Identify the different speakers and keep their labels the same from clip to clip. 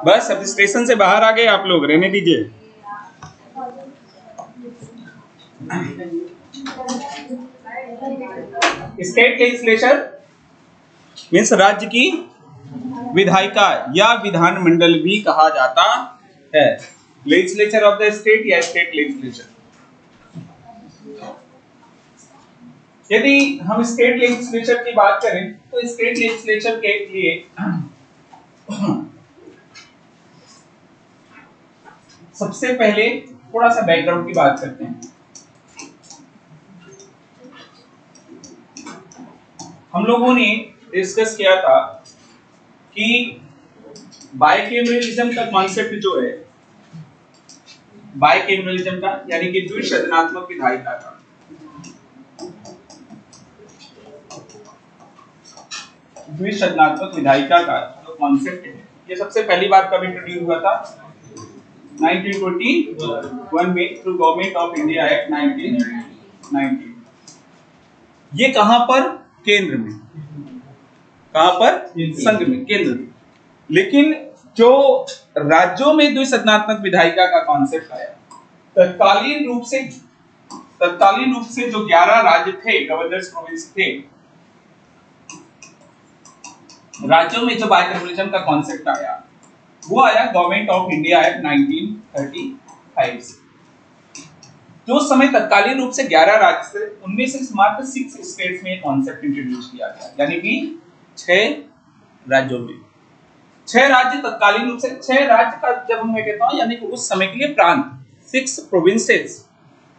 Speaker 1: बस अब स्टेशन से बाहर आ गए आप लोग, रहने दीजिए। स्टेट लेजिस्लेचर मीन्स राज्य की विधायिका या विधानमंडल भी कहा जाता है। लेजिस्लेचर ऑफ द स्टेट या स्टेट लेजिस्लेचर। यदि हम स्टेट लेजिस्लेचर की बात करें तो स्टेट लेजिस्लेचर के लिए सबसे पहले थोड़ा सा बैकग्राउंड की बात करते हैं। हम लोगों ने डिस्कस किया था कि बाइकैमरलिज्म का कॉन्सेप्ट जो है, बाइकैमरलिज्म का यानी कि द्विसदनात्मक विधायिका का, द्विसदनात्मक विधायिका का जो कॉन्सेप्ट है, ये सबसे पहली बार कब इंट्रोड्यूस हुआ था? 1921 में through government of India act 1990। ये कहां पर? केंद्र में। कहां पर? संघ में, केंद्र में। लेकिन जो राज्यों में द्विसदनात्मक विधायिका का कॉन्सेप्ट आया, तत्कालीन रूप से जो 11 राज्य थे, गवर्नर्स प्रोविंस थे, राज्यों में जो बाइकैमरलिज्म का कॉन्सेप्ट आया वो आया गवर्नमेंट ऑफ इंडिया एक्ट 1935 से। जो समय तत्कालीन रूप से 11 राज्य थे, उनमें से मात्र 6 स्टेट्स में कॉन्सेप्ट इंट्रोड्यूस किया गया, यानी कि 6 राज्यों में। 6 राज्य तत्कालीन रूप से, 6 राज्य का जब मैं कहता हूं यानी कि उस समय के लिए प्रांत, 6 प्रोविंसेस।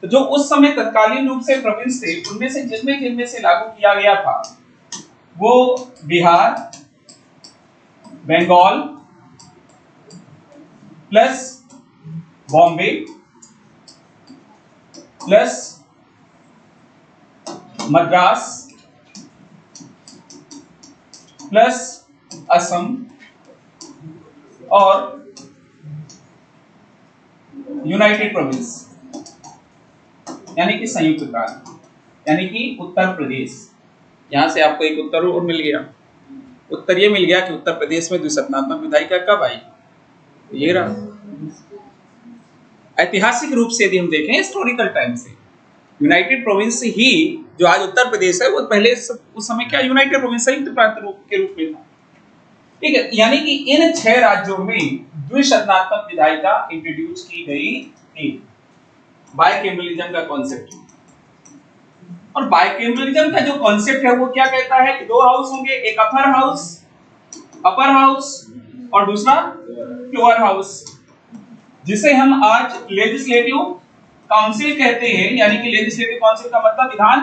Speaker 1: तो जो उस समय तत्कालीन रूप से प्रोविंस थे, उनमें से जिनमें से लागू किया गया था वो Bihar, Bengal plus Bombay plus Madras plus Assam और यूनाइटेड प्रोविंस यानी कि संयुक्त प्रांत, यानी कि उत्तर प्रदेश। यहां से आपको एक उत्तर और मिल गया। उत्तर ये मिल गया कि उत्तर प्रदेश में द्विसदनात्मक विधायिका कब आई? ये रहा। ऐतिहासिक रूप से यदि हम देखें, हिस्टोरिकल टाइम से, यूनाइटेड प्रोविंस ही जो आज उत्तर प्रदेश है, वो पहले उस समय क्या यूनाइटेड प्रोविंस संयुक्त प्रांत के रूप में था। ठीक है, यानी कि इन 6 राज्यों में द्विसदनात्मक विधायिका इंट्रोड्यूस की गई थी। बाइकैमरलिज्म का कॉन्सेप्ट। और बाइकैमरलिज्म का जो कॉन्सेप्ट है वो क्या कहता है कि 2 हाउस होंगे, एक अपर हाउस और दूसरा लोअर हाउस, जिसे हम आज लेजिस्लेटिव काउंसिल कहते हैं। यानी कि लेजिस्लेटिव काउंसिल का मतलब विधान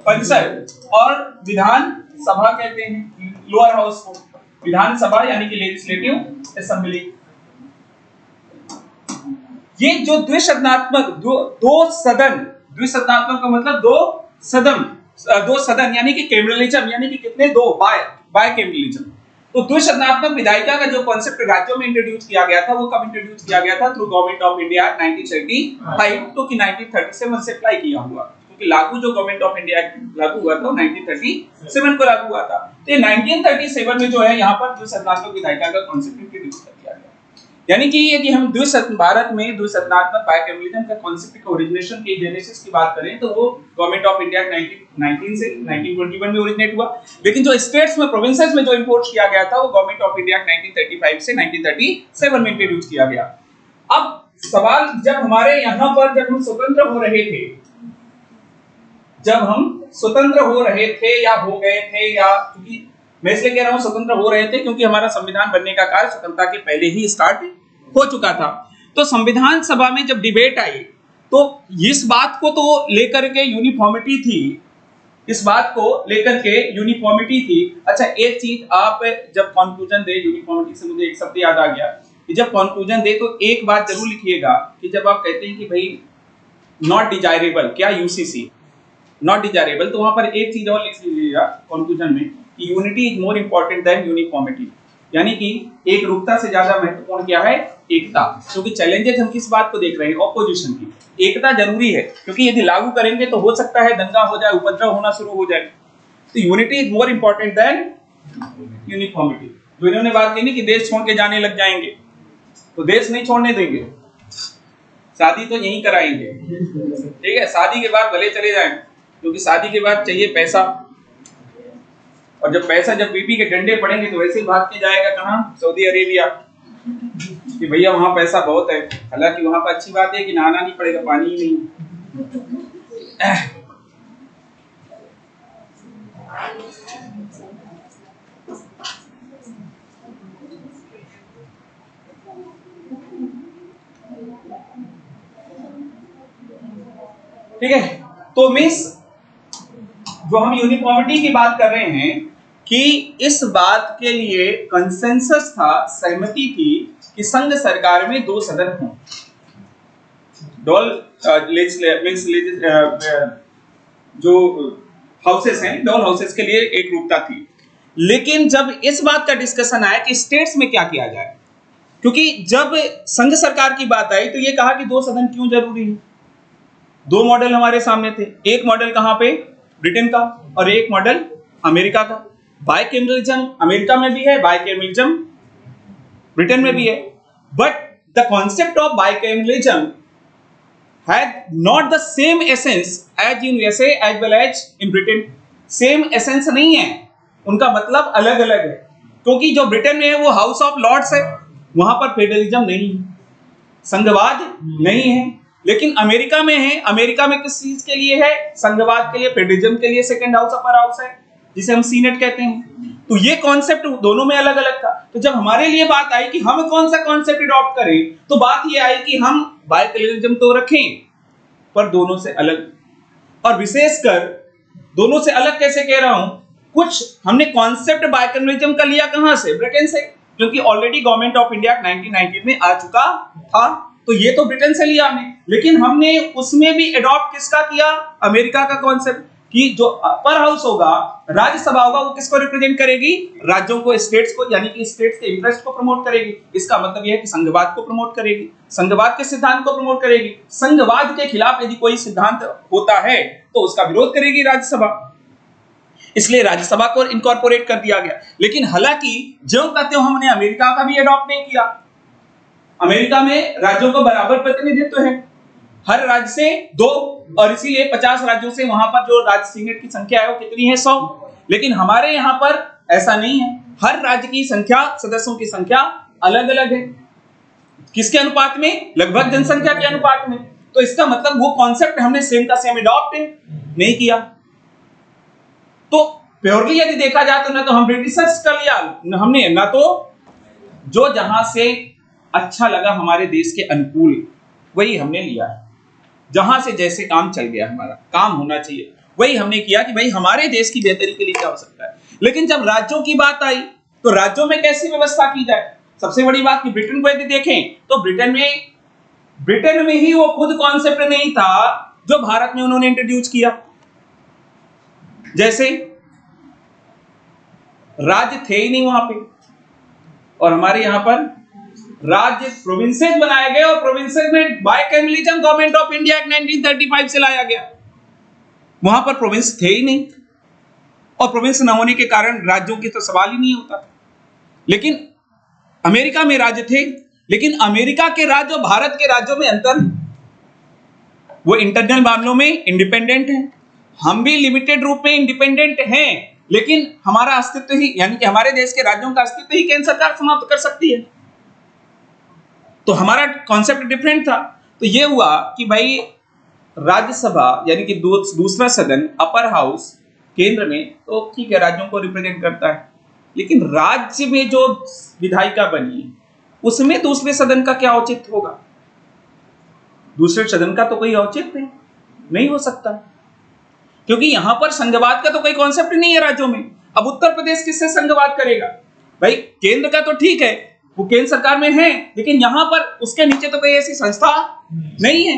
Speaker 1: परिषद, और विधान सभा कहते हैं लोअर हाउस को। विधान सभा यानी कि लेजिस्लेटिव असेंबली। ये जो द्विसदनात्मक दो सदन, द्विसदनात्मक का मतलब दो सदन यानी कि कैमरलिज्म, यानी कि कितने? 2, बाइकैमरलिज्म। तो द्विसदनात्मक विधायिका का जो कॉन्सेप्ट राज्यों में इंट्रोड्यूस किया गया था, वो कब इंट्रोड्यूस किया गया था? थ्रू गवर्नमेंट ऑफ इंडिया 1935, तो कि 1937 से अप्लाई किया हुआ, क्योंकि लागू जो गवर्नमेंट ऑफ इंडिया लागू हुआ था 1937 को लागू हुआ था। तो 1937 में जो है यहाँ पर द्विसदनात्मक विधायिका का कॉन्सेप्ट इंट्रोड्यूस कर दिया गया। यानी कि यदि हम भारत में द्विसदनात्मक बाइकैमरलिज्म का कॉन्सेप्ट का ओरिजिनेशन की जेनेसिस की बात करें तो वो गवर्नमेंट ऑफ इंडिया 1919 से 1921 में ओरिजिनेट हुआ। लेकिन जो स्टेट्स में, प्रोविंसेस में जो इंपोर्ट किया गया था वो गवर्नमेंट ऑफ इंडिया 1935 से 1937 में इंट्रोड्यूस किया गया। अब सवाल, जब हमारे यहाँ पर जब हम स्वतंत्र हो रहे थे, या हो गए थे, या क्योंकि मैं इसलिए कह रहा हूं स्वतंत्र हो रहे थे क्योंकि हमारा संविधान बनने का कार्य स्वतंत्रता के पहले ही स्टार्ट हो चुका था। तो संविधान सभा में जब डिबेट आई तो इस बात को तो लेकर के यूनिफॉर्मिटी थी, अच्छा एक चीज आप जब कंक्लूजन दे यूनिफॉर्मिटी से मुझे एक शब्द याद आ गया कि जब कंक्लूजन दे तो एक बात जरूर लिखिएगा कि जब आप कहते हैं कि भाई नॉट डिजायरेबल, क्या यूसीसी नॉट डिजायरेबल, तो वहां पर एक चीज और लिख लीजिएगा कंक्लूजन में कि unity is more important than uniformity, यानी कि एक रूपता से ज्यादा महत्वपूर्ण क्या है, एकता। क्योंकि चैलेंजेस हम किस बात को देख रहे हैं, ऑपोजिशन की। एकता जरूरी है क्योंकि यदि लागू करेंगे तो हो सकता है दंगा हो जाए, उपद्रव होना शुरू हो जाए। तो unity is more important than uniformity. जो इन्होंने बात की नहीं कि देश छोड़ के जाने लग जाएंगे, तो देश नहीं छोड़ने देंगे, शादी तो यहीं कराएंगे, ठीक है। शादी के बाद भले चले जाएं, क्योंकि शादी के बाद चाहिए पैसा, और जब पैसा जब बीबी के डंडे पड़ेंगे तो वैसे ही भाग के जाएगा कहाँ, सऊदी अरेबिया, कि भैया वहां पैसा बहुत है। हालांकि वहां पर अच्छी बात है कि नहाना नहीं पड़ेगा, पानी ही नहीं। ठीक है, तो मिस जो हम यूनिफॉर्मिटी की बात कर रहे हैं कि इस बात के लिए कंसेंसस था, सहमति थी कि संघ सरकार में 2 सदन हों। जो हाउसेस हैं, डॉल हाउसेस के लिए एक रूपता थी। लेकिन जब इस बात का डिस्कशन आया कि स्टेट्स में क्या किया जाए, क्योंकि जब संघ सरकार की बात आई तो ये कहा कि 2 सदन क्यों जरूरी है। 2 मॉडल हमारे सामने थे, एक मॉडल कहां पे, ब्रिटेन का, और एक मॉडल अमेरिका का। बाइकैमरलिज्म अमेरिका में भी है, बाइकैमरलिज्म ब्रिटेन में भी है, but the concept of bicameralism had not the same essence as in USA as well as in Britain। Same essence नहीं है, उनका मतलब अलग अलग है। क्योंकि जो ब्रिटेन में है वो हाउस ऑफ लॉर्ड्स है, वहां पर फेडरलिज्म नहीं है, संघवाद नहीं है। लेकिन अमेरिका में है, अमेरिका में किस चीज के लिए है, संघवाद के लिए, फेडरलिज्म के लिए सेकंड हाउस अपर हाउस है, जिसे हम सीनेट कहते हैं। तो ये कॉन्सेप्ट दोनों में अलग अलग था। तो जब हमारे लिए बात आई कि हम कौन सा कॉन्सेप्ट अडॉप्ट करें, तो बात ये आई कि हम बाइकैमरलिज्म तो रखें पर दोनों से अलग, और विशेषकर दोनों से अलग कैसे कह रहा हूं, कुछ हमने कॉन्सेप्ट बाइकैमरलिज्म का लिया कहां से, ब्रिटेन से, क्योंकि ऑलरेडी गवर्नमेंट ऑफ इंडिया 1919 में आ चुका था, तो ये तो ब्रिटेन से लिया हमने। लेकिन हमने उसमें भी अडॉप्ट किसका किया, अमेरिका का कॉन्सेप्ट, कि जो अपर हाउस होगा, राज्यसभा होगा, वो किसको रिप्रेजेंट करेगी, राज्यों को, स्टेट्स को, यानी कि स्टेट्स के इंटरेस्ट को प्रमोट करेगी। इसका मतलब यह है कि संघवाद को प्रमोट करेगी, संघवाद के सिद्धांत को प्रमोट करेगी। संघवाद के खिलाफ यदि कोई सिद्धांत होता है तो उसका विरोध करेगी राज्यसभा, इसलिए राज्यसभा को इनकॉर्पोरेट कर दिया गया। लेकिन हालांकि ज्यों का त्यों हमने अमेरिका का भी अडॉप्ट नहीं किया। अमेरिका में राज्यों को बराबर प्रतिनिधित्व है, हर राज्य से 2, और इसीलिए 50 राज्यों से वहां पर जो राज्य सीनेट की संख्या है वो कितनी है, 100। लेकिन हमारे यहां पर ऐसा नहीं है, हर राज्य की संख्या, सदस्यों की संख्या अलग अलग है। किसके अनुपात में, लगभग जनसंख्या के अनुपात में। तो इसका मतलब वो कॉन्सेप्ट हमने सेम का सेम अडॉप्ट नहीं किया। तो प्योरली यदि देखा जाए तो ना तो हम ब्रिटिशर्स का लिया हमने, ना तो जो जहां से अच्छा लगा हमारे देश के अनुकूल वही हमने लिया है। जहां से जैसे काम चल गया, हमारा काम होना चाहिए वही हमने किया कि भाई हमारे देश की बेहतरी के लिए क्या हो सकता है। लेकिन जब राज्यों की बात आई तो राज्यों में कैसी व्यवस्था की जाए, सबसे बड़ी बात कि ब्रिटेन को यदि देखें तो ब्रिटेन में ही वो खुद कॉन्सेप्ट नहीं था जो भारत में उन्होंने इंट्रोड्यूस किया। जैसे राज्य थे ही नहीं वहां पे, और हमारे यहां पर राज्य प्रोविंसेस बनाए गए, और प्रोविंसेस में bicameralism government of India act 1935 से लाया गया। वहां पर प्रोविंस थे ही नहीं, और प्रोविंस न होने के कारण राज्यों की तो सवाल ही नहीं होता। लेकिन अमेरिका में राज्य थे, लेकिन अमेरिका के राज्य और भारत के राज्यों में अंतर, वो इंटरनल मामलों में इंडिपेंडेंट हैं, हम भी लिमिटेड रूप में इंडिपेंडेंट हैं, लेकिन हमारा अस्तित्व ही, यानी कि हमारे देश के राज्यों का अस्तित्व ही केंद्र सरकार समाप्त कर सकती है। तो हमारा कॉन्सेप्ट डिफरेंट था। तो ये हुआ कि भाई राज्यसभा यानी कि दूसरा सदन, अपर हाउस केंद्र में, तो ठीक है राज्यों को रिप्रेजेंट करता है, लेकिन राज्य में जो विधायिका बनी उसमें दूसरे सदन का क्या औचित्य होगा, दूसरे सदन का तो कोई औचित्य नहीं हो सकता, क्योंकि यहां पर संघवाद का तो कोई कॉन्सेप्ट नहीं है राज्यों में। अब उत्तर प्रदेश किससे संघवाद करेगा, भाई केंद्र का तो ठीक है, वो केंद्र सरकार में है, लेकिन यहां पर उसके नीचे तो कोई ऐसी संस्था नहीं है,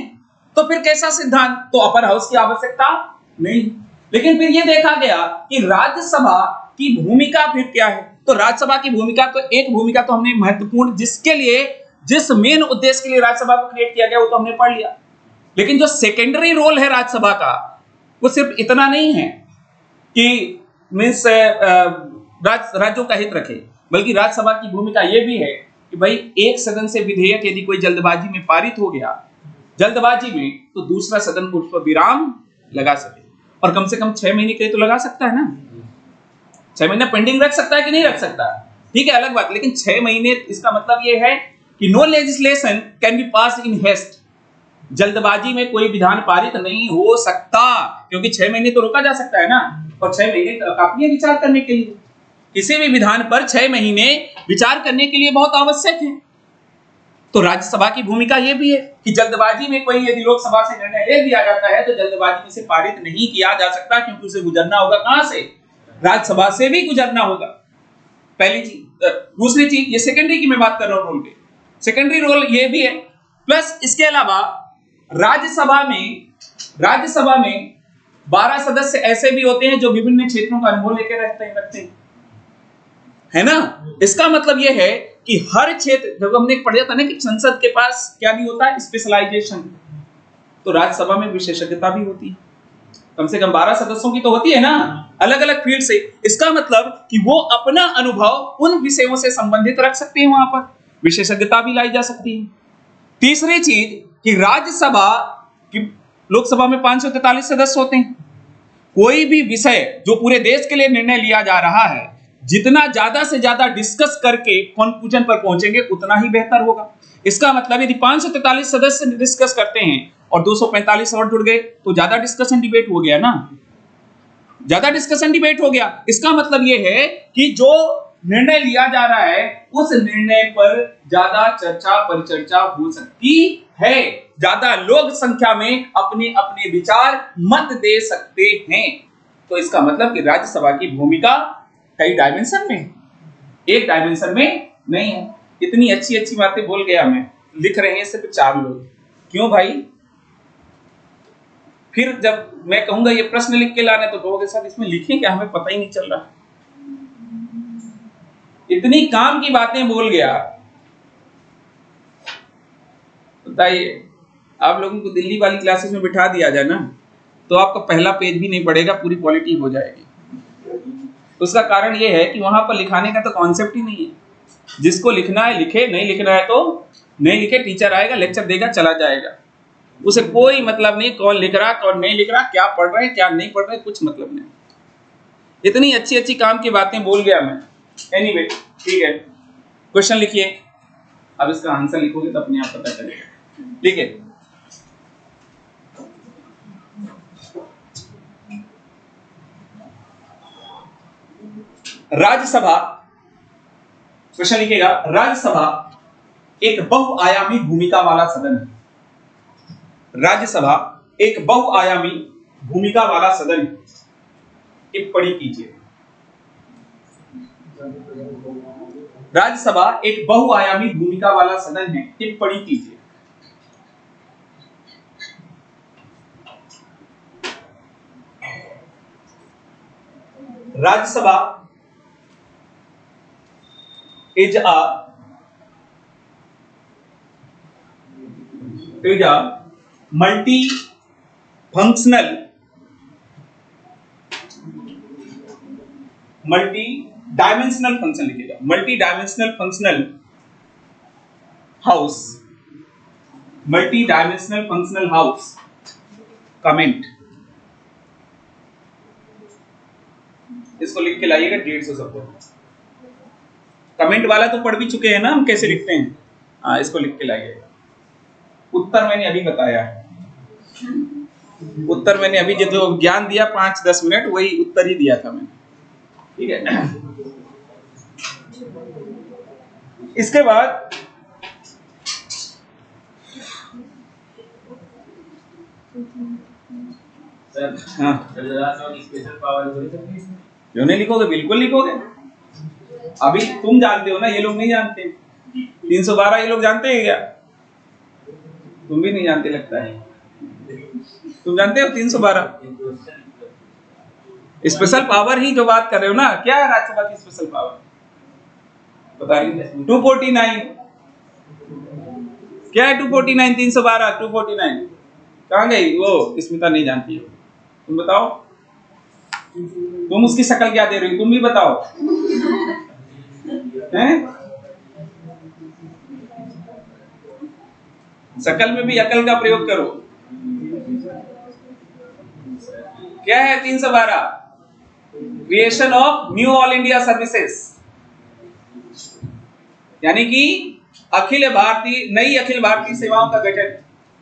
Speaker 1: तो फिर कैसा सिद्धांत? तो अपर हाउस की आवश्यकता नहीं। लेकिन फिर यह देखा गया कि राज्यसभा की भूमिका फिर क्या है। तो राज्यसभा की भूमिका, तो एक भूमिका तो हमने महत्वपूर्ण, जिसके लिए, जिस मेन उद्देश्य के लिए राज्यसभा को क्रिएट किया गया वो तो हमने पढ़ लिया। लेकिन जो सेकेंडरी रोल है राज्यसभा का, वो सिर्फ इतना नहीं है कि मीन्स राज्यों का हित रखे, बल्कि राज्यसभा की भूमिका यह भी है कि भाई एक सदन से विधेयक यदि कोई जल्दबाजी में पारित हो गया, जल्दबाजी में, तो दूसरा सदन को उस पर विराम लगा सके, और कम से कम 6 महीने के लिए तो लगा सकता है ना। 6 महीने पेंडिंग रख सकता है कि नहीं रख सकता, ठीक है, अलग बात। लेकिन 6 महीने, इसका मतलब यह है कि no legislation can be pass in haste, जल्दबाजी में कोई विधान पारित नहीं हो सकता, क्योंकि 6 महीने तो रोका जा सकता है ना, और 6 महीने काफी है विचार करने के लिए। किसी भी विधान पर 6 महीने विचार करने के लिए बहुत आवश्यक है। तो राज्यसभा की भूमिका यह भी है कि जल्दबाजी में कोई यदि लोकसभा से निर्णय ले दिया जाता है तो जल्दबाजी में से पारित नहीं किया जा सकता, क्योंकि उसे गुजरना होगा कहां से? राज्यसभा से भी गुजरना होगा, पहली चीज। दूसरी चीज, ये सेकेंडरी की मैं बात कर रहा हूं रोल पे, सेकेंडरी रोल ये भी है। प्लस इसके अलावा राज्यसभा में 12 सदस्य ऐसे भी होते हैं जो विभिन्न क्षेत्रों का अनुभव लेकर रखते हैं, है ना। इसका मतलब यह है कि हर क्षेत्र, जब हमने पढ़ा था ना कि संसद के पास क्या नहीं होता है, स्पेशलाइजेशन, तो राज्यसभा में विशेषज्ञता भी होती है। कम से कम 12 सदस्यों की तो होती है ना, अलग अलग फील्ड से। इसका मतलब कि वो अपना अनुभव उन विषयों से संबंधित रख सकते हैं, वहां पर विशेषज्ञता भी लाई जा सकती है। तीसरी चीज कि राज्यसभा की, लोकसभा में 543 सदस्य होते हैं। कोई भी विषय जो पूरे देश के लिए निर्णय लिया जा रहा है, जितना ज्यादा से ज्यादा डिस्कस करके कंक्लूजन पर पहुंचेंगे उतना ही बेहतर होगा। इसका मतलब यदि 543 सदस्य डिस्कस करते हैं और 245 और जुड़ गए तो ज्यादा डिस्कशन डिबेट हो गया ना, ज्यादा डिस्कशन डिबेट हो गया। इसका मतलब यह है कि जो निर्णय लिया जा रहा है उस निर्णय पर ज्यादा चर्चा परिचर्चा हो सकती है, ज्यादा लोग संख्या में अपने अपने विचार मत दे सकते हैं। तो इसका मतलब कि राज्यसभा की भूमिका कई डायमेंशन में, एक डायमेंशन में नहीं है। इतनी अच्छी अच्छी बातें बोल गया मैं, लिख रहे हैं सिर्फ 4 लोग, क्यों भाई? फिर जब मैं कहूंगा ये प्रश्न लिख के लाने तो कहोगे साहब इसमें लिखें क्या, हमें पता ही नहीं चल रहा। इतनी काम की बातें बोल गया, बताइए आप लोगों को दिल्ली वाली क्लासेस में बिठा दिया जाए ना तो आपका पहला पेज भी नहीं पड़ेगा, पूरी पॉलिटी हो जाएगी। उसका कारण यह है कि वहां पर लिखाने का तो कॉन्सेप्ट ही नहीं है। जिसको लिखना है लिखे, नहीं लिखना है तो नहीं लिखे, टीचर आएगा लेक्चर देगा चला जाएगा, उसे कोई मतलब नहीं कौन लिख रहा कौन नहीं लिख रहा, क्या पढ़ रहे क्या नहीं पढ़ रहे, कुछ मतलब नहीं। इतनी अच्छी अच्छी काम की बातें बोल गया मैं। एनीवे, ठीक है, क्वेश्चन लिखिए। अब इसका आंसर लिखोगे तो अपने आप पता चलेगा, ठीक है। राज्यसभा, क्वेश्चन लिखिएगा, राज्यसभा एक बहुआयामी भूमिका वाला सदन है। राज्यसभा एक बहुआयामी भूमिका वाला सदन है। टिप्पणी कीजिए। राज्यसभा एक बहुआयामी भूमिका वाला सदन है, टिप्पणी कीजिए। Rajya Sabha is a multi-functional multi-dimensional function लिखिएगा, multi-dimensional functional house, multi-dimensional functional house। Comment इसको लिख के लाइएगा 150 सबको। कमेंट वाला तो पढ़ भी चुके हैं ना हम कैसे लिखते हैं। हाँ, इसको लिख के लाइए। उत्तर मैंने अभी बताया है, उत्तर मैंने अभी जो ज्ञान दिया 5-10 मिनट वही उत्तर ही दिया था मैंने, ठीक है। इसके बाद हाँ, स्पेशल पावर क्यों नहीं लिखोगे? बिल्कुल लिखोगे। अभी तुम जानते हो ना, ये लोग नहीं जानते। 312 ये लोग जानते हैं क्या? तुम भी नहीं जानते लगता है। तुम जानते हो 312 स्पेशल पावर ही जो बात कर रहे हो ना, क्या है राज्यसभा की स्पेशल पावर? बताइए। 249 क्या है? 249 312 249 कहाँ गई वो? स्मिता नहीं जानती हो, तुम बताओ। तुम उसकी शक्ल क्या दे रही हो, तुम भी बताओ हैं? शक्ल में भी अकल का प्रयोग करो। क्या है 312? Creation of knew all India services, यानी कि नई अखिल भारतीय सेवाओं का गठन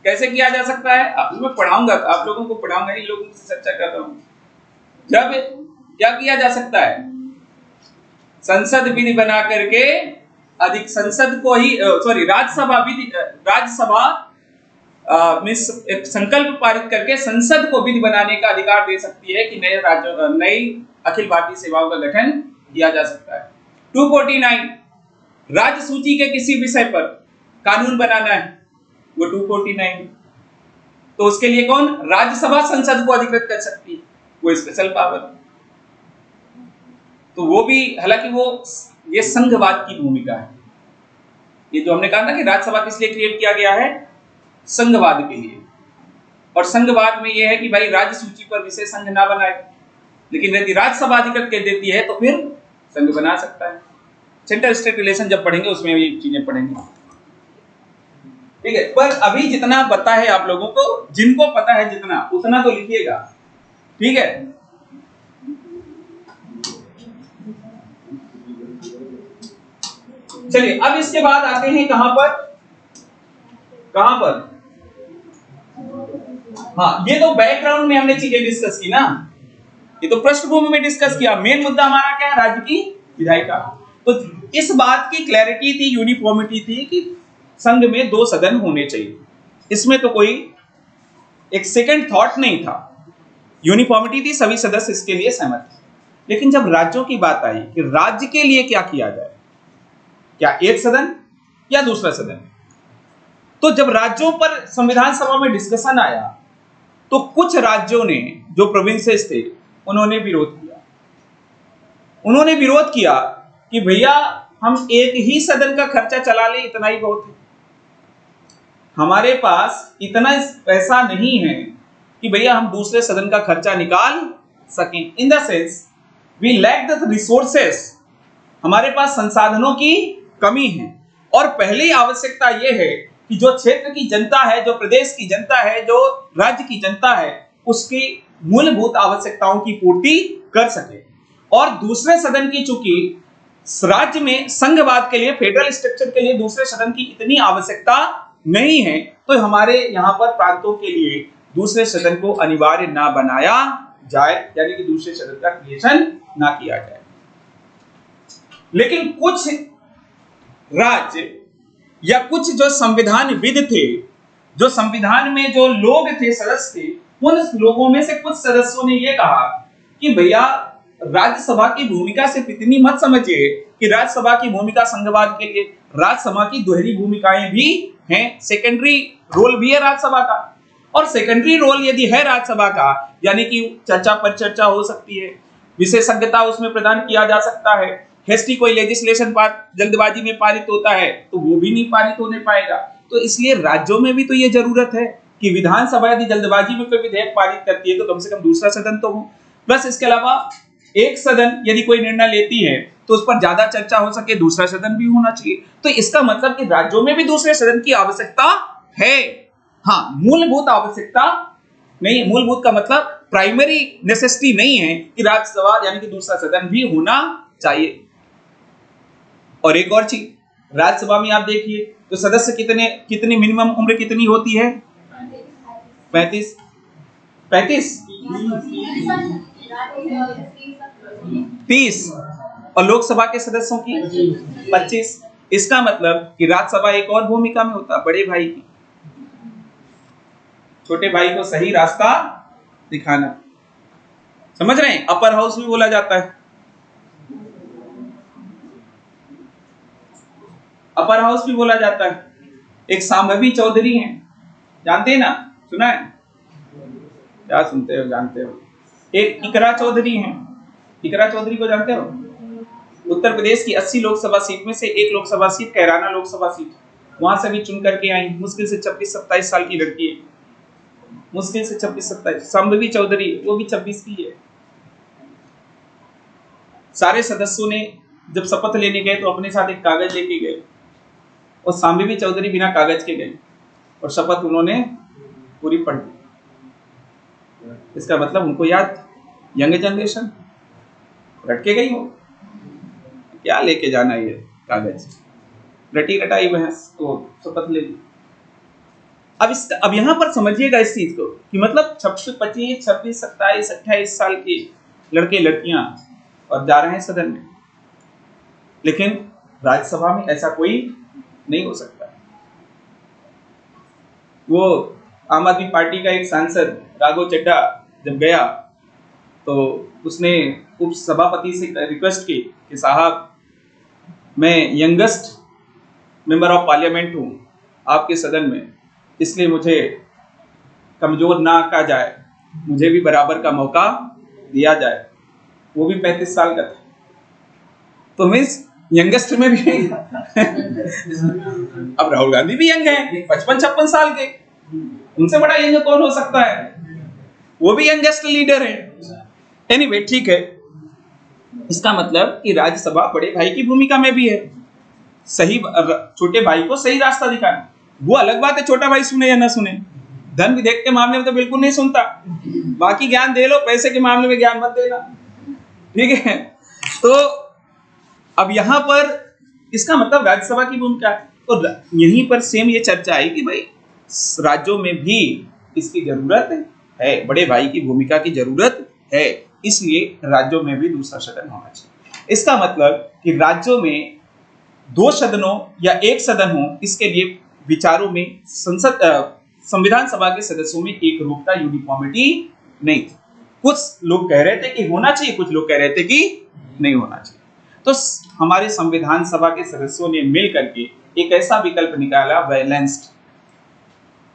Speaker 1: कैसे किया जा सकता है? अब मैं पढ़ाऊंगा, आप लोगों को पढ़ाऊंगा, इन लोगों से चर्चा कर रहा हूं। जब क्या किया जा सकता है? संसद विधि बना करके अधिक संसद को ही राज्यसभा में एक संकल्प पारित करके संसद को विधि बनाने का अधिकार दे सकती है कि नई अखिल भारतीय सेवाओं का गठन किया जा सकता है। 249 राज्य सूची के किसी विषय पर कानून बनाना है, वो 249। तो उसके लिए कौन? राज्यसभा संसद को अधिकृत कर सकती है, वो स्पेशल पावर। तो वो भी, हालांकि ये संघवाद की भूमिका है। ये जो हमने कहा ना कि राज्यसभा किस लिए क्रिएट किया गया है? संघवाद के लिए। और संघवाद में यह है कि भाई राज्य सूची पर विशेष संघ ना बनाए, लेकिन यदि राज्यसभा अधिकृत कर देती है तो फिर संघ बना सकता है। सेंटर स्टेट रिलेशन जब पढ़ेंगे उसमें भी चीजें पढ़ेंगे, ठीक है। पर अभी जितना पता है आप लोगों को, जिनको पता है जितना, उतना तो लिखिएगा, ठीक है। चलिए अब इसके बाद आते हैं कहां पर? हाँ, ये तो बैकग्राउंड में हमने चीजें डिस्कस की ना, ये तो पृष्ठभूमि में डिस्कस किया। मेन मुद्दा हमारा क्या है? राज्य की विधायिका। तो इस बात की क्लैरिटी थी, यूनिफॉर्मिटी थी कि संघ में 2 सदन होने चाहिए। इसमें तो कोई एक सेकंड थॉट नहीं था, यूनिफॉर्मिटी थी, सभी सदस्य इसके लिए सहमत थे। लेकिन जब राज्यों की बात आई कि राज्य के लिए क्या किया जाए, क्या एक सदन या दूसरा सदन, तो जब राज्यों पर संविधान सभा में डिस्कशन आया तो कुछ राज्यों ने, जो प्रोविंसेस थे, उन्होंने विरोध किया कि भैया हम एक ही सदन का खर्चा चला ले, इतना ही बहुत है, हमारे पास इतना पैसा नहीं है कि भैया हम दूसरे सदन का खर्चा निकाल सकें। In the sense we lack the resources, हमारे पास संसाधनों की कमी है। और पहली आवश्यकता यह है कि जो क्षेत्र की जनता है, जो प्रदेश की जनता है, जो राज्य की जनता है, उसकी मूलभूत आवश्यकताओं की पूर्ति कर सके। और दूसरे सदन की, चूंकि राज्य में संघवाद के लिए, फेडरल स्ट्रक्चर के लिए दूसरे सदन की इतनी आवश्यकता नहीं है, तो हमारे यहां पर प्रांतों के लिए दूसरे सदन को अनिवार्य ना बनाया जाए, यानी कि दूसरे सदन का क्रिएशन ना किया जाए। लेकिन कुछ राज्य या कुछ जो संविधानविद थे, जो संविधान में जो लोग थे, सदस्य थे, उन लोगों में से कुछ सदस्यों ने यह कहा कि भैया राज्यसभा की भूमिका सिर्फ इतनी मत समझिए कि राज्यसभा की भूमिका संघवाद के लिए, राज्यसभा की दोहरी भूमिकाएं भी हैं, सेकेंडरी रोल भी है राज्यसभा का। और सेकेंडरी रोल यदि है राज्यसभा का, यानी कि चर्चा पर चर्चा हो सकती है, विशेषज्ञता उसमें प्रदान किया जा सकता है, हेस्टी कोई लेजिस्लेशन जल्दबाजी में पारित होता है तो वो भी नहीं पारित होने पाएगा। तो इसलिए राज्यों में भी तो ये जरूरत है कि विधानसभा यदि जल्दबाजी में कोई विधेयक पारित करती है तो कम से कम दूसरा सदन तो हो। प्लस इसके अलावा एक सदन यदि कोई निर्णय लेती है तो उस पर ज्यादा चर्चा हो सके, दूसरा सदन भी होना चाहिए। तो इसका मतलब कि राज्यों में भी दूसरे सदन की आवश्यकता है। हाँ, मूलभूत आवश्यकता नहीं, मूलभूत का मतलब प्राइमरी नेसेसिटी नहीं है कि राज्यसभा यानी कि दूसरा सदन भी होना चाहिए। और एक और चीज, राज्यसभा में आप देखिए तो सदस्य कितनी मिनिमम उम्र कितनी होती है? 35 30। और लोकसभा के सदस्यों की 25। इसका मतलब कि राज्यसभा एक और भूमिका में होता, बड़े भाई की, छोटे भाई को सही रास्ता दिखाना। समझ रहे हैं? अपर हाउस भी बोला जाता है। अपर हाउस भी बोला जाता है। एक सांभवी चौधरी हैं, जानते हैं ना, सुना है? क्या सुनते हो, जानते हो? एक इकरा चौधरी हैं, इकरा चौधरी को जानते हो? उत्तर प्रदेश की 80 लोकसभा सीट में से एक लोकसभा सीट कैराना लोकसभा सीट, वहां से भी चुन करके आई। मुश्किल से 26-27 साल की लड़की है, मुश्किल से 26-27। संभवी चौधरी वो भी 26 की है। सारे सदस्यों ने जब शपथ लेने गए तो अपने साथ एक कागज लेके गए, और संभवी चौधरी बिना कागज के गए और शपथ उन्होंने पूरी पढ़ ली। इसका मतलब उनको याद, यंग जनरेशन रट के गई हो, क्या लेके जाना ये कागज, रटी रटाई बहस तो शपथ ले ली। अब यहाँ पर समझिएगा इस चीज को कि मतलब 25, 26, 27, 28 साल के लड़के लड़कियां और जा रहे हैं सदन में, लेकिन राज्यसभा में ऐसा कोई नहीं हो सकता। वो आम आदमी पार्टी का एक सांसद राघव चड्ढा जब गया तो उसने उप सभापति से रिक्वेस्ट की कि साहब मैं यंगेस्ट मेंबर ऑफ पार्लियामेंट हूँ आपके सदन में, इसलिए मुझे कमजोर ना कहा जाए, मुझे भी बराबर का मौका दिया जाए। वो भी 35 साल का था, तो मिस यंगेस्ट में भी अब राहुल गांधी भी यंग है, 55-56 साल के, उनसे बड़ा यंग कौन हो सकता है? वो भी यंगेस्ट लीडर है। एनीवे, ठीक है। इसका मतलब कि राज्यसभा बड़े भाई की भूमिका में भी है, सही छोटे भाई को सही रास्ता दिखाना। वो अलग बात है छोटा भाई सुने या ना सुने, धन विधेयक के मामले में तो बिल्कुल नहीं सुनता, बाकी ज्ञान दे लो, पैसे के मामले में ज्ञान मत देना, ठीक है? तो अब यहाँ पर इसका मतलब राज्यसभा की भूमिका, तो यहीं पर सेम ये चर्चा आई कि भाई राज्यों में भी इसकी जरूरत है, बड़े भाई की भूमिका की जरूरत है, इसलिए राज्यों में भी दूसरा सदन होना चाहिए। इसका मतलब कि राज्यों में 2 सदनों या 1 सदन हो, इसके लिए विचारों में संविधान सभा के सदस्यों में एक रूपता, यूनिफॉर्मिटी नहीं थी। कुछ लोग कह रहे थे कि होना चाहिए, कुछ लोग कह रहे थे कि नहीं होना चाहिए। तो हमारे संविधान सभा के सदस्यों ने मिल करके एक ऐसा विकल्प निकाला बैलेंस्ड,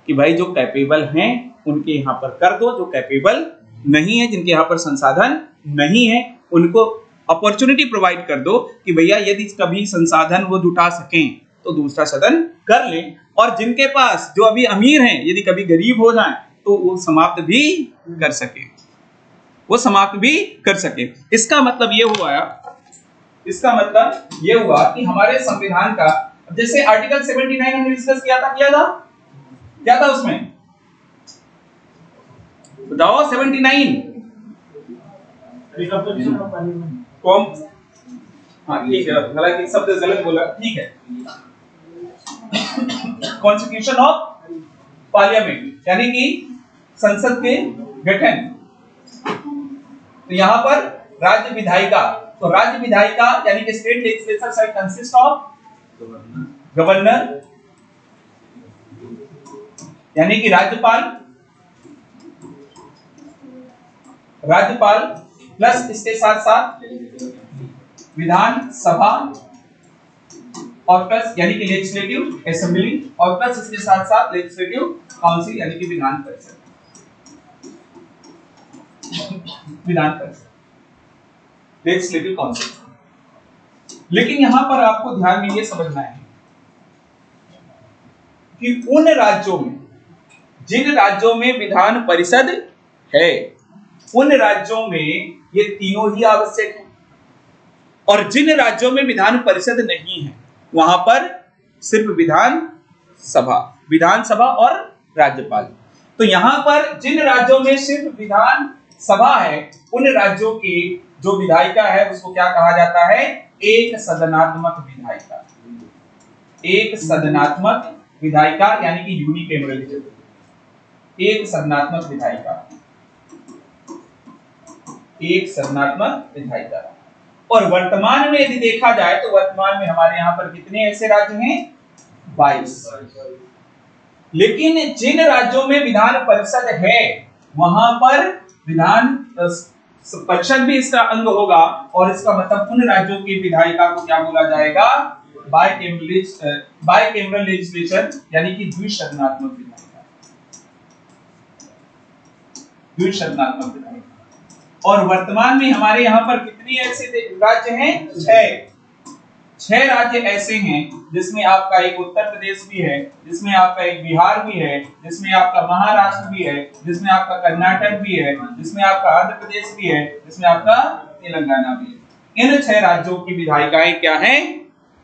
Speaker 1: कि भाई जो कैपेबल हैं उनके यहाँ पर कर दो, जो कैपेबल नहीं है, जिनके यहाँ पर संसाधन नहीं है, उनको अपॉर्चुनिटी प्रोवाइड कर दो कि भैया यदि कभी संसाधन वो जुटा सकें तो दूसरा सदन कर लें, और जिनके पास जो अभी अमीर हैं यदि कभी गरीब हो जाएं तो वो समाप्त भी कर सके, वो समाप्त भी कर सके। इसका मतलब ये हुआ कि हमारे संविधान का, जैसे आर्टिकल 79 हमने डिस्कस किया था, क्या था उसमें बताओ? 79 कौन? हाँ ठीक है, हालांकि शब्द गलत बोला, ठीक है। कॉन्स्टिट्यूशन ऑफ पार्लियामेंट, यानी कि संसद के गठन। तो यहां पर राज्य विधायिका, तो राज्य विधायिका यानी कि state legislature shell consist of governor, यानी कि राज्यपाल प्लस इसके साथ साथ विधान सभा, और प्लस यानी कि लेजिस्लेटिव असेंबली, और प्लस इसके साथ साथ लेजिस्लेटिव काउंसिल यानी कि विधान परिषद, लेजिस्लेटिव काउंसिल। लेकिन यहां पर आपको ध्यान में ये समझना है कि उन राज्यों में, जिन राज्यों में विधान परिषद है, उन राज्यों में ये तीनों ही आवश्यक है, और जिन राज्यों में विधान परिषद नहीं है वहां पर सिर्फ विधानसभा और राज्यपाल। तो यहां पर जिन राज्यों में सिर्फ विधान सभा है, उन राज्यों की जो विधायिका है उसको क्या कहा जाता है? एक सदनात्मक विधायिका। एक सदनात्मक विधायिका यानी कि यूनिकैमरल, एक सदनात्मक विधायिका, एक सदनात्मक विधायिका। और वर्तमान में यदि देखा जाए तो वर्तमान में हमारे यहाँ पर कितने ऐसे राज्य हैं? 22। लेकिन जिन राज्यों में विधान परिषद है वहां पर विधान परिषद भी इसका अंग होगा, और इसका मतलब उन राज्यों की विधायिका को क्या बोला जाएगा? बाइकैमरल लेजिस्लेशन यानी कि द्विसदनात्मक विधायिका, द्विसदनात्मक विधायिका। और वर्तमान में हमारे यहाँ पर कितनी ऐसे राज्य हैं? 6 राज्य ऐसे हैं जिसमें आपका एक उत्तर प्रदेश भी है, जिसमें आपका एक बिहार भी है, जिसमें आपका महाराष्ट्र भी है, जिसमें आपका कर्नाटक भी है, जिसमें आपका आंध्र प्रदेश भी है, जिसमें आपका तेलंगाना भी है। इन 6 राज्यों की विधायिकाएं क्या हैं?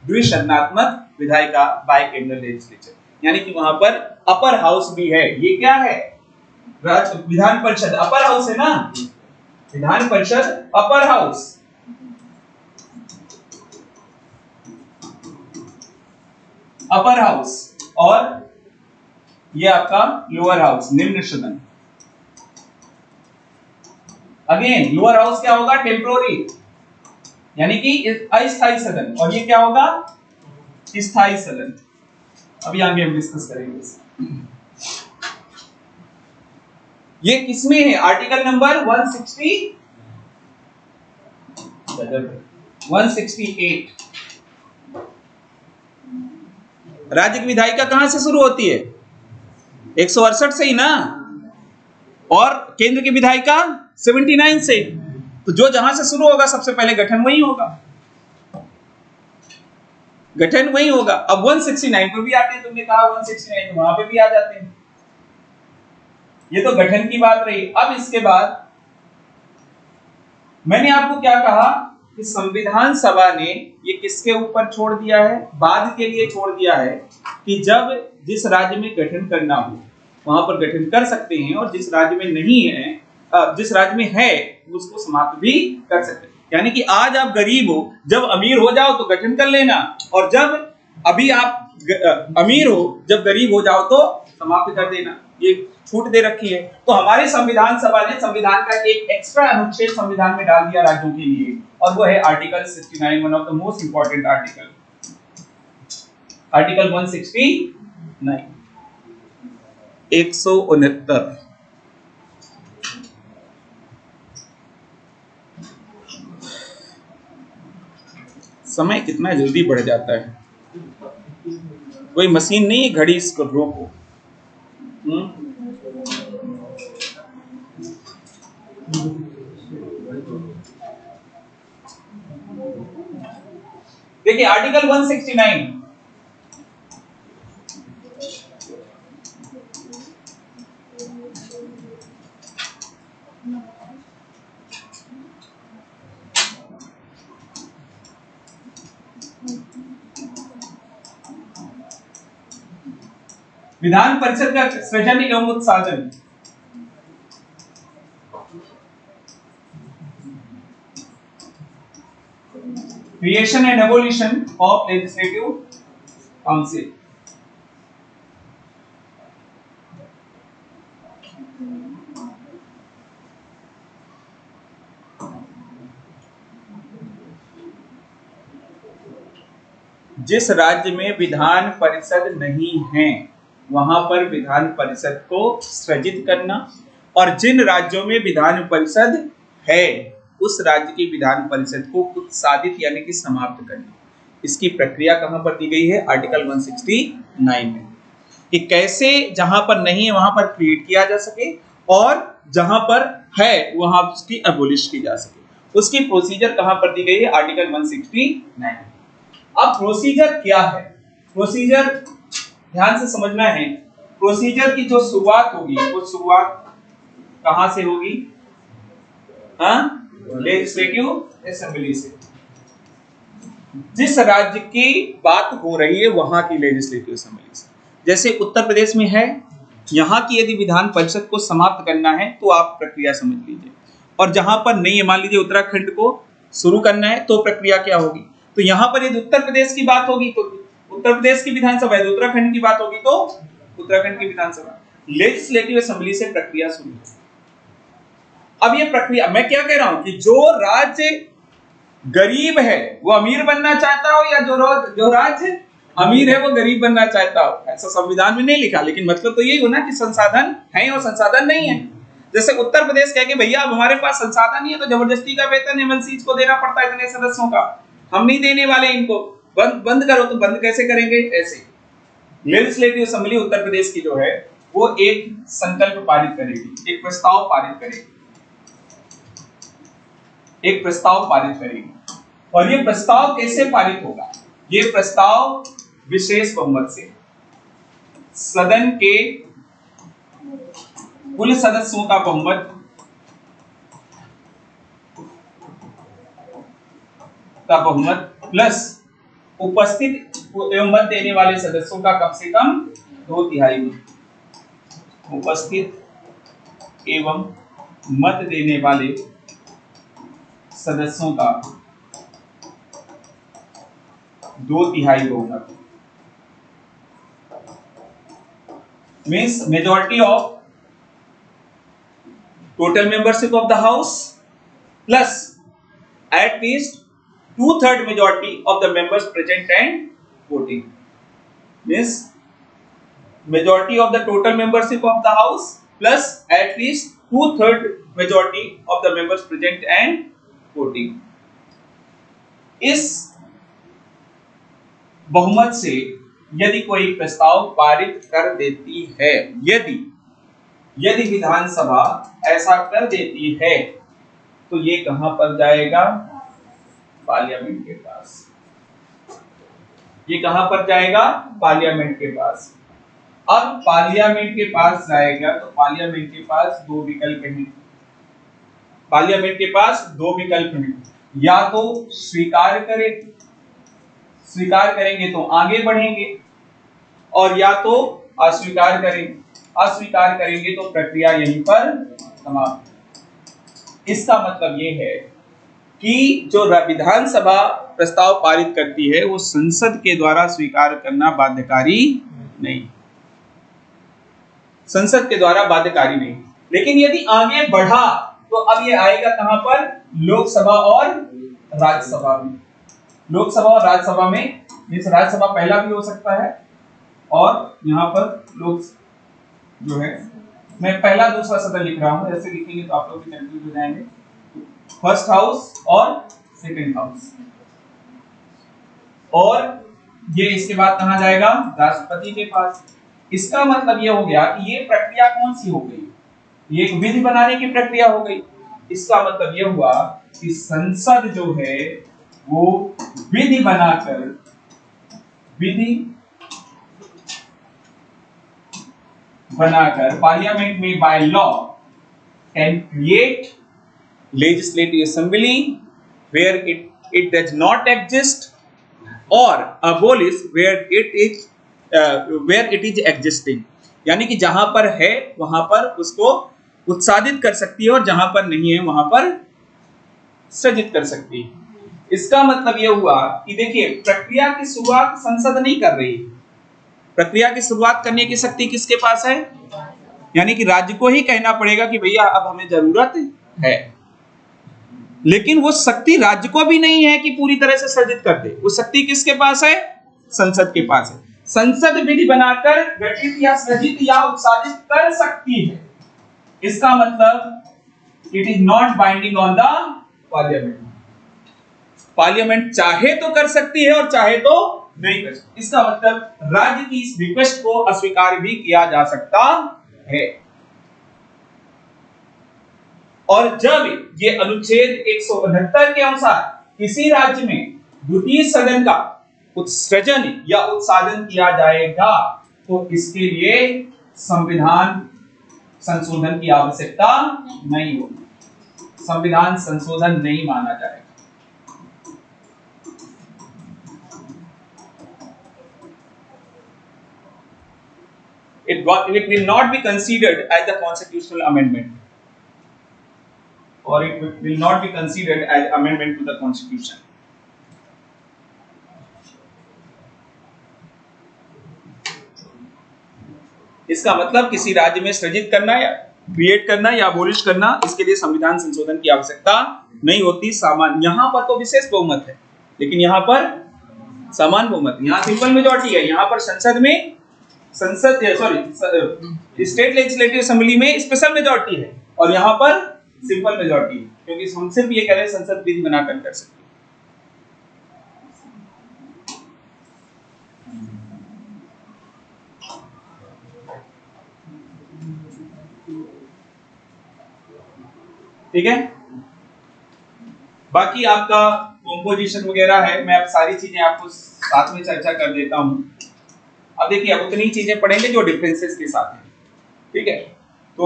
Speaker 1: द्विसदनात्मक विधायिका, बाइकैमरल लेजिस्लेचर, यानी कि वहां पर अपर हाउस भी है। ये क्या है? विधान परिषद अपर हाउस है ना, Vidhan Parishad upper house, upper house, और ये आपका लोअर हाउस, निम्न सदन। अगेन लोअर हाउस क्या होगा? टेम्पोररी, यानी कि अस्थायी सदन, और ये क्या होगा? स्थायी सदन। अभी आगे हम डिस्कस करेंगे। ये किसमें है? Article number 168। राज्य की विधायिका कहां से शुरू होती है? 168 से ही ना, और केंद्र की विधायिका 79 से। तो जो जहां से शुरू होगा सबसे पहले गठन वही होगा, गठन वही होगा। अब 169 पे भी आते हैं, तुमने कहा 169 तो वहां पे भी आ जाते हैं। ये तो गठन की बात रही। अब इसके बाद मैंने आपको क्या कहा कि संविधान सभा ने ये किसके ऊपर छोड़ दिया है? बाद के लिए छोड़ दिया है कि जब जिस राज्य में गठन करना हो वहां पर गठन कर सकते हैं, और जिस राज्य में नहीं है, जिस राज्य में है उसको समाप्त भी कर सकते हैं। यानी कि आज आप गरीब हो, जब अमीर हो जाओ तो गठन कर लेना, और जब अभी आप अमीर हो, जब गरीब हो जाओ तो समाप्त कर देना। ये छूट दे रखी है। तो हमारी संविधान सभा ने संविधान का एक एक्स्ट्रा अनुच्छेद संविधान में डाल दिया राज्यों के लिए, और वो है article 69, one of the most important article, article 169, 169। समय कितना जल्दी बढ़ जाता है, कोई मशीन नहीं है घड़ी इसको रोको। देखिए आर्टिकल 169, विधान परिषद का सृजन एवं उत्साधन। Creation and evolution of legislative council. जिस राज्य में विधान परिषद नहीं है वहां पर विधान परिषद को सृजित करना, और जिन राज्यों में विधान परिषद है उस राज्य की विधान परिषद को उत्सादित यानी कि समाप्त करना। इसकी प्रक्रिया कहां पर दी गई है? आर्टिकल 169 में, कि कैसे जहां पर नहीं है वहां पर क्रिएट किया जा सके, और जहां पर है वहां उसकी एबोलिश की जा सके। उसकी प्रोसीजर कहां पर दी गई है? आर्टिकल 169। अब प्रोसीजर क्या है? प्रोसीजर ध्यान से समझना है। प्रोसीजर की जो शुरुआत होगी वो शुरुआत कहां से होगी? लेजिस्लेटिव असेंबली से। जिस राज्य की बात हो रही है वहां की लेजिस्लेटिव असेंबली से। जैसे उत्तर प्रदेश में है, यहां की यदि विधान परिषद को समाप्त करना है तो आप प्रक्रिया समझ लीजिए, और जहां पर नहीं है, मान लीजिए उत्तराखंड को शुरू करना है तो प्रक्रिया क्या होगी? तो यहां पर यदि उत्तर प्रदेश की बात होगी तो उत्तर प्रदेश की विधानसभा, यदि उत्तराखंड की बात होगी तो उत्तराखंड की विधानसभा। लेजिस्लेटिव असेंबली से प्रक्रिया शुरू होगी। अब ये प्रक्रिया, मैं क्या कह रहा हूं कि जो राज्य गरीब है वो अमीर बनना चाहता हो, या जो राज्य अमीर है वो गरीब बनना चाहता हो, ऐसा संविधान में नहीं लिखा, लेकिन मतलब तो यही हो ना कि संसाधन है और संसाधन नहीं है। जैसे उत्तर प्रदेश कहे कि भैया अब हमारे पास संसाधन नहीं है तो जबरदस्ती का वेतन एमएलसी को देना पड़ता है इतने सदस्यों का, हम नहीं देने वाले इनको। बंद बंद करो तो बंद कैसे करेंगे? ऐसे। लेजिस्लेटिव असेंबली उत्तर प्रदेश की जो है वो एक संकल्प पारित करेगी, एक प्रस्ताव पारित करेगी, एक प्रस्ताव पारित करेगी। और ये प्रस्ताव कैसे पारित होगा? ये प्रस्ताव विशेष बहुमत से, सदन के कुल सदस्यों का बहुमत प्लस उपस्थित एवं मत देने वाले सदस्यों का कम से कम 2/3 मत। उपस्थित एवं मत देने वाले सदस्यों का 2/3 बहुमत means majority of total membership of the house plus at least 2/3 majority of the members present and voting means majority of the total membership of the house plus at least 2/3 majority of the members present and voting। इस बहुमत से यदि कोई प्रस्ताव पारित कर देती है, यदि विधानसभा ऐसा कर देती है तो ये कहां पर जाएगा? पार्लियामेंट के पास। ये कहां पर जाएगा? पार्लियामेंट के पास। अब पार्लियामेंट के पास जाएगा तो पार्लियामेंट के पास दो विकल्प हैं। पार्लियामेंट के पास दो विकल्प हैं, या तो स्वीकार करेंगे तो आगे बढ़ेंगे, और या तो अस्वीकार करेंगे। अस्वीकार करेंगे तो प्रक्रिया यहीं पर समाप्त। इसका मतलब ये है कि जो विधानसभा प्रस्ताव पारित करती है वो संसद के द्वारा स्वीकार करना बाध्यकारी नहीं, संसद के द्वारा बाध्यकारी नहीं। लेकिन यदि आगे बढ़ा तो अब ये आएगा कहां पर? लोकसभा और राज्यसभा में। लोकसभा और राज्यसभा में मीन्स राज्यसभा पहला भी हो सकता है, और यहाँ पर लोक जो है, मैं पहला दूसरा सदन लिख रहा हूं, ऐसे लिखेंगे तो आप लोग भी कंफ्यूज हो जाएंगे। फर्स्ट हाउस और सेकंड हाउस, और ये इसके बाद कहां जाएगा? राष्ट्रपति के पास। इसका मतलब ये हो गया कि ये प्रक्रिया कौन सी हो गई? ये एक विधि बनाने की प्रक्रिया हो गई। इसका मतलब ये हुआ कि संसद जो है वो विधि बनाकर पार्लियामेंट में by law can create legislative assembly where it does not exist और abolish where it is existing. यानी कि जहां पर है वहां पर उसको उत्सादित कर सकती है, और जहां पर नहीं है वहां पर सृजित कर सकती है। इसका मतलब यह हुआ कि देखिए, प्रक्रिया की शुरुआत संसद नहीं कर रही, प्रक्रिया की शुरुआत करने की शक्ति किसके पास है? यानी कि राज्य को ही कहना पड़ेगा कि भैया अब हमें जरूरत है। लेकिन वो शक्ति राज्य को भी नहीं है कि पूरी तरह से सृजित कर दे। वो शक्ति किसके पास है? संसद के पास है। संसद विधि बनाकर गठित या सृजित या उत्सादित कर सकती है। इसका मतलब it is not binding on the parliament. Parliament चाहे तो कर सकती है और चाहे तो नहीं कर सकती। इसका मतलब राज्य की इस रिक्वेस्ट को अस्वीकार भी किया जा सकता है। और जब ये अनुच्छेद 169 के अनुसार किसी राज्य में द्वितीय सदन का उत्सृजन या उत्साधन किया जाएगा तो इसके लिए संविधान संशोधन की आवश्यकता नहीं होगी, संविधान संशोधन नहीं माना जाएगा। It will not be considered as the constitutional amendment, or it will not be considered as amendment to the constitution. इसका मतलब किसी राज्य में सृजित करना या क्रिएट करना या अबोलिश करना, इसके लिए संविधान संशोधन की आवश्यकता नहीं होती। सामान्य, यहाँ पर तो विशेष बहुमत है, लेकिन यहाँ पर समान बहुमत, यहाँ सिंपल मेजॉरिटी है। यहाँ पर स्टेट लेजिस्लेटिव असेंबली में स्पेशल मेजॉरिटी है, और यहाँ पर सिंपल मेजॉरिटी है, क्योंकि हम सिर्फ ये कह रहे हैं संसद विधि बनाकर कर सकती है। ठीक है। बाकी आपका कॉम्पोजिशन वगैरह है, मैं अब सारी चीजें आपको साथ में चर्चा कर देता हूं। अब देखिए, अब उतनी चीजें पढ़ेंगे जो डिफरेंसेस के साथ है, ठीक है। तो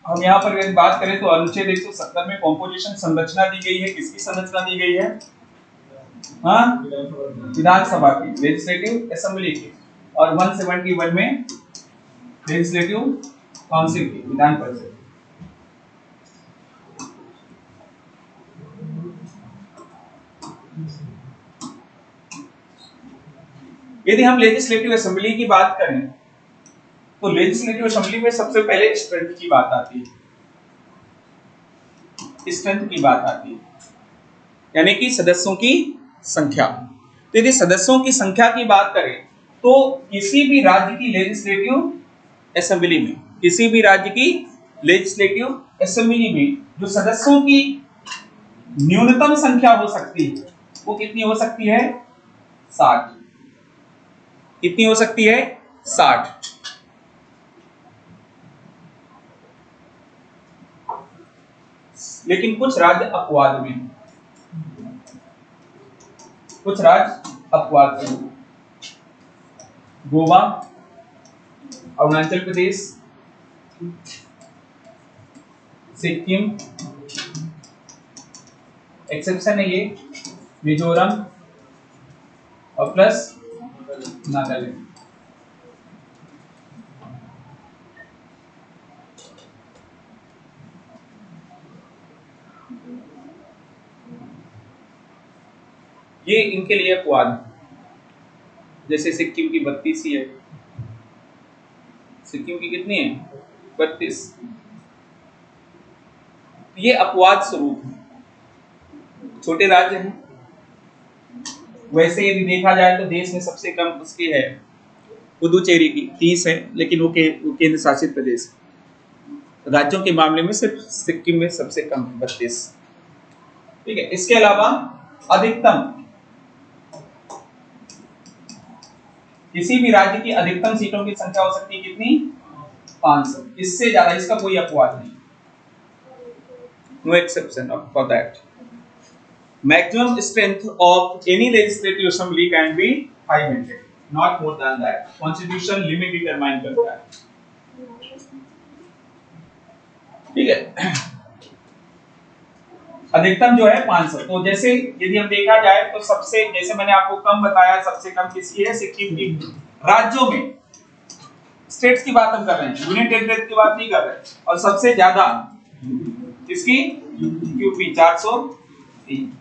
Speaker 1: हम यहाँ पर अगर बात करें तो अनुच्छेद 170 में कॉम्पोजिशन संरचना दी गई है। किसकी संरचना दी गई है? हाँ, विधानसभा की, लेजिस्लेटिव असेंबली की। और 171 में लेजिस्लेटिव काउंसिल की, विधान परिषद। यदि हम लेजिस्लेटिव असेंबली की बात करें तो लेजिस्लेटिव असेंबली में सबसे पहले स्ट्रेंथ की बात आती है, स्ट्रेंथ की बात आती है, यानी कि सदस्यों की संख्या। तो यदि सदस्यों की संख्या की बात करें तो किसी भी राज्य की लेजिस्लेटिव असेंबली में, किसी भी राज्य की लेजिस्लेटिव असेंबली में जो सदस्यों की न्यूनतम संख्या हो सकती है वो कितनी हो सकती है? 60। कितनी हो सकती है? 60। लेकिन कुछ राज्य अपवाद में, कुछ राज्य अपवाद में, गोवा, अरुणाचल प्रदेश, सिक्किम, एक्सेप्शन है ये, मिजोरम और प्लस नागालैंड। ये इनके लिए अपवाद, जैसे सिक्किम की 32 ही है। सिक्किम की कितनी है? 32। ये अपवाद स्वरूप है, छोटे राज्य हैं। वैसे यदि देखा जाए तो देश में सबसे कम उसकी है पुदुचेरी की 30 है, लेकिन वो केंद्र शासित प्रदेश है। राज्यों के मामले में सिर्फ सिक्किम में सबसे कम है, 32। ठीक है। इसके अलावा अधिकतम, किसी भी राज्य की अधिकतम सीटों की संख्या हो सकती है कितनी? 500। इससे ज्यादा इसका कोई अपवाद नहीं, no exception for that. Maximum strength of any legislative assembly can be 500, not more than that. Constitution limit determine करता है, ठीक है। अधिकतम जो है 500। तो जैसे यदि हम देखा जाए तो सबसे, जैसे मैंने आपको कम बताया, सबसे कम किसकी है? सिक्किम की। राज्यों में, स्टेट्स की बात हम कर रहे हैं, यूनियन टेरिटरी की बात नहीं कर रहे। और सबसे ज्यादा किसकी? यूपी, 403।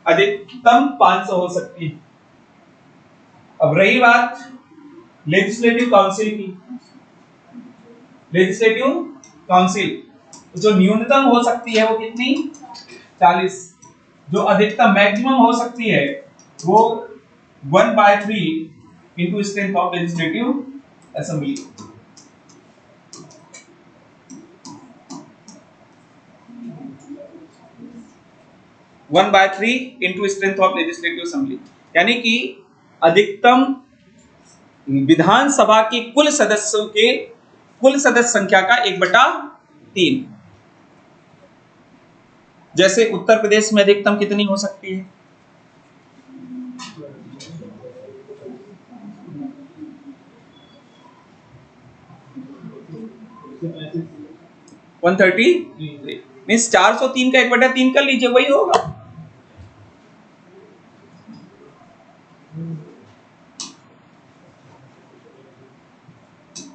Speaker 1: अधिकतम 500 हो सकती है। अब रही बात लेजिस्लेटिव काउंसिल की, लेजिस्लेटिव काउंसिल जो न्यूनतम हो सकती है वो कितनी? 40। जो अधिकतम मैक्सिमम हो सकती है वो 1/3 into strength of legislative assembly. One by three into strength of legislative assembly, यानी कि अधिकतम विधानसभा की कुल सदस्यों के कुल सदस्य संख्या का 1/3। जैसे उत्तर प्रदेश में अधिकतम कितनी हो सकती है? 130 मीन्स 403 का 1/3 कर लीजिए, वही होगा।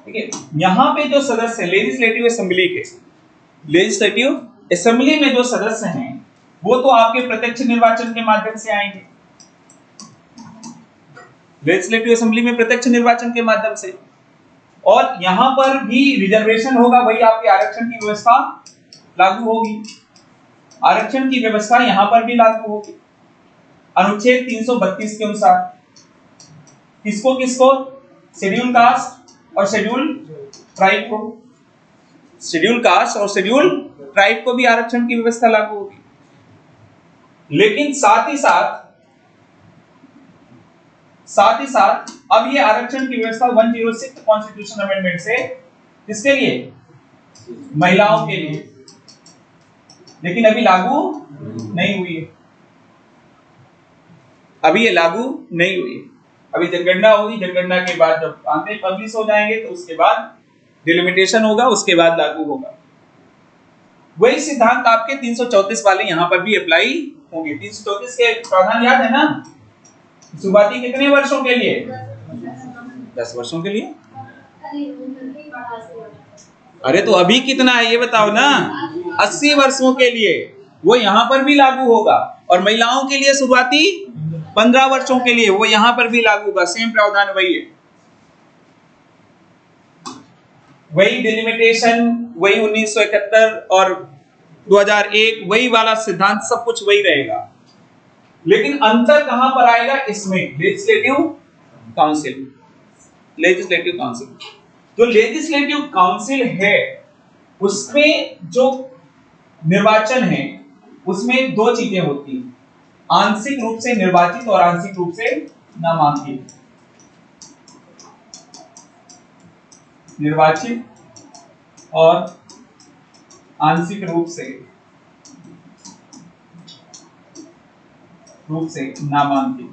Speaker 1: ठीक है। यहां पे जो सदस्य लेजिस्लेटिव असेंबली के, लेजिस्लेटिव असेंबली में जो सदस्य हैं वो तो आपके प्रत्यक्ष निर्वाचन के माध्यम से आएंगे। लेजिस्लेटिव असेंबली में प्रत्यक्ष निर्वाचन के माध्यम से, और यहां पर भी रिजर्वेशन होगा, वही आपके आरक्षण की व्यवस्था लागू होगी। आरक्षण की व्यवस्था यहां पर भी लागू होगी अनुच्छेद 332 के अनुसार। किसको किसको? शेड्यूल कास्ट और शेड्यूल ट्राइब को। शेड्यूल कास्ट और शेड्यूल ट्राइब को भी आरक्षण की व्यवस्था लागू होगी। लेकिन साथ ही साथ अब ये आरक्षण की व्यवस्था 106 कॉन्स्टिट्यूशन अमेंडमेंट से किसके लिए? महिलाओं के लिए, लेकिन अभी लागू नहीं हुई है, अभी ये लागू नहीं हुई है। अभी जनगणना होगी, जनगणना के बाद जब आंकड़े पब्लिश हो जाएंगे तो उसके बाद डिलिमिटेशन होगा, उसके बाद लागू होगा। वही सिद्धांत आपके 334 वाले यहां पर भी अप्लाई होंगे। 334 के प्रावधान याद है ना? शुरुआती कितने वर्षों के लिए? 10 वर्षों के लिए। अरे तो अभी कितना है ये बताओ ना? 80 वर्षों के लिए। वो यहां पर भी लागू होगा। और महिलाओं के लिए शुरुआती 15 वर्षों के लिए, वो यहां पर भी लागू होगा। सेम प्रावधान वही है, वही डिलिमिटेशन, वही 1971 और 2001, वही वाला सिद्धांत, सब कुछ वही रहेगा। लेकिन अंतर कहां पर आएगा इसमें? Legislative council. लेजिस्लेटिव काउंसिल, जो लेजिस्लेटिव काउंसिल है उसमें जो निर्वाचन है उसमें दो चीजें होती हैं, आंशिक रूप से निर्वाचित और आंशिक रूप से नामांकित। निर्वाचित और आंशिक रूप से नामांकित।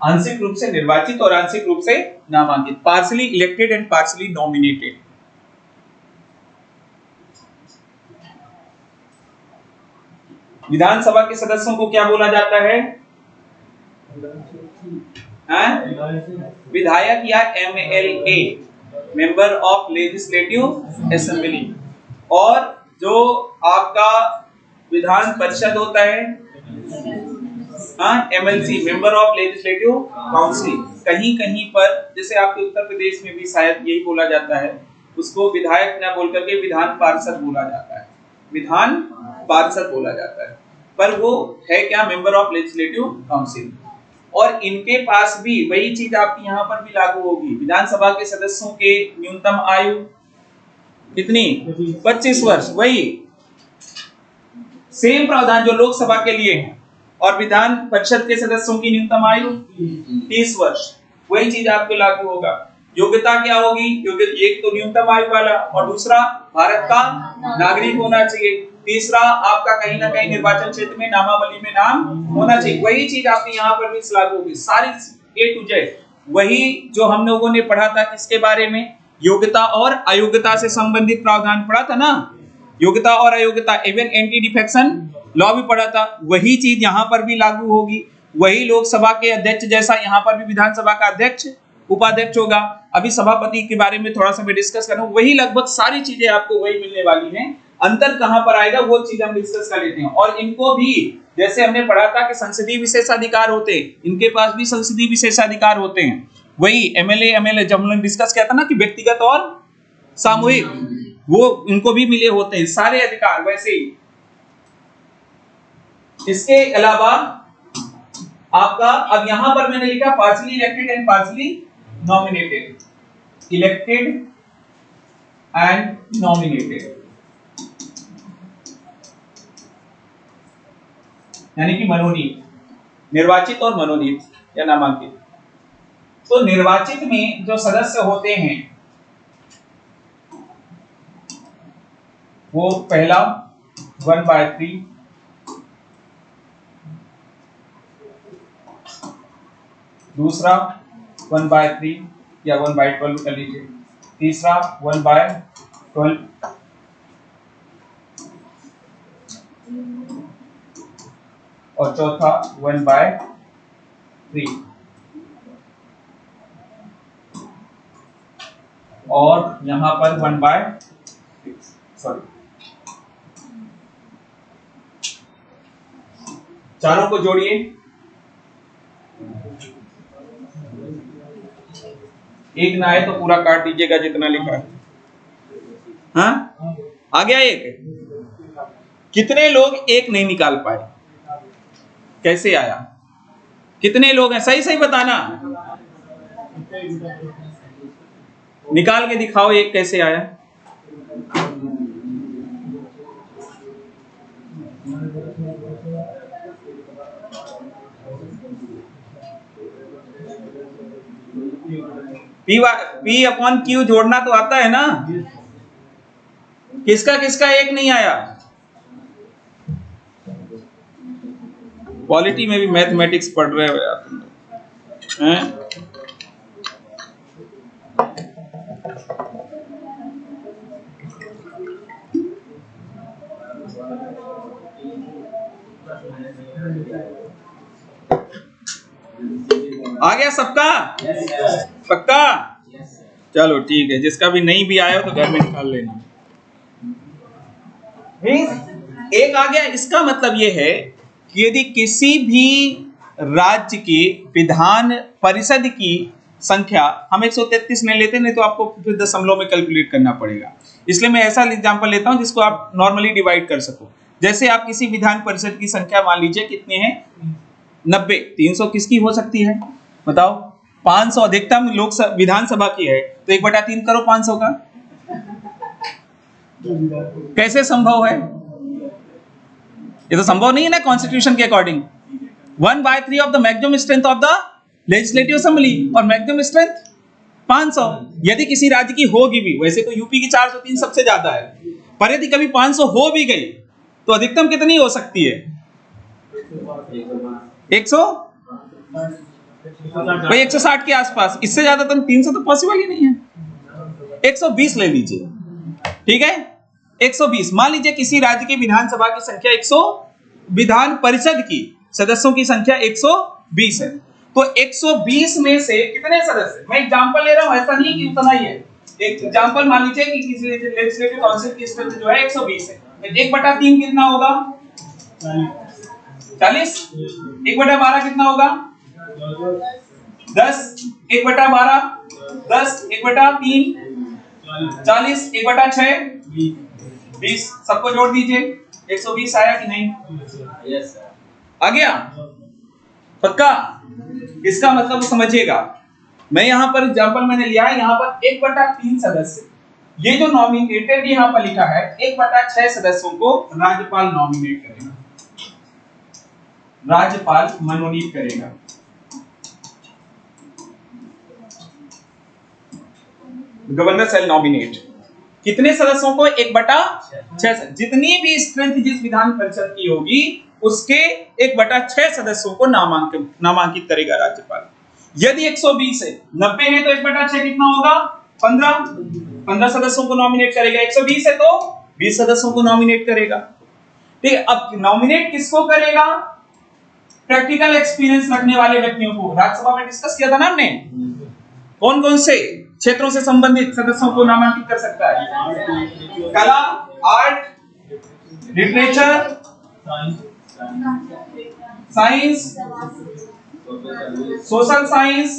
Speaker 1: आंशिक रूप से निर्वाचित और आंशिक रूप से नामांकित, partly elected and partly nominated. विधानसभा के सदस्यों को क्या बोला जाता है? विधायक या MLA, member of legislative assembly. और जो आपका विधान परिषद होता है, MLC, member of legislative council. कहीं कहीं पर, जैसे आपके उत्तर प्रदेश में भी शायद यही बोला जाता है, उसको विधायक ना बोल करके विधान पार्षद बोला जाता है, विधान पार्षद बोला जाता है, पर वो है क्या? Member of legislative council. और इनके पास भी वही चीज आपकी यहाँ पर भी लागू होगी। विधानसभा के सदस्यों के न्यूनतम आयु कितनी? 25 वर्ष। वही सेम प्रावधान जो लोकसभा के लिए है। और विधान परिषद के सदस्यों की न्यूनतम आयु 30 वर्ष। वही चीज आपको लागू होगा। योग्यता क्या होगी? एक तो न्यूनतम आयु वाला, और दूसरा भारत का नागरिक होना चाहिए, तीसरा आपका कहीं ना कहीं निर्वाचन क्षेत्र में नामावली में नाम होना चाहिए। वही चीज आपकी यहाँ पर भी लागू होगी, सारी A to Z। वही जो हम लोगों ने पढ़ा था किसके बारे में? योग्यता और अयोग्यता से संबंधित प्रावधान पढ़ा था ना, योग्यता और अयोग्यता, इवन एंटी डिफेक्शन लॉ भी पढ़ा था। वही चीज यहाँ पर भी लागू होगी। वही लोकसभा के अध्यक्ष जैसा यहाँ पर भी विधानसभा का अध्यक्ष उपाध्यक्ष होगा। अभी सभापति के बारे में थोड़ा सा मैं डिस्कस कर रहा हूँ। वही लगभग सारी चीजें आपको वही मिलने वाली हैं। अंतर कहां पर आएगा वो चीज हम डिस्कस कर लेते हैं। और इनको भी जैसे हमने पढ़ा था कि संसदीय विशेषाधिकार होते हैं, इनके पास भी संसदीय विशेषाधिकार होते हैं। वही MLA जब हमने डिस्कस किया था ना कि व्यक्तिगत और सामूहिक, वो इनको भी मिले होते हैं सारे अधिकार। वैसे ही इसके अलावा आपका अब यहां पर मैंने लिखा partially elected and partly nominated, elected and nominated, यानी कि मनोनीत, निर्वाचित और मनोनीत या नामांकित। तो निर्वाचित में जो सदस्य होते हैं वो पहला 1/3, दूसरा 1/3 या 1/12 कर लीजिए, तीसरा 1/12 और चौथा 1/3। और यहां पर 1/6, सॉरी, चारों को जोड़िए, एक ना आए तो पूरा काट दीजिएगा जितना लिखा है। हाँ, आ गया एक। कितने लोग एक नहीं निकाल पाए? कैसे आया? कितने लोग हैं? सही सही बताना, निकाल के दिखाओ एक कैसे आया। पी अपॉन क्यू जोड़ना तो आता है ना, किसका किसका एक नहीं आया। पॉलिटी में भी मैथमेटिक्स पढ़ रहे हो यार तुम लोग, हैं? आ गया सबका? पक्का? चलो ठीक है, जिसका भी नहीं भी आया हो तो घर में निकाल लेना। एक आ गया, इसका मतलब ये है कि यदि किसी भी राज्य की विधान परिषद की संख्या, हम 133 नहीं लेते, नहीं तो आपको फिर दशमलव में कैलकुलेट करना पड़ेगा, इसलिए मैं ऐसा एग्जांपल लेता हूं जिसको आप नॉर्मली डिवाइड कर सको। जैसे आप किसी विधान परिषद की संख्या मान लीजिए कितने हैं, 90, 300 किसकी हो सकती है बताओ? 500 अधिकतम विधानसभा की है, तो 1/3 करो 500 का। कैसे संभव है? ये तो संभव नहीं है ना कॉन्स्टिट्यूशन के according. 1/3 of the maximum strength of the legislative assembly, और मैक्सिमम स्ट्रेंथ 500। यदि किसी राज्य की होगी भी, वैसे तो यूपी की 403 सबसे ज्यादा है, पर यदि कभी 500 हो भी गई तो अधिकतम कितनी हो सकती है? 100 भाई 160 के आसपास, इससे ज्यादा तो 300 तो पॉसिबल ही नहीं है। 120 ले लीजिए, ठीक है? 120 मान लीजिए किसी राज्य की विधानसभा की संख्या 100, विधान परिषद की सदस्यों की संख्या 120 है, तो 120 में से कितने सदस्य, मैं एग्जांपल ले रहा हूं, ऐसा नहीं कि उतना ही है। एक एग्जांपल मान लीजिए कि किसी लेजिस्लेटिव काउंसिल की स्ट्रेंथ जो है 120 है, 1/3 कितना होगा? 40। 1/12 कितना होगा? 10। 1/12 10, 1/3 40, 1/6 20। सबको जोड़ दीजिए, 120 आया कि नहीं? यस सर, आ गया? पक्का? इसका मतलब समझिएगा, मैं यहां पर एग्जांपल मैंने लिया है, यहां पर 1/3 सदस्य, ये जो नॉमिनेटेड यहां पर लिखा है 1/6 सदस्यों को राज्यपाल नॉमिनेट करेगा, राज्यपाल मनोनीत करेगा। गवर्नर शैल नॉमिनेट कितने सदस्यों को? 1/6। जितनी भी स्ट्रेंथ जिस विधान परिषद की होगी उसके 1/6 सदस्यों को नामांकित करेगा राज्यपाल। यदि 120 है, 90 है, तो 1/6 कितना होगा? 15 सदस्यों को नॉमिनेट करेगा। 120 है तो 20 सदस्यों को नॉमिनेट करेगा। ठीक है, अब नॉमिनेट किसको करेगा? प्रैक्टिकल एक्सपीरियंस रखने वाले व्यक्तियों को। राज्यसभा में डिस्कस किया था ना हमने, कौन कौन से क्षेत्रों से संबंधित सदस्यों को नामांकित कर सकता है? कला, art, literature, science, social science.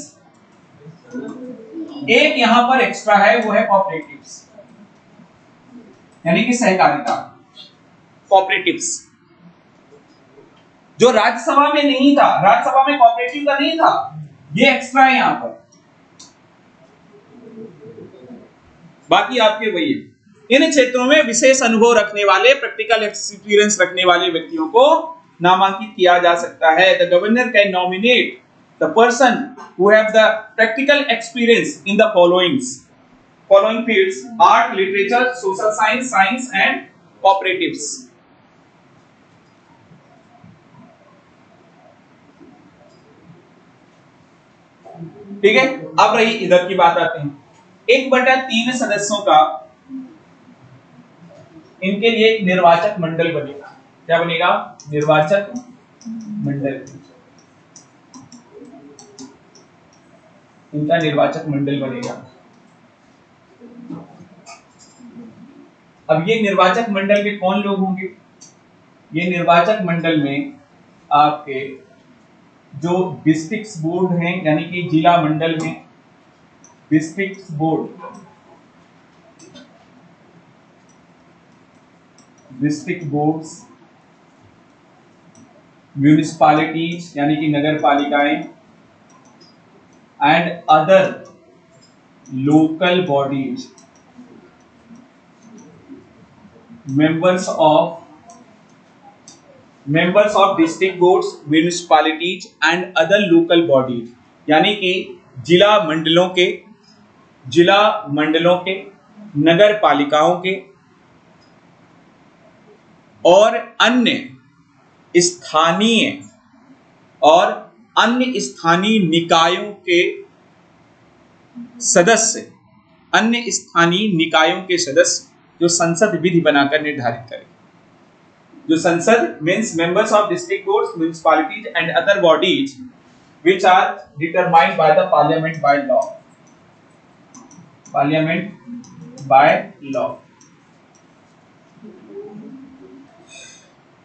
Speaker 1: एक यहां पर एक्स्ट्रा है, वो है कोऑपरेटिव्स, यानी कि सहकारिता, कोऑपरेटिव्स, जो राज्यसभा में नहीं था। राज्यसभा में कोऑपरेटिव का नहीं था, ये एक्स्ट्रा है यहां पर। बाकी आपके वही है। इन क्षेत्रों में विशेष अनुभव रखने वाले, प्रैक्टिकल एक्सपीरियंस रखने वाले व्यक्तियों को नामांकित किया जा सकता है। The governor can nominate the person who have the practical experience in the following fields: art, literature, social science, science and cooperatives. ठीक है, अब रही इधर की बात आते हैं। 1/3 सदस्यों का इनके लिए एक निर्वाचक मंडल बनेगा। क्या बनेगा? निर्वाचक मंडल। इनका निर्वाचक मंडल बनेगा। अब ये निर्वाचक मंडल के कौन लोग होंगे? ये निर्वाचक मंडल में आपके जो डिस्ट्रिक्ट बोर्ड हैं, यानी कि जिला मंडल में district board, district boards, municipalities यानी कि नगर पालिकाएं, and other local bodies, members of district boards, municipalities and other local bodies, यानी कि जिला मंडलों के, नगर पालिकाओं के और अन्य स्थानीय निकायों के सदस्य जो संसद विधि बनाकर निर्धारित करें। जो संसद means members of district boards, municipalities and other bodies which are determined by the parliament by law।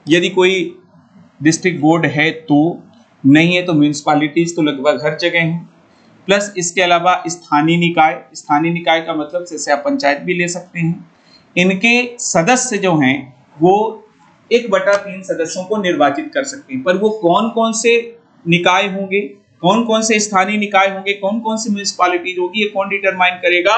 Speaker 1: यदि कोई डिस्ट्रिक्ट बोर्ड है तो, नहीं है तो म्युनिसिपैलिटीज तो लगभग हर जगह हैं। प्लस इसके अलावा स्थानीय निकाय का मतलब जैसे आप पंचायत भी ले सकते हैं। इनके सदस्य जो हैं वो 1/3 सदस्यों को निर्वाचित कर सकते हैं। पर वो कौन कौन से निकाय होंगे, कौन कौन से स्थानीय निकाय होंगे, कौन कौन सी म्युनिसिपैलिटीज होगी, ये कौन डिटरमाइन करेगा?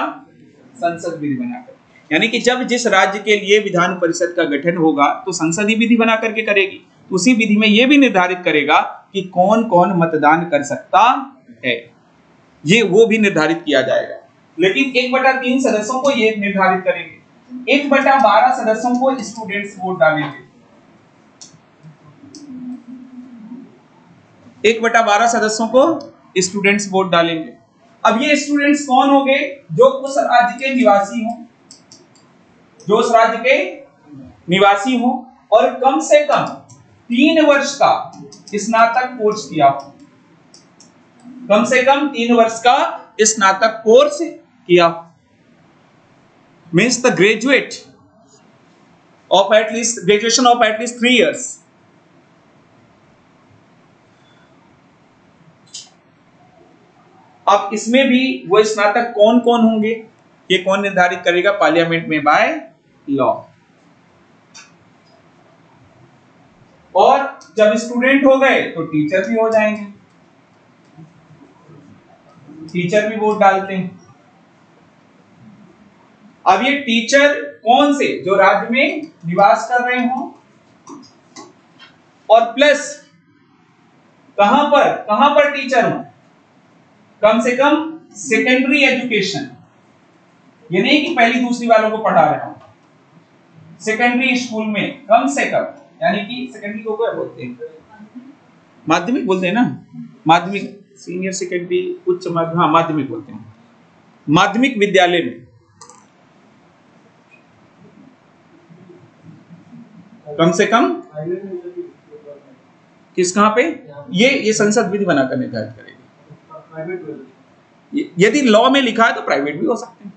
Speaker 1: संसद विधि बनाकर। यानी कि जब जिस राज्य के लिए विधान परिषद का गठन होगा तो संसद ही विधि बना करके करेगी। तो उसी विधि में ये भी निर्धारित करेगा कि कौन कौन मतदान कर सकता है, ये वो भी निर्धारित किया जाएगा। लेकिन 1/3 सदस्यों को ये निर्धारित करेंगे। 1/12 सदस्यों को स्टूडेंट्स वोट डालेंगे। 1/12 सदस्यों को स्टूडेंट्स वोट डालेंगे। अब ये स्टूडेंट्स कौन होंगे? जो उस राज्य के निवासी हो और कम से कम 3 वर्ष का स्नातक कोर्स किया हो। कम से कम 3 वर्ष का स्नातक कोर्स किया हो, means the graduation of at least 3 years। अब इसमें भी वो स्नातक कौन कौन होंगे, ये कौन निर्धारित करेगा? पार्लियामेंट में बाय लॉ। और जब स्टूडेंट हो गए तो टीचर भी हो जाएंगे, टीचर भी वोट डालते हैं। अब ये टीचर कौन से? जो राज्य में निवास कर रहे हो और प्लस कहां पर टीचर हो? कम से कम सेकेंडरी एजुकेशन, ये नहीं कि पहली दूसरी वालों को पढ़ा रहे हो, सेकेंडरी स्कूल में कम से कम, यानी कि सेकेंडरी को क्या बोलते हैं? माध्यमिक बोलते हैं ना, माध्यमिक, सीनियर सेकेंडरी, उच्च माध्यमिक, हाँ माध्यमिक बोलते हैं। माध्यमिक विद्यालय में कम से कम कहां पे? ये संसद विधि बनाकर निर्धारित करेगी। यदि लॉ में लिखा है तो प्राइवेट भी हो सकते हैं।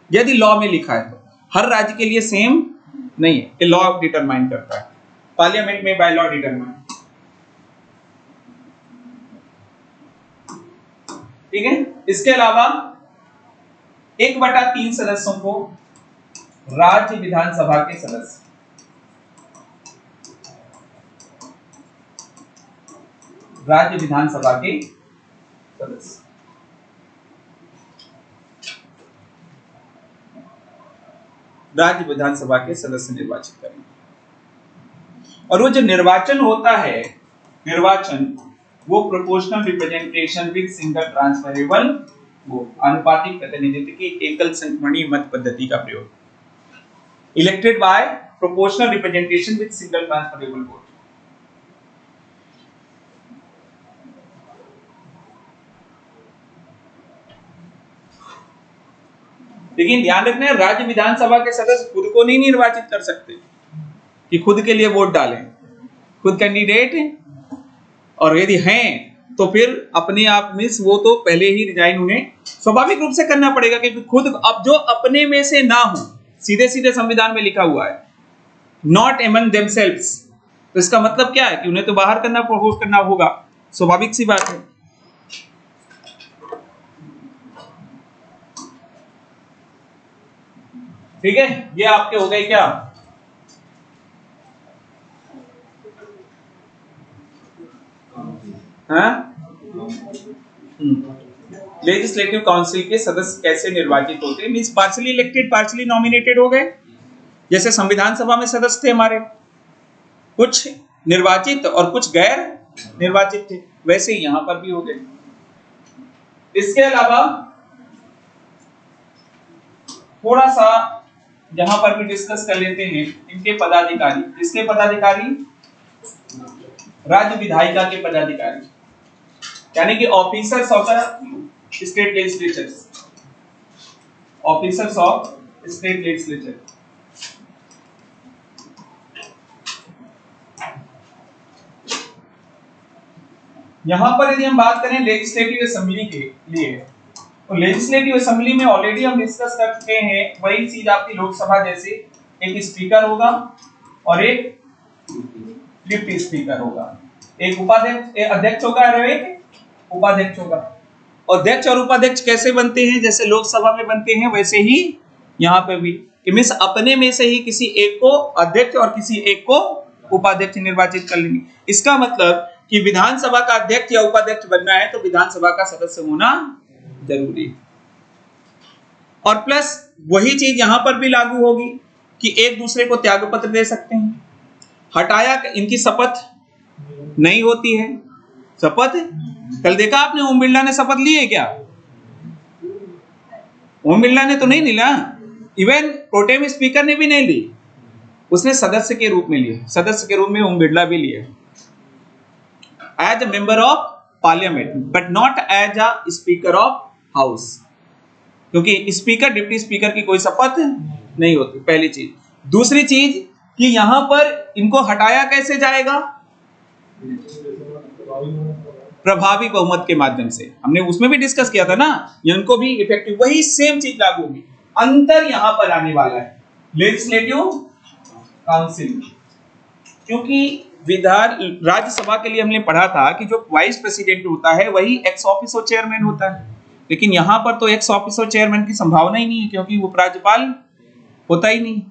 Speaker 1: यदि लॉ में लिखा है तो हर राज्य के लिए सेम नहीं है, ये लॉ डिटरमाइन करता है। पार्लियामेंट में बाय लॉ डिटरमाइन। ठीक है। इसके अलावा 1/3 सदस्यों को राज्य विधानसभा के सदस्य, राज्य विधानसभा के सदस्य, राज्य विधानसभा के सदस्य निर्वाचित करेंगे। और वो जो निर्वाचन होता है, वो proportional representation with single transferable vote, आनुपातिक प्रतिनिधित्व की एकल संख्यणीय मत पद्धति का प्रयोग। Elected by proportional representation with single transferable vote. लेकिन ध्यान रखना है, राज्य विधानसभा के सदस्य खुद को नहीं निर्वाचित कर सकते कि खुद के लिए वोट डालें। खुद कैंडिडेट हैं, और यदि हैं तो फिर अपने आप में वो तो पहले ही रिजाइन उन्हें स्वाभाविक रूप से करना पड़ेगा, क्योंकि खुद अब जो अपने में से ना हो, सीधे सीधे संविधान में लिखा हुआ है नॉट एमंग देमसेल्व्स। तो इसका मतलब क्या है कि उन्हें तो बाहर करना होगा, स्वाभाविक सी बात है। ठीक है, ये आपके हो गए क्या? लेजिस्लेटिव काउंसिल के सदस्य कैसे निर्वाचित होते हैं? Means partially elected, partially nominated हो गए। जैसे संविधान सभा में सदस्य थे हमारे, कुछ निर्वाचित और कुछ गैर निर्वाचित थे, वैसे ही यहां पर भी हो गए। इसके अलावा थोड़ा सा यहां पर भी डिस्कस कर लेते हैं इनके पदाधिकारी। किसके पदाधिकारी? राज्य विधायिका के पदाधिकारी, यानी कि officers of the state legislature, officers of state legislature. यहां पर यदि हम बात करें लेजिस्लेटिव असेंबली के लिए, तो लेजिस्लेटिव असेंबली में ऑलरेडी हम डिस्कस कर चुके हैं, वही चीज आपकी लोकसभा जैसे, एक स्पीकर होगा और एक डिप्टी स्पीकर होगा, एक उपाध्यक्ष, एक अध्यक्ष होगा और एक उपाध्यक्ष होगा। अध्यक्ष और उपाध्यक्ष कैसे बनते हैं? जैसे लोकसभा में बनते हैं वैसे ही यहाँ पे भी, कि मींस अपने में से ही किसी एक को अध्यक्ष और किसी एक को उपाध्यक्ष निर्वाचित कर लेंगे। इसका मतलब कि विधानसभा का अध्यक्ष या उपाध्यक्ष बनना है तो विधानसभा का सदस्य होना जरूरी है। और प्लस वही चीज यहां पर भी लागू होगी कि एक दूसरे को त्याग पत्र दे सकते हैं। हटाया, इनकी शपथ नहीं होती है। शपथ कल देखा आपने, ओम बिरला ने शपथ ली है क्या? ओम बिरला ने तो नहीं ली ना, इवन प्रोटेम स्पीकर ने भी नहीं ली, उसने सदस्य के रूप में लिया। सदस्य के रूप में ओम बिरला भी लिया, as a member of parliament but not as a speaker of house, क्योंकि स्पीकर डिप्टी स्पीकर की कोई शपथ नहीं होती, पहली चीज। दूसरी चीज कि यहां पर इनको हटाया कैसे जाएगा? प्रभावी बहुमत के माध्यम से। हमने उसमें भी डिस्कस किया था ना, इनको भी इफेक्टिव वही सेम चीज लागू होगी। अंतर यहां पर आने वाला है लेजिस्लेटिव काउंसिल, क्योंकि विधान राज्यसभा के लिए हमने पढ़ा था कि जो वाइस प्रेसिडेंट होता है वही एक्स ऑफिसो चेयरमैन होता है, लेकिन यहां पर तो एक्स ऑफिसो चेयरमैन की संभावना ही नहीं है, क्योंकि उपराज्यपाल होता ही नहीं,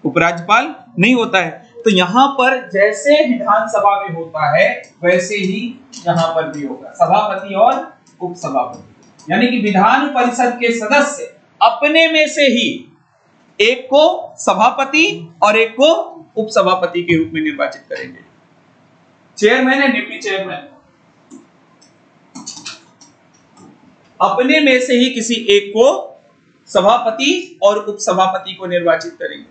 Speaker 1: उपराज्यपाल नहीं होता है। तो यहां पर जैसे विधानसभा में होता है वैसे ही यहां पर भी होगा, सभापति और उपसभापति, यानी कि विधान परिषद के सदस्य अपने में से ही एक को सभापति और एक को उपसभापति के रूप में निर्वाचित करेंगे। चेयरमैन एंड डिप्टी चेयरमैन अपने में से ही किसी एक को सभापति और उपसभापति को निर्वाचित करेंगे।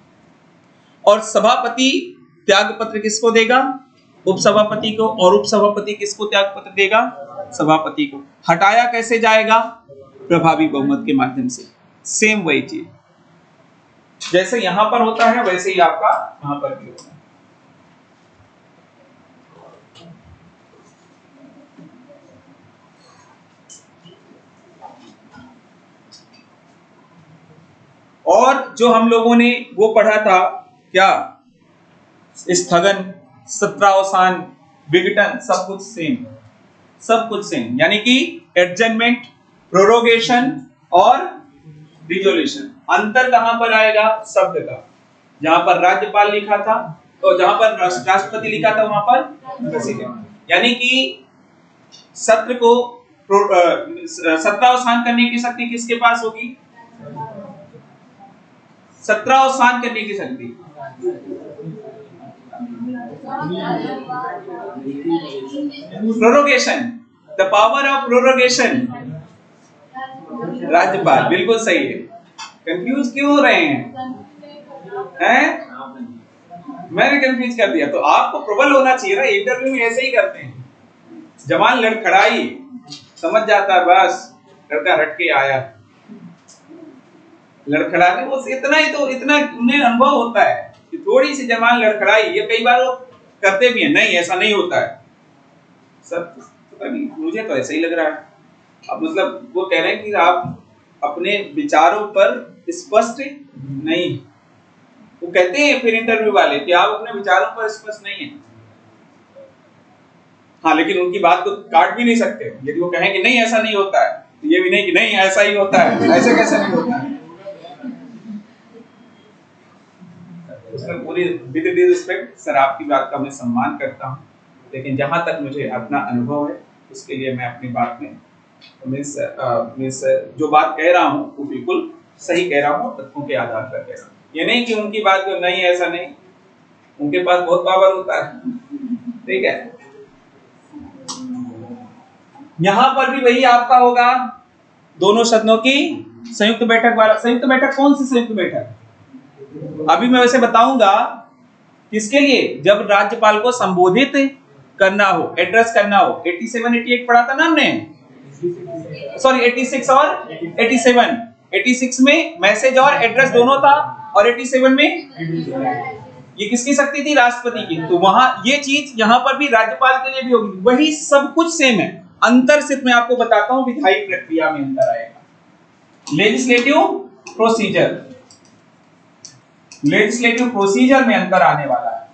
Speaker 1: और सभापति त्याग पत्र किसको देगा? उपसभापति को, और उपसभापति किसको त्याग पत्र देगा? सभापति को। हटाया कैसे जाएगा? प्रभावी बहुमत के माध्यम से। सेम वही चीज जैसे यहां पर होता है वैसे ही आपका यहां पर भी होता है। और जो हम लोगों ने वो पढ़ा था क्या, स्थगन, सत्रावसान, विघटन, सब कुछ सेम, सब कुछ सेम, यानी कि एडजमेंट, प्रोरोगेशन और रिजोल्यूशन। अंतर कहां पर आएगा? शब्द का। जहां पर राज्यपाल लिखा था तो जहां पर राष्ट्रपति लिखा था वहां पर प्रेसिडेंट, यानी कि सत्र को सत्रावसान करने की शक्ति किसके पास होगी? सत्रावसान करने की शक्ति prorogation, the power of prorogation, राज्यपाल। बिल्कुल सही है। कंफ्यूज क्यों हो रहे हैं? मैंने कंफ्यूज कर दिया तो आपको प्रबल होना चाहिए ना, इंटरव्यू में ऐसे ही करते हैं। जवान लड़खड़ाई, समझ जाता है बस लड़का रट के आया, लड़खड़ाने वो इतना ही तो, इतना उन्हें अनुभव होता है कि थोड़ी सी जवान लड़खड़ाई, ये कई बार वो करते भी है, नहीं ऐसा नहीं होता है सब, मुझे तो ऐसा ही लग रहा है। अब मतलब वो कह रहे हैं कि आप अपने विचारों पर स्पष्ट नहीं, वो कहते हैं फिर इंटरव्यू वाले कि आप अपने विचारों पर स्पष्ट नहीं है। हाँ, लेकिन उनकी बात को काट भी नहीं सकते। यदि वो कहें कि नहीं ऐसा नहीं होता है तो ये भी नहीं कि नहीं ऐसा ही होता है, ऐसे कैसे नहीं होता है। उसमें पूरी विद ड्यू रिस्पेक्ट सर आपकी बात का मैं सम्मान करता हूँ, लेकिन जहां तक मुझे अपना अनुभव है उसके लिए मैं अपनी बात में मीन्स जो बात कह रहा हूँ वो बिल्कुल सही कह रहा हूँ, तथ्यों के आधार पर कह रहा हूँ। ये नहीं कि उनकी बात को नहीं ऐसा नहीं, उनके पास बहुत पावर होता है, ठीक है। यहां पर भी वही आपका होगा, दोनों सदनों की संयुक्त बैठक वाला। संयुक्त बैठक कौन सी संयुक्त बैठक? अभी मैं वैसे बताऊंगा किसके लिए, जब राज्यपाल को संबोधित करना हो, एड्रेस करना हो। 87 88 पढ़ा था ना हमने, सॉरी 86 और 87। 86 में मैसेज और एड्रेस दोनों था, और 87 में ये किसकी शक्ति थी? राष्ट्रपति की। तो वहां ये चीज यहां पर भी राज्यपाल के लिए भी होगी, वही सब कुछ सेम है। अंतर सिर्फ मैं आपको बताता हूं, विधायी प्रक्रिया में अंतर आएगा। लेजिस्लेटिव प्रोसीजर, लेजिस्लेटिव प्रोसीजर में अंतर आने वाला है,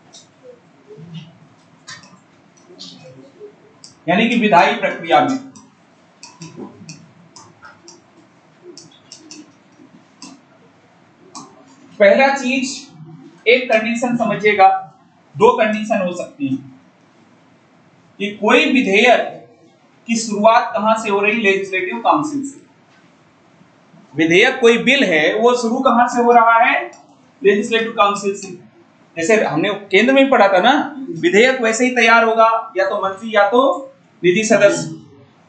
Speaker 1: यानी कि विधायी प्रक्रिया में। पहला चीज, एक कंडीशन समझिएगा, दो कंडीशन हो सकती है कि कोई विधेयक की शुरुआत कहां से हो रही? लेजिस्लेटिव काउंसिल से। विधेयक कोई बिल है, वो शुरू कहां से हो रहा है? लेजिस्लेटिव काउंसिल से। जैसे हमने केंद्र में पढ़ा था ना, विधेयक वैसे ही तैयार होगा, या तो मंत्री या तो निधि सदस्य,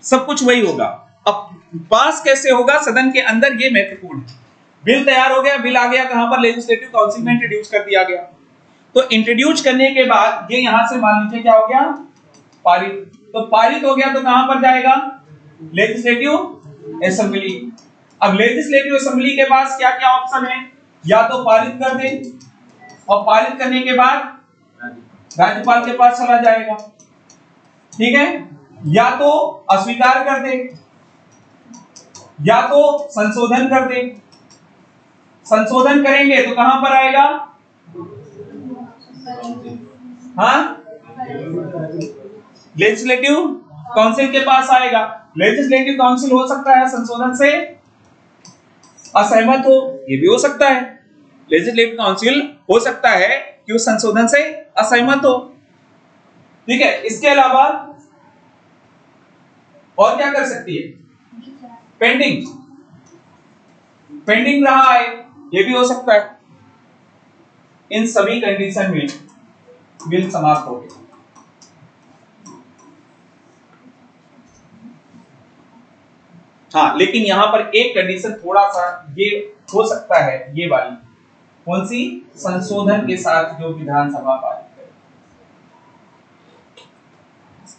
Speaker 1: सब कुछ वही होगा। अब पास कैसे होगा सदन के अंदर, ये महत्वपूर्ण है। बिल तैयार हो गया, बिल आ गया कहां पर? लेजिस्लेटिव काउंसिल में इंट्रोड्यूस कर दिया गया। तो इंट्रोड्यूस करने के बाद ये यहां से मान लीजिए क्या हो गया? पारित। तो पारित हो गया तो कहां पर जाएगा? Legislative assembly. अब लेजिस्लेटिव असेंबली के पास क्या क्या ऑप्शन है? या तो पारित कर दे, और पारित करने के बाद राज्यपाल के पास चला जाएगा, ठीक है, या तो अस्वीकार कर दे, या तो संशोधन कर दे। संशोधन करेंगे तो कहां पर आएगा? हाँ, लेजिस्लेटिव काउंसिल के पास आएगा। लेजिस्लेटिव काउंसिल हो सकता है संशोधन से असहमत हो, ये भी हो सकता है। लेजिस्लेटिव काउंसिल हो सकता है कि वो संशोधन से असहमत हो, ठीक है। इसके अलावा और क्या कर सकती है? पेंडिंग, पेंडिंग रहा है, ये भी हो सकता है। इन सभी कंडीशन में बिल समाप्त हो गया। हाँ, लेकिन यहां पर एक कंडीशन थोड़ा सा ये हो सकता है, ये वाली कौन सी? संशोधन के साथ जो विधानसभा पारित करे,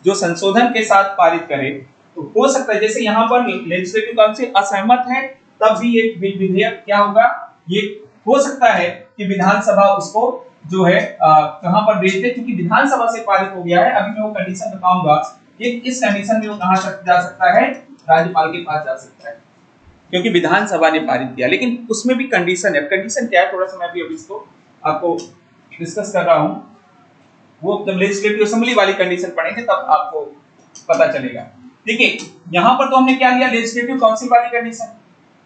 Speaker 1: जो संशोधन के साथ पारित करे तो हो सकता है, जैसे यहां पर लेजिस्लेटिव काउंसिल असहमत है, तब भी एक विधेयक क्या होगा? ये हो सकता है कि विधानसभा उसको जो है कहां पर भेज दे, क्योंकि विधानसभा से पारित हो गया है। अभी मैं वो कंडीशन बताऊंगा कि इस कंडीशन में वो कहां तक जा सकता है? राज्यपाल के पास जा सकता है, क्योंकि विधानसभा ने पारित किया। लेकिन उसमें भी कंडीशन है। कंडीशन क्या है, थोड़ा सा मैं भी अभी इसको आपको डिस्कस कर रहा हूं। वो जब लेजिस्लेटिव असेंबली वाली कंडीशन पढ़ेंगे तब आपको पता चलेगा। देखिए, यहां पर तो हमने क्या लिया? लेजिस्लेटिव काउंसिल वाली कंडीशन।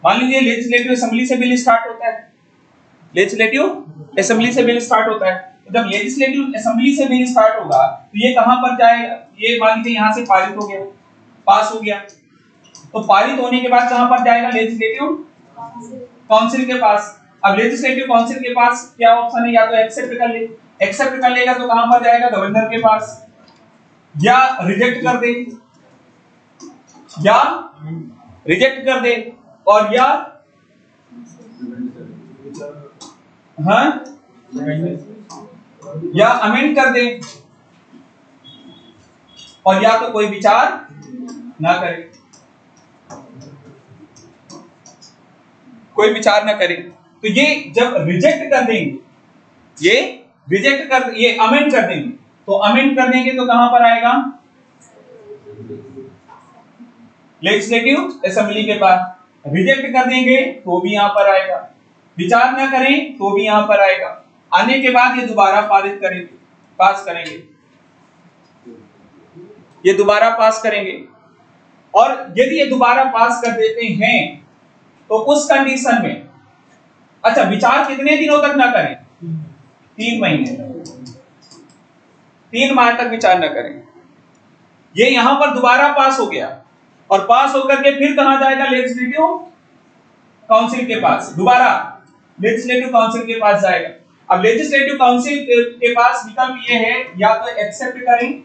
Speaker 1: मान लीजिए लेजिस्लेटिव असेंबली से बिल स्टार्ट होता है, लेजिस्लेटिव असेंबली से बिल स्टार्ट होता है। तो जब लेजिस्लेटिव असेंबली से बिल स्टार्ट होगा तो ये कहां पर जाएगा? ये मान लीजिए यहां से पारित हो गया, पास हो गया, तो पारित होने के बाद कहां पर जाएगा? लेजिस्लेटिव काउंसिल के पास। अब लेजिस्लेटिव काउंसिल के पास क्या ऑप्शन है? या तो एक्सेप्ट कर ले, एक्सेप्ट कर लेगा तो कहां पर जाएगा? गवर्नर के पास, या रिजेक्ट कर दे, या रिजेक्ट कर दे, और या हाँ, या अमेंड कर दे, और या तो कोई विचार ना करे, कोई विचार ना करे। तो ये जब रिजेक्ट कर देंगे, ये रिजेक्ट कर, ये अमेंड कर देंगे, तो अमेंड कर देंगे तो कहां पर आएगा? लेजिस्लेटिव असेंबली के पास। रिजेक्ट कर देंगे तो भी यहां पर आएगा, विचार ना करें तो भी यहां पर आएगा। आने के बाद ये दोबारा पारित करेंगे, पास करेंगे, ये दोबारा पास करेंगे। और यदि ये दोबारा पास कर देते हैं तो उस कंडीशन में, अच्छा, विचार कितने दिनों तक ना करें? 3 महीने, 3 माह तक विचार ना करें। ये यहां पर दोबारा पास हो गया, और पास होकर के फिर कहां जाएगा? लेजिस्लेटिव काउंसिल के पास, दोबारा लेजिस्लेटिव काउंसिल के पास जाएगा। अब लेजिस्लेटिव काउंसिल के पास विकल्प ये है, या तो एक्सेप्ट करें,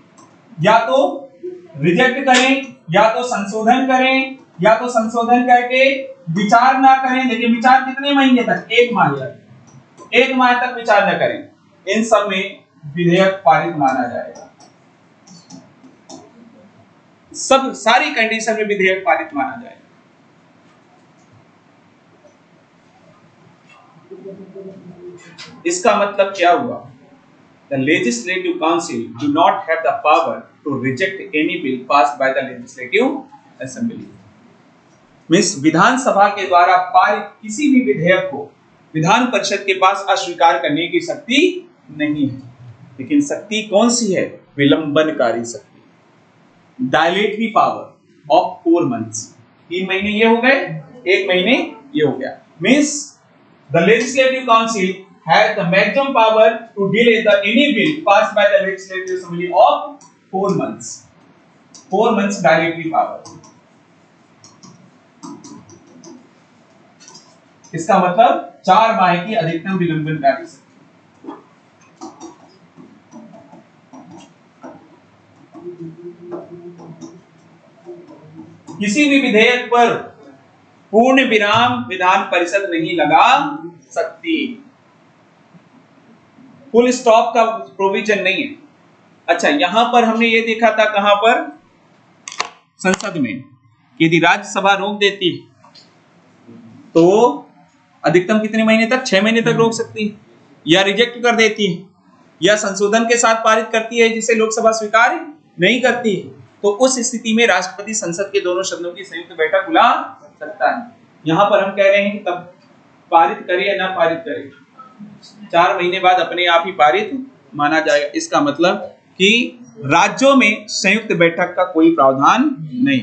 Speaker 1: या तो रिजेक्ट करें, या तो संशोधन करें या तो संशोधन करके विचार ना करें, लेकिन विचार कितने महीने तक, 1 माह तक, 1 माह तक विचार न करें, इन सब में विधेयक पारित माना जाएगा। सब सारी कंडीशन में विधेयक पारित माना जाएगा। इसका मतलब क्या हुआ? The Legislative Council do not have the power to reject any bill passed by the Legislative Assembly. Means विधानसभा के द्वारा पारित किसी भी विधेयक को विधान परिषद के पास अस्वीकार करने की शक्ति नहीं है। लेकिन शक्ति कौन सी है? विलंबनकारी शक्ति, डायलेटरी पावर ऑफ 4 months। 3 महीने ये हो गए, 1 महीने ये हो गया। Means the legislative council has the maximum power to delay the any bill passed by the legislative assembly of 4 months. 4 months dilatory power. इसका मतलब 4 माह की अधिकतम विलंबनकारी शक्ति। किसी भी विधेयक पर पूर्ण विराम विधान परिषद नहीं लगा सकती। फुल स्टॉप का प्रोविजन नहीं है। अच्छा, यहां पर हमने ये देखा था, कहां पर? संसद में। यदि राज्यसभा रोक देती है तो अधिकतम कितने महीने तक? 6 महीने तक रोक सकती है, या रिजेक्ट कर देती है, या संशोधन के साथ पारित करती है जिसे लोकसभा स्वीकार नहीं करती है, तो उस स्थिति में राष्ट्रपति संसद के दोनों सदनों की संयुक्त बैठक बुला सकता है। यहां पर हम कह रहे हैं कि तब पारित करे या ना पारित करे, 4 महीने बाद अपने आप ही पारित माना जाएगा। इसका मतलब कि राज्यों में संयुक्त बैठक का कोई प्रावधान नहीं।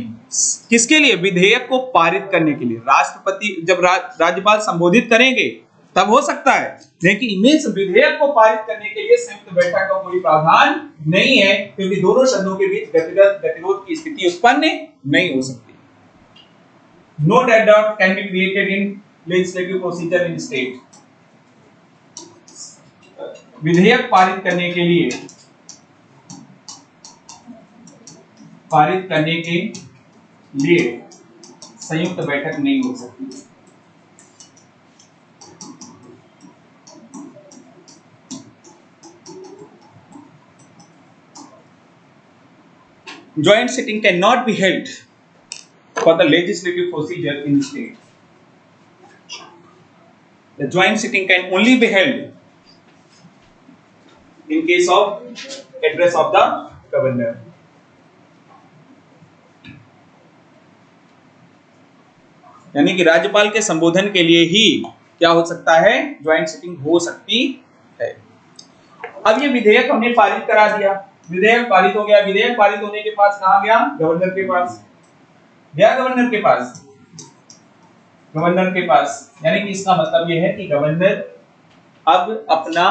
Speaker 1: किसके लिए? विधेयक को पारित करने के लिए। राष्ट्रपति जब राज्यपाल संबोधित करेंगे तब हो सकता है, लेकिन इस विधेयक को पारित करने के लिए संयुक्त बैठक का कोई प्रावधान नहीं है, क्योंकि दोनों सदनों के बीच व्यक्तिगत गतिरोध की स्थिति उत्पन्न नहीं हो सकती। No doubt can be created in legislative procedure in state. विधेयक पारित करने के लिए संयुक्त बैठक नहीं हो सकती। Joint sitting cannot be held for the legislative procedure in the state. The joint sitting can only be held in case of address of the governor. यानी कि राज्यपाल के संबोधन के लिए ही क्या हो सकता है? ज्वाइंट सिटिंग हो सकती है। अब ये विधेयक हमने पारित करा दिया, विधेयक पारित हो गया। विधेयक पारित होने के पास कहां गया? गवर्नर के पास गया। गवर्नर के पास यानी कि इसका मतलब यह है कि गवर्नर अब अपना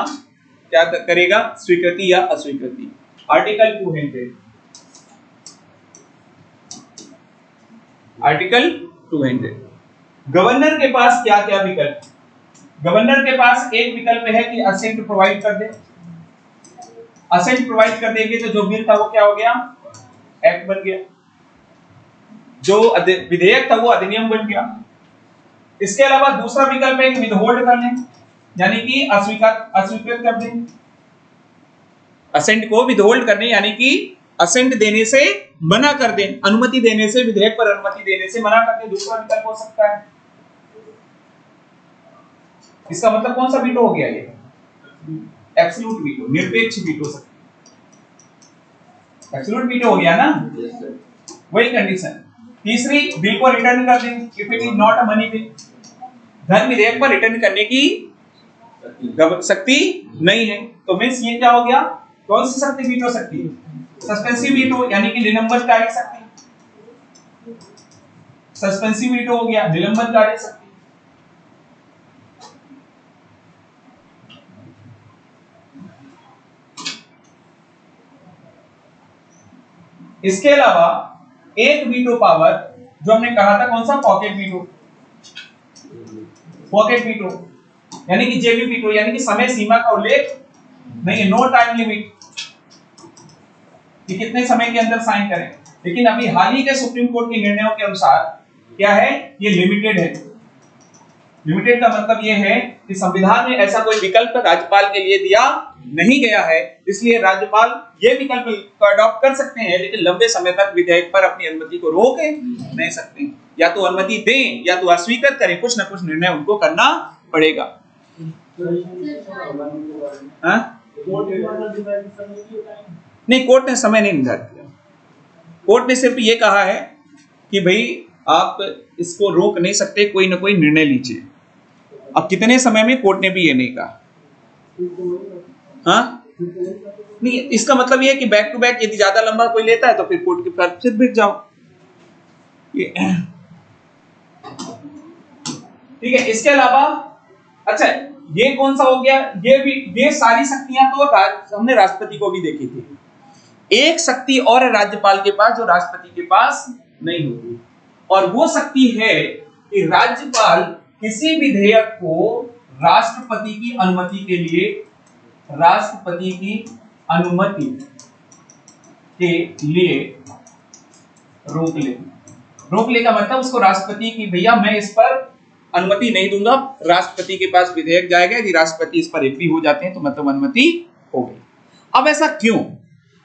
Speaker 1: क्या करेगा? स्वीकृति या अस्वीकृति। आर्टिकल 200 गवर्नर के पास क्या क्या विकल्प? गवर्नर के पास एक विकल्प है कि असेंट प्रोवाइड कर दे। असेंट प्रोवाइड कर देंगे तो जो बिल था वो क्या हो गया? एक्ट बन गया। जो विधेयक था वो अधिनियम बन गया। इसके अलावा दूसरा विकल्प है कि विदहोल्ड कर लें, यानी कि अस्वीकृत कर दें। असेंट को विदहोल्ड करने यानी कि असेंट देने से मना कर दें, अनुमति देने से, विधेयक पर अनुमति देने से मना कर दें। दूसरा विकल्प हो सकता है। इसका मतलब कौन सा वीटो हो गया? ये एब्सोल्यूट वीटो, निरपेक्ष वीटो। एब्सोल्यूट वीटो हो गया ना, वही कंडीशन। तीसरी, बिल को रिटर्न कर दें if it is not a money bill. धन विधेयक पर रिटर्न करने की शक्ति नहीं है, तो मींस ये क्या हो गया? कौन सी शक्ति? वीटो शक्ति, सस्पेंसिव वीटो, यानी कि निलंबनकारी शक्ति। सस्पेंसिव वीटो हो गया, निलंबनकारी शक्ति। इसके अलावा एक वीटो पावर जो हमने कहा था, कौन सा? Pocket veto. पॉकेट वीटो यानी कि जेबी वीटो, यानी कि समय सीमा का उल्लेख नहीं है, नो टाइम लिमिट। कि कितने समय के अंदर साइन करें। लेकिन अभी हाल ही के सुप्रीम कोर्ट के निर्णयों के अनुसार क्या है, ये लिमिटेड है। लिमिटेड का मतलब ये है कि संविधान में ऐसा कोई विकल्प राज्यपाल के लिए दिया नहीं गया है, इसलिए राज्यपाल ये विकल्प को अडॉप्ट कर सकते हैं, लेकिन लंबे समय तक विधेयक पर अपनी अनुमति को रोक नहीं सकते। या तो अनुमति दें या तो अस्वीकृत करें, कुछ ना कुछ निर्णय उनको करना पड़ेगा। नहीं, कोर्ट ने समय नहीं निर्धारित किया। कोर्ट ने सिर्फ ये कहा है कि भाई आप इसको रोक नहीं सकते, कोई ना कोई निर्णय लीजिए। अब कितने समय में, कोर्ट ने भी ये नहीं कहा। हाँ नहीं, इसका मतलब ये है कि बैक टू बैक यदि ज्यादा लंबा कोई लेता है तो फिर कोर्ट के पास फिर भिड़ जाओ। ठीक है, इसके अलावा अच्छा ये कौन सा हो गया, ये भी, ये सारी शक्तियां तो हमने राष्ट्रपति को भी देखी थी। एक शक्ति और है राज्यपाल के पास जो राष्ट्रपति के पास नहीं होती, और वो शक्ति है कि राज्यपाल किसी विधेयक को राष्ट्रपति की अनुमति के लिए, राष्ट्रपति की अनुमति के लिए रोक ले। रोक ले का मतलब उसको राष्ट्रपति की, भैया मैं इस पर अनुमति नहीं दूंगा, राष्ट्रपति के पास विधेयक जाएगा, यदि राष्ट्रपति इस पर एग्री हो जाते हैं तो मतलब अनुमति हो गई। अब ऐसा क्यों?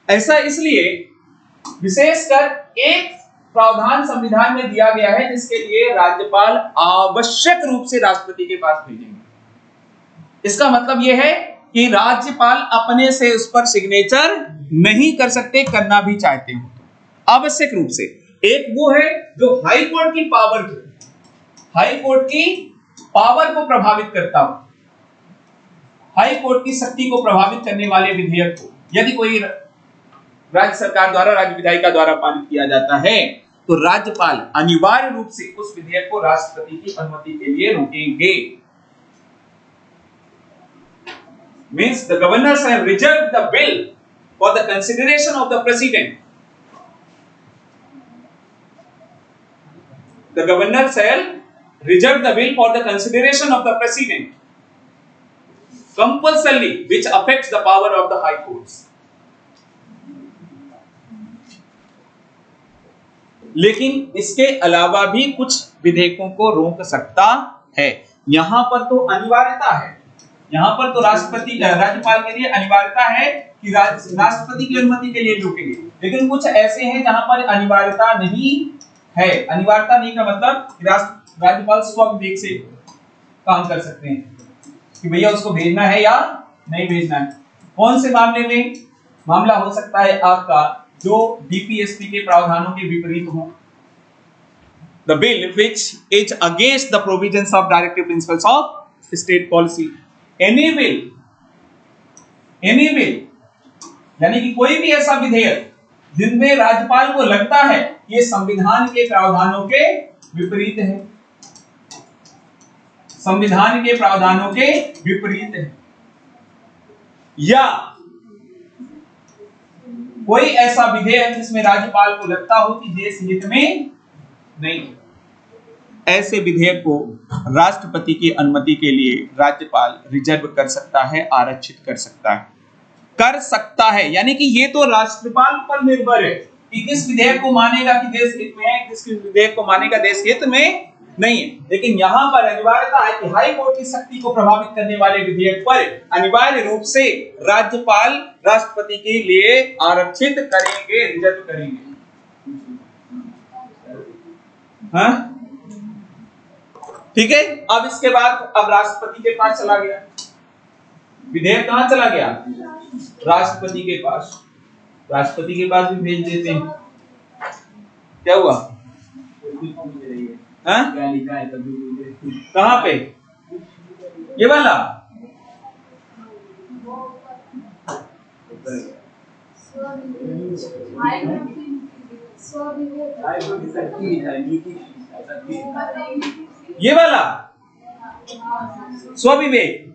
Speaker 1: ऐसा इसलिए, विशेषकर एक प्रावधान संविधान में दिया गया है जिसके लिए राज्यपाल आवश्यक रूप से राष्ट्रपति के पास भेजेंगे। इसका मतलब यह है कि राज्यपाल अपने से उस पर सिग्नेचर नहीं कर सकते, करना भी चाहते हो तो आवश्यक रूप से। एक वो है जो हाई कोर्ट की पावर को, हाई कोर्ट की पावर को प्रभावित करता हो, हाई कोर्ट की शक्ति को प्रभावित करने वाले विधेयक को यदि कोई राज्य सरकार द्वारा, राज्य विधायिका द्वारा पारित किया जाता है तो राज्यपाल अनिवार्य रूप से उस विधेयक को राष्ट्रपति की अनुमति के लिए रोकेंगे। Means the governor shall reject the bill for the consideration of the president. The governor shall reject the bill for the consideration of the president compulsorily, which affects the power of the high courts. लेकिन इसके अलावा भी कुछ विधेयकों को रोक सकता है। यहां पर तो अनिवार्यता है, यहां पर तो राष्ट्रपति, राज्यपाल के लिए अनिवार्यता है कि राष्ट्रपति की अनुमति के लिए रोकेंगे। लेकिन कुछ ऐसे हैं जहां पर अनिवार्यता नहीं है। अनिवार्यता नहीं का मतलब राज्यपाल स्वविवेक से काम कर सकते हैं कि भैया उसको भेजना है या नहीं भेजना है। कौन से मामले में? मामला हो सकता है आपका जो डीपीएसपी के प्रावधानों के विपरीत हो। The bill which is against the provisions of directive principles of state policy. Any bill यानी कि कोई भी ऐसा विधेयक जिनमें राज्यपाल को लगता है ये संविधान के प्रावधानों के विपरीत है, संविधान के प्रावधानों के विपरीत है, या कोई ऐसा विधेयक जिसमें राज्यपाल को लगता हो कि देश हित में नहीं, ऐसे विधेयक को राष्ट्रपति की अनुमति के लिए राज्यपाल रिजर्व कर सकता है, आरक्षित कर सकता है। यानी कि ये तो राज्यपाल पर निर्भर है कि किस विधेयक को मानेगा कि देश हित में है, किस विधेयक को मानेगा देश हित में नहीं है। लेकिन यहां पर अनिवार्यता है कि हाई कोर्ट की शक्ति को प्रभावित करने वाले विधेयक पर अनिवार्य रूप से राज्यपाल राष्ट्रपति के लिए आरक्षित करेंगे, रिजर्व करेंगे। हाँ ठीक है। अब इसके बाद अब राष्ट्रपति के पास चला गया विधेयक, कहां चला गया? राष्ट्रपति के पास। राष्ट्रपति के पास भी भेज देते हैं। क्या हुआ? हाँ? कहां पे? ये वाला ये वाला स्वविवेक।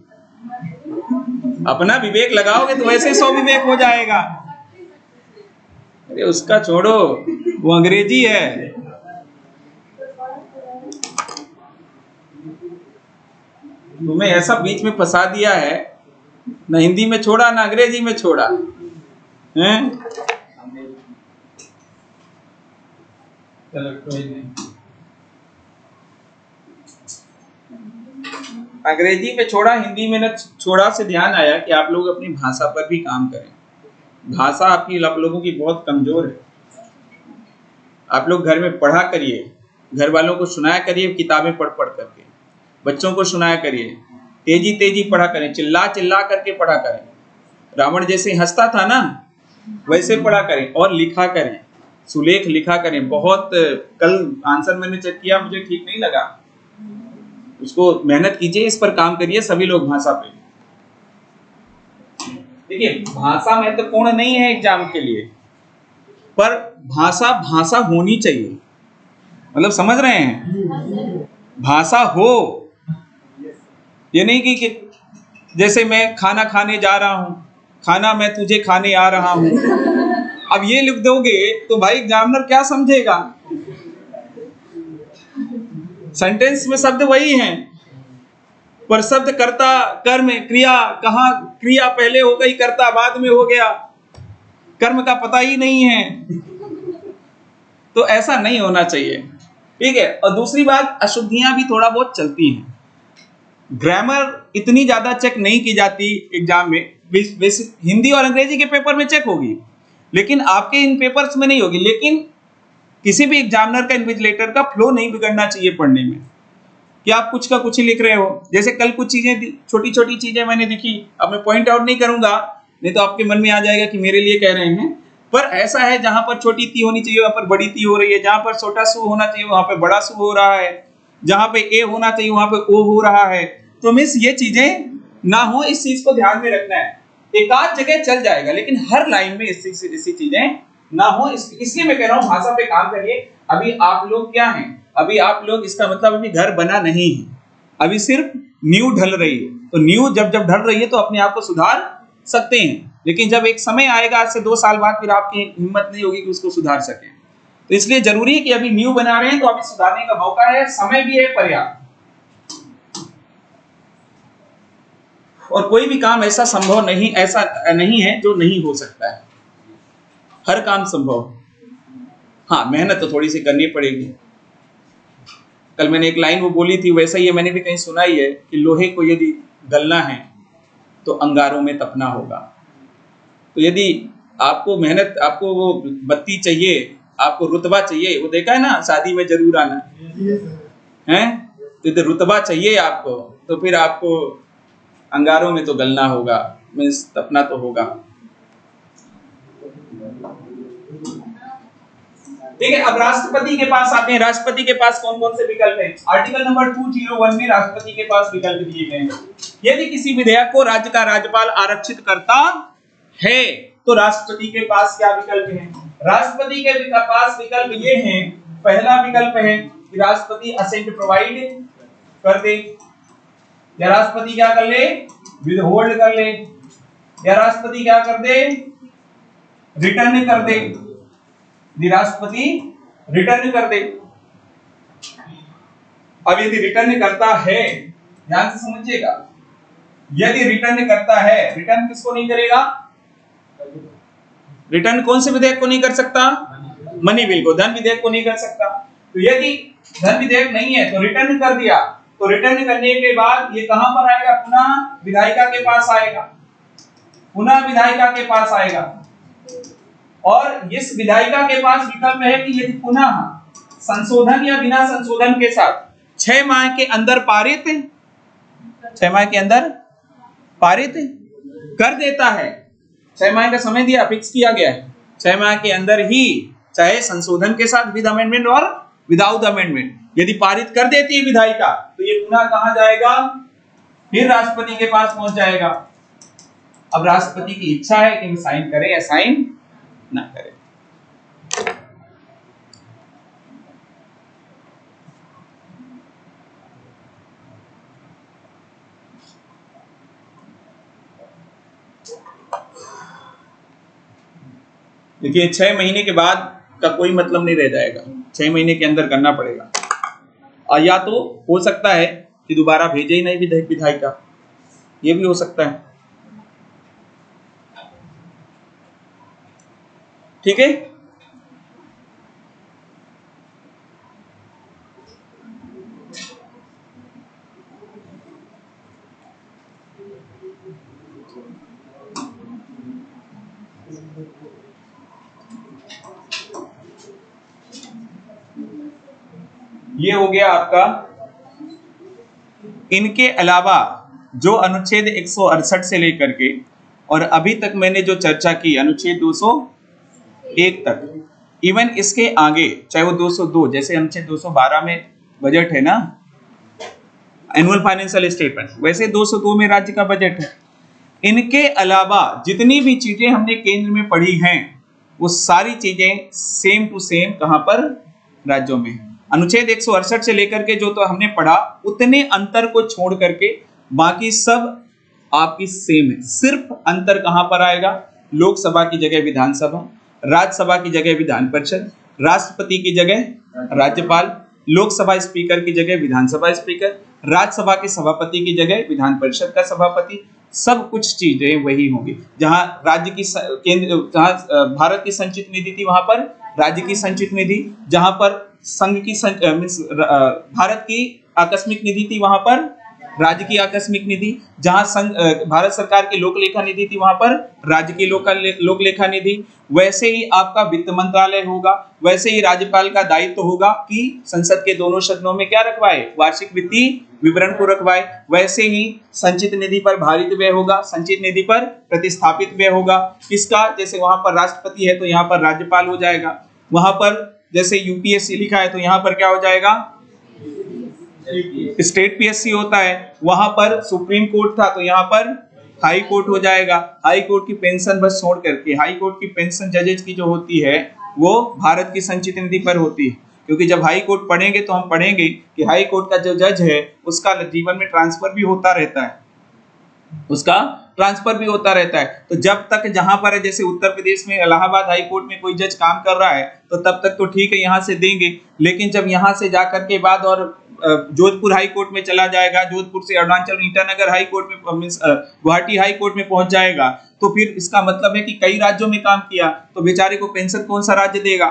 Speaker 1: अपना विवेक लगाओगे तो वैसे स्वविवेक हो जाएगा। अरे उसका छोड़ो, वो अंग्रेजी है। तुम्हें ऐसा बीच में फंसा दिया है, ना हिंदी में छोड़ा ना अंग्रेजी में छोड़ा हैं। चलो कोई नहीं। अंग्रेजी पे छोड़ा, हिंदी में न छोड़ा से ध्यान आया कि आप लोग अपनी भाषा पर भी काम करें। भाषा आपकी, आप लोगों की बहुत कमजोर है। आप लोग घर में पढ़ा करिए, घर वालों को सुनाया करिए, किताबें पढ़ पढ़ करके बच्चों को सुनाया करिए, तेजी तेजी पढ़ा करें, चिल्ला चिल्ला करके पढ़ा करें। रावण जैसे हंसता था ना, वैसे पढ़ा करें और लिखा करें, सुलेख लिखा करें। बहुत कल आंसर मैंने चेक किया, मुझे ठीक नहीं लगा, उसको मेहनत कीजिए, इस पर काम करिए सभी लोग भाषा पे। देखिए भाषा महत्वपूर्ण नहीं है एग्जाम के लिए, पर भाषा भाषा होनी चाहिए। मतलब समझ रहे हैं, भाषा हो, ये नहीं कि जैसे मैं खाना खाने जा रहा हूं, खाना मैं तुझे खाने आ रहा हूं। अब ये लिख दोगे तो भाई एग्जामिनर क्या समझेगा? सेंटेंस में शब्द वही हैं, पर शब्द कर्ता कर्म क्रिया, कहाँ क्रिया पहले हो गई, कर्ता बाद में हो गया, कर्म का पता ही नहीं है। तो ऐसा नहीं होना चाहिए, ठीक है। और दूसरी बात, अशुद्धियां भी थोड़ा बहुत चलती हैं। ग्रामर इतनी ज्यादा चेक नहीं की जाती एग्जाम में, बेसिक हिंदी और अंग्रेजी के पेपर में चेक होगी, लेकिन आपके इन पेपर्स में नहीं होगी। लेकिन किसी भी एग्जामिनर का, इन्विजिलेटर का फ्लो नहीं बिगड़ना चाहिए पढ़ने में, कि आप कुछ का कुछ ही लिख रहे हो। जैसे कल कुछ चीजें, छोटी छोटी चीजें मैंने दिखी, अब मैं पॉइंट आउट नहीं करूंगा, नहीं तो आपके मन में आ जाएगा कि मेरे लिए कह रहे हैं। पर ऐसा है, जहां पर छोटी ती होनी चाहिए वहां पर बड़ी ती हो रही है, जहां पर छोटा सु होना चाहिए वहां पर बड़ा सु हो रहा है, जहां पे ए होना चाहिए वहां पे ओ हो रहा है। तो मिस ये चीजें ना हो, इस चीज को ध्यान में रखना है। एक आध जगह चल जाएगा, लेकिन हर लाइन में ऐसी चीजें ना हो, इसलिए मैं कह रहा हूं भाषा पे काम करिए। अभी आप लोग क्या हैं, अभी आप लोग, इसका मतलब अभी घर बना नहीं है, अभी सिर्फ नींव ढल रही है। तो नींव जब जब ढल रही है तो अपने आप को सुधार सकते हैं, लेकिन जब एक समय आएगा, आज से 2 साल बाद, फिर आपकी हिम्मत नहीं होगी कि उसको सुधार सके। तो इसलिए जरूरी है कि अभी नींव बना रहे हैं तो अभी सुधारने का मौका है, समय भी है पर्याप्त। और कोई भी काम ऐसा संभव नहीं, ऐसा नहीं है जो नहीं हो सकता है, हर काम संभव। हाँ, मेहनत तो थोड़ी सी करनी पड़ेगी। कल मैंने एक लाइन वो बोली थी, वैसा ही मैंने भी कहीं सुना ही है कि लोहे को यदि गलना है तो अंगारों में तपना होगा। तो यदि आपको मेहनत, आपको वो बत्ती चाहिए, आपको रुतबा चाहिए, वो देखा है ना, शादी में जरूर आना है, तो यदि रुतबा चाहिए आपको, तो फिर आपको अंगारों में तो गलना होगा, मीन्स तपना तो होगा। ठीक है, अब राष्ट्रपति के पास आते हैं। राष्ट्रपति के पास कौन कौन से विकल्प हैं? आर्टिकल नंबर 201 में राष्ट्रपति के पास विकल्प दिए गए हैं। यदि किसी विधेयक को राज्य का राज्यपाल आरक्षित करता है तो राष्ट्रपति के पास क्या विकल्प हैं? राष्ट्रपति के पास विकल्प ये हैं। पहला विकल्प है कि राष्ट्रपति असेंट प्रोवाइड कर दे, या राष्ट्रपति क्या कर ले, विदहोल्ड कर ले, या राष्ट्रपति क्या कर दे, रिटर्न कर दे। राष्ट्रपति रिटर्न कर दे। अब यदि रिटर्न करता है, ध्यान से समझिएगा, यदि रिटर्न करता है, रिटर्न किसको नहीं करेगा? रिटर्न कौन से विधेयक को नहीं कर सकता? मनी बिल को, धन विधेयक को नहीं कर सकता। तो यदि धन विधेयक नहीं है तो रिटर्न कर दिया, तो रिटर्न करने के बाद ये कहां पर आएगा? पुनः विधायिका के पास आएगा, पुनः विधायिका के पास आएगा। और इस विधायिका के पास विकल्प है कि यदि पुनः संशोधन या बिना संशोधन के साथ 6 माह के अंदर पारित, 6 माह के अंदर पारित कर देता है। 6 माह का समय दिया, फिक्स किया गया है, 6 माह के अंदर ही, चाहे संशोधन के साथ, विद अमेंडमेंट और विदाउट अमेंडमेंट, यदि पारित कर देती है विधायिका, तो ये पुनः कहां जाएगा? फिर राष्ट्रपति के पास पहुंच जाएगा। अब राष्ट्रपति की इच्छा है कि साइन करे या साइन ना करे। देखिए 6 महीने के बाद का कोई मतलब नहीं रह जाएगा, 6 महीने के अंदर करना पड़ेगा। और या तो हो सकता है कि दोबारा भेजे ही नहीं विधायिका, ये भी हो सकता है। ठीक है, ये हो गया आपका। इनके अलावा जो अनुच्छेद 168 से लेकर के और अभी तक मैंने जो चर्चा की अनुच्छेद 201 तक, इवन इसके आगे चाहे वो 202, जैसे अनुच्छेद 212 में बजट है ना, एनुअल फाइनेंशियल स्टेटमेंट, वैसे 202 में राज्य का बजट है। इनके अलावा जितनी भी चीजें हमने केंद्र में पढ़ी हैं वो सारी चीजें सेम टू सेम कहां पर, राज्यों में। अनुच्छेद 168 से लेकर के जो तो हमने पढ़ा उतने अंतर को छोड़ करके बाकी सब आपकी सेम है। सिर्फ अंतर कहां पर आएगा, लोकसभा की जगह विधानसभा, राज्यसभा की जगह विधान परिषद, राष्ट्रपति की जगह राज्यपाल, लोकसभा स्पीकर की जगह विधानसभा स्पीकर, राज्यसभा के सभापति की जगह विधान परिषद का सभापति, सब कुछ चीजें वही होंगी। जहां राज्य की केंद्र, जहां भारत की संचित निधि थी वहां पर राज्य की संचित निधि, जहां पर संघ की भारत की आकस्मिक निधि थी वहां पर राज्य की आकस्मिक निधि, जहां भारत सरकार की लोक लेखा निधि थी वहां पर राज्य की लोक लेखा निधि। वैसे ही आपका वित्त मंत्रालय होगा, वैसे ही राज्यपाल का दायित्व होगा कि संसद के दोनों सदनों में क्या रखवाए, वार्षिक वित्तीय विवरण को रखवाए। वैसे ही संचित निधि पर भारित व्यय होगा, संचित निधि पर प्रतिस्थापित व्यय होगा। किसका, जैसे वहां पर राष्ट्रपति है तो यहाँ पर राज्यपाल हो जाएगा, वहां पर जैसे यूपीएससी लिखा है तो यहाँ पर क्या हो जाएगा, स्टेट पीएससी होता है, वहां पर सुप्रीम कोर्ट था तो यहाँ पर हाई कोर्ट हो जाएगा। हाई कोर्ट की पेंशन बस छोड़ करके, हाई कोर्ट की पेंशन जजेज की जो होती है वो भारत की संचित निधि पर होती है, क्योंकि जब हाई कोर्ट पढ़ेंगे तो हम पढ़ेंगे कि हाई कोर्ट का जो जज है उसका जीवन में ट्रांसफर भी होता रहता है, उसका ट्रांसफर भी होता रहता है। तो जब तक जहां पर है, जैसे उत्तर प्रदेश में इलाहाबाद हाई कोर्ट में कोई जज काम कर रहा है तो तब तक तो ठीक है, यहां से देंगे। लेकिन जब यहां से जाकर के बाद और जोधपुर हाई कोर्ट में चला जाएगा, जोधपुर से अरुणाचल ईटानगर हाई कोर्ट में, गुवाहाटी हाई कोर्ट में पहुंच जाएगा, तो फिर इसका मतलब है कि कई राज्यों में काम किया तो बेचारे को पेंशन कौन सा राज्य देगा।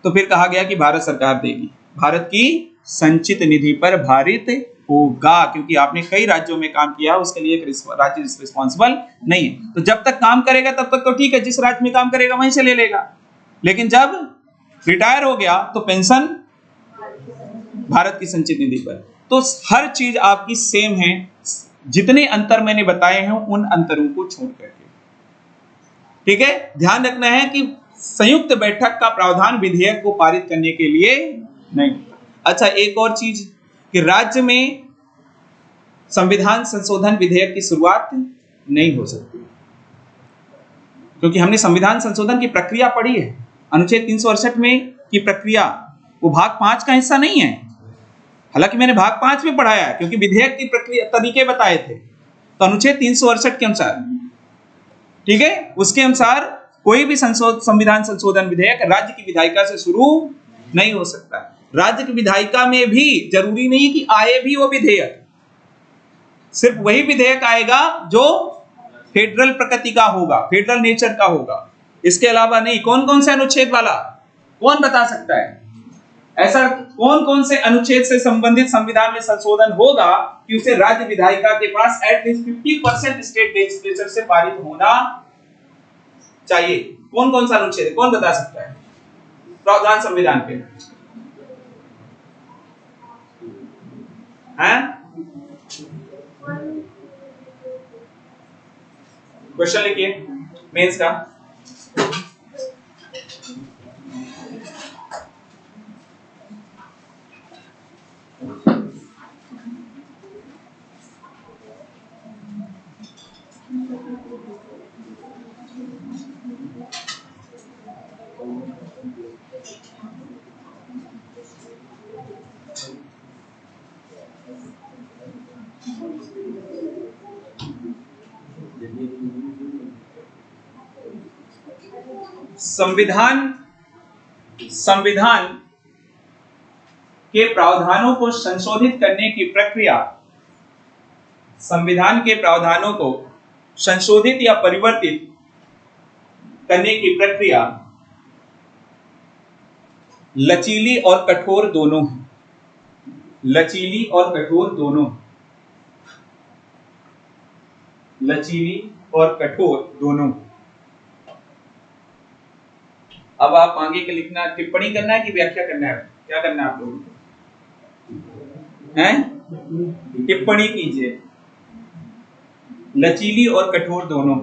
Speaker 1: तो फिर कहा गया कि भारत सरकार देगी, भारत की संचित निधि पर भारित होगा, क्योंकि आपने कई राज्यों में काम किया, उसके लिए एक राज्य रिस्पॉन्सिबल नहीं है। तो जब तक काम करेगा तब तक तो ठीक है, जिस राज्य में काम करेगा वहीं से ले लेगा। लेकिन जब रिटायर हो गया तो पेंशन भारत की संचित निधि पर। तो हर चीज आपकी सेम है, जितने अंतर मैंने बताए हैं उन अंतरों को छोड़ करके। ठीक है, ध्यान रखना है कि संयुक्त बैठक का प्रावधान विधेयक को पारित करने के लिए नहीं। अच्छा, एक और चीज कि राज्य में संविधान संशोधन विधेयक की शुरुआत नहीं हो सकती, क्योंकि हमने संविधान संशोधन की प्रक्रिया पढ़ी है। अनुच्छेद 368 में की प्रक्रिया वो भाग 5 का हिस्सा नहीं है। हालांकि मैंने भाग 5 में पढ़ाया है, क्योंकि विधेयक की प्रक्रिया तरीके बताए थे। तो अनुच्छेद 368 के अनुसार, ठीक है, उसके अनुसार कोई भी संविधान संशोधन विधेयक राज्य की विधायिका से शुरू नहीं हो सकता। राज्य की विधायिका में भी जरूरी नहीं कि आए भी वो विधेयक, सिर्फ वही विधेयक आएगा जो फेडरल प्रकृति का होगा, फेडरल नेचर का होगा, इसके अलावा नहीं। कौन कौन से अनुच्छेद वाला, कौन बता सकता है? ऐसा कौन कौन से अनुच्छेद से संबंधित संविधान में संशोधन होगा कि उसे राज्य विधायिका के पास एटलीस्ट 50% स्टेट लेजिस्लेचर से पारित होना चाहिए? कौन कौन सा अनुच्छेद है, कौन बता सकता है प्रावधान संविधान के? क्वेश्चन लिखिए मेंस का। संविधान के प्रावधानों को संशोधित करने की प्रक्रिया, संविधान के प्रावधानों को संशोधित या परिवर्तित करने की प्रक्रिया लचीली और कठोर दोनों है। लचीली और कठोर दोनों, लचीली और कठोर दोनों। अब आप आगे के लिखना, टिप्पणी करना है कि व्याख्या करना है, क्या करना है आप लोगों को? हैं? टिप्पणी कीजिए, लचीली और कठोर दोनों।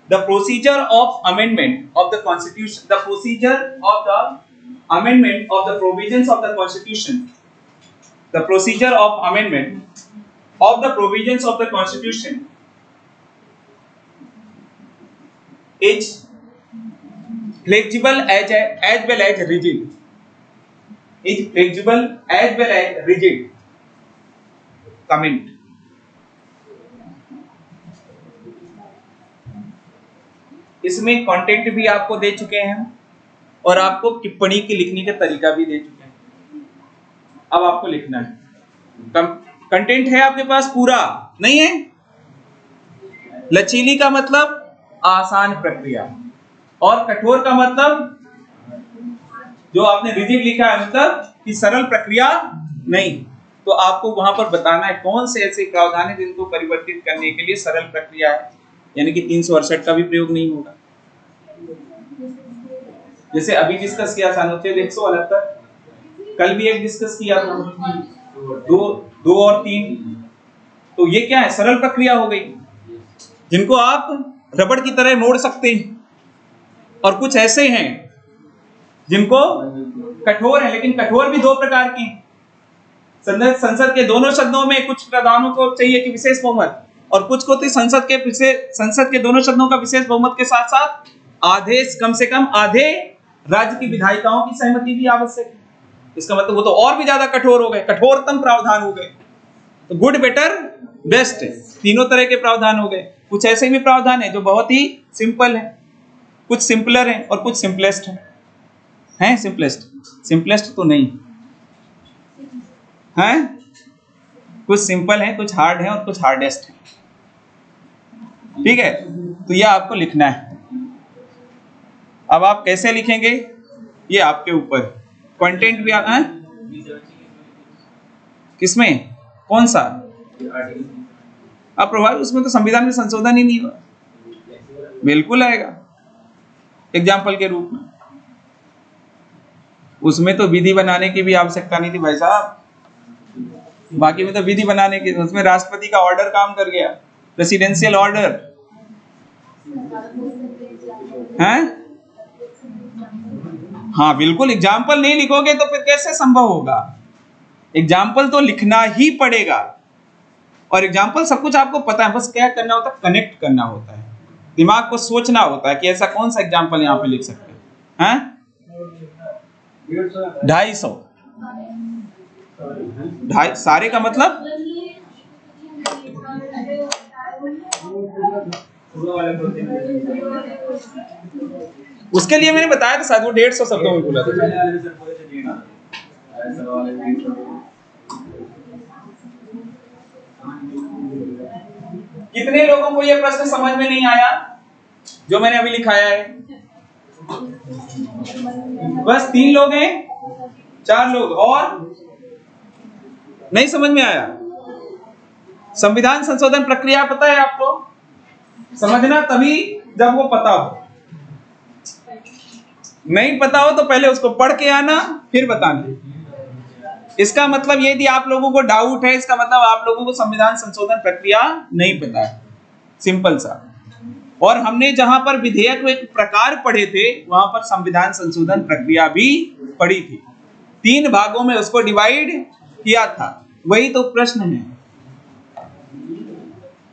Speaker 1: The procedure of amendment of the constitution, the procedure of the amendment of the provisions of the constitution, the procedure of amendment of the provisions of the constitution is flexible as well as rigid, is flexible as well as rigid. Comment. इसमें content भी आपको दे चुके हैं और आपको टिप्पणी की लिखने का तरीका भी दे चुके हैं। अब आपको लिखना है। कंटेंट है आपके पास पूरा नहीं है? लचीली का मतलब आसान प्रक्रिया और कठोर का मतलब जो आपने रिजिड लिखा है मतलब कि सरल प्रक्रिया नहीं। तो आपको वहां पर बताना है कौन से ऐसे प्रावधान है जिनको परिवर्तित करने के लिए सरल प्रक्रिया है, यानी कि 368 का भी प्रयोग नहीं होगा। जैसे अभी डिस्कस किया था अनुच्छेद 168, कल भी एक डिस्कस किया था, 2 और 3। तो ये क्या है? सरल प्रक्रिया हो गई जिनको आप रबड़ की तरह मोड़ सकते हैं। और कुछ ऐसे हैं जिनको कठोर है, लेकिन कठोर भी 2 प्रकार के हैं। संसद के दोनों सदनों में कुछ प्रावधानों को चाहिए कि विशेष बहुमत, और कुछ को तो संसद के दोनों सदनों का विशेष बहुमत के साथ साथ आधे, कम से कम आधे राज्य की विधायिकाओं की सहमति भी आवश्यक है। इसका मतलब वो तो और भी ज्यादा कठोर हो गए, कठोरतम प्रावधान हो गए। तो गुड, बेटर, बेस्ट, तीनों तरह के प्रावधान हो गए। कुछ ऐसे भी प्रावधान है जो बहुत ही सिंपल है, कुछ सिंपलर है और कुछ सिंपलेस्ट है। सिंपलेस्ट तो नहीं है, कुछ सिंपल है, कुछ हार्ड है और कुछ हार्डेस्ट है। ठीक है, तो यह आपको लिखना है। अब आप कैसे लिखेंगे ये आपके ऊपर। कंटेंट भी है किसमें, कौन सा? अब प्रभावी, उसमें तो संविधान में संशोधन ही नहीं हुआ। बिल्कुल आएगा एग्जाम्पल के रूप में। उसमें तो विधि बनाने की भी आवश्यकता नहीं थी भाई साहब, बाकी में तो विधि बनाने की, उसमें राष्ट्रपति का ऑर्डर काम कर गया, प्रेसिडेंशियल ऑर्डर है। हाँ बिल्कुल, एग्जाम्पल नहीं लिखोगे तो फिर कैसे संभव होगा? एग्जाम्पल तो लिखना ही पड़ेगा। और एग्जाम्पल सब कुछ आपको पता है, बस क्या करना होता है, कनेक्ट करना होता है, दिमाग को सोचना होता है कि ऐसा कौन सा एग्जाम्पल यहाँ पे लिख सकते हैं। 250 सारे का मतलब उसके लिए मैंने बताया था शायद वो 150 शब्दों में बोला था। कितने लोगों को यह प्रश्न समझ में नहीं आया जो मैंने अभी लिखाया है? बस 3 लोग हैं, 4 लोग और नहीं समझ में आया। संविधान संशोधन प्रक्रिया पता है आपको? समझना तभी जब वो पता हो, नहीं पता हो तो पहले उसको पढ़ के आना फिर बताना। इसका मतलब ये यदि आप लोगों को डाउट है, इसका मतलब आप लोगों को संविधान संशोधन प्रक्रिया नहीं पता है, सिंपल सा। और हमने जहां पर विधेयक एक प्रकार पढ़े थे वहां पर संविधान संशोधन प्रक्रिया भी पढ़ी थी। 3 भागों में उसको डिवाइड किया था। वही तो प्रश्न है,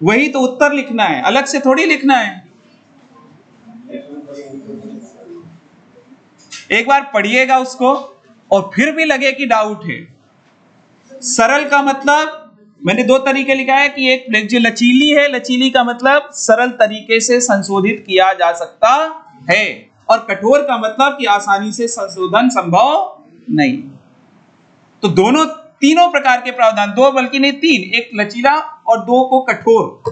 Speaker 1: वही तो उत्तर लिखना है, अलग से थोड़ी लिखना है। एक बार पढ़िएगा उसको और फिर भी लगे कि डाउट है। सरल का मतलब मैंने 2 तरीके लिखा है कि एक जो लचीली है, लचीली का मतलब सरल तरीके से संशोधित किया जा सकता है, और कठोर का मतलब कि आसानी से संशोधन संभव नहीं। तो तीनों प्रकार के प्रावधान, 2 बल्कि नहीं 3, एक लचीला और 2 को कठोर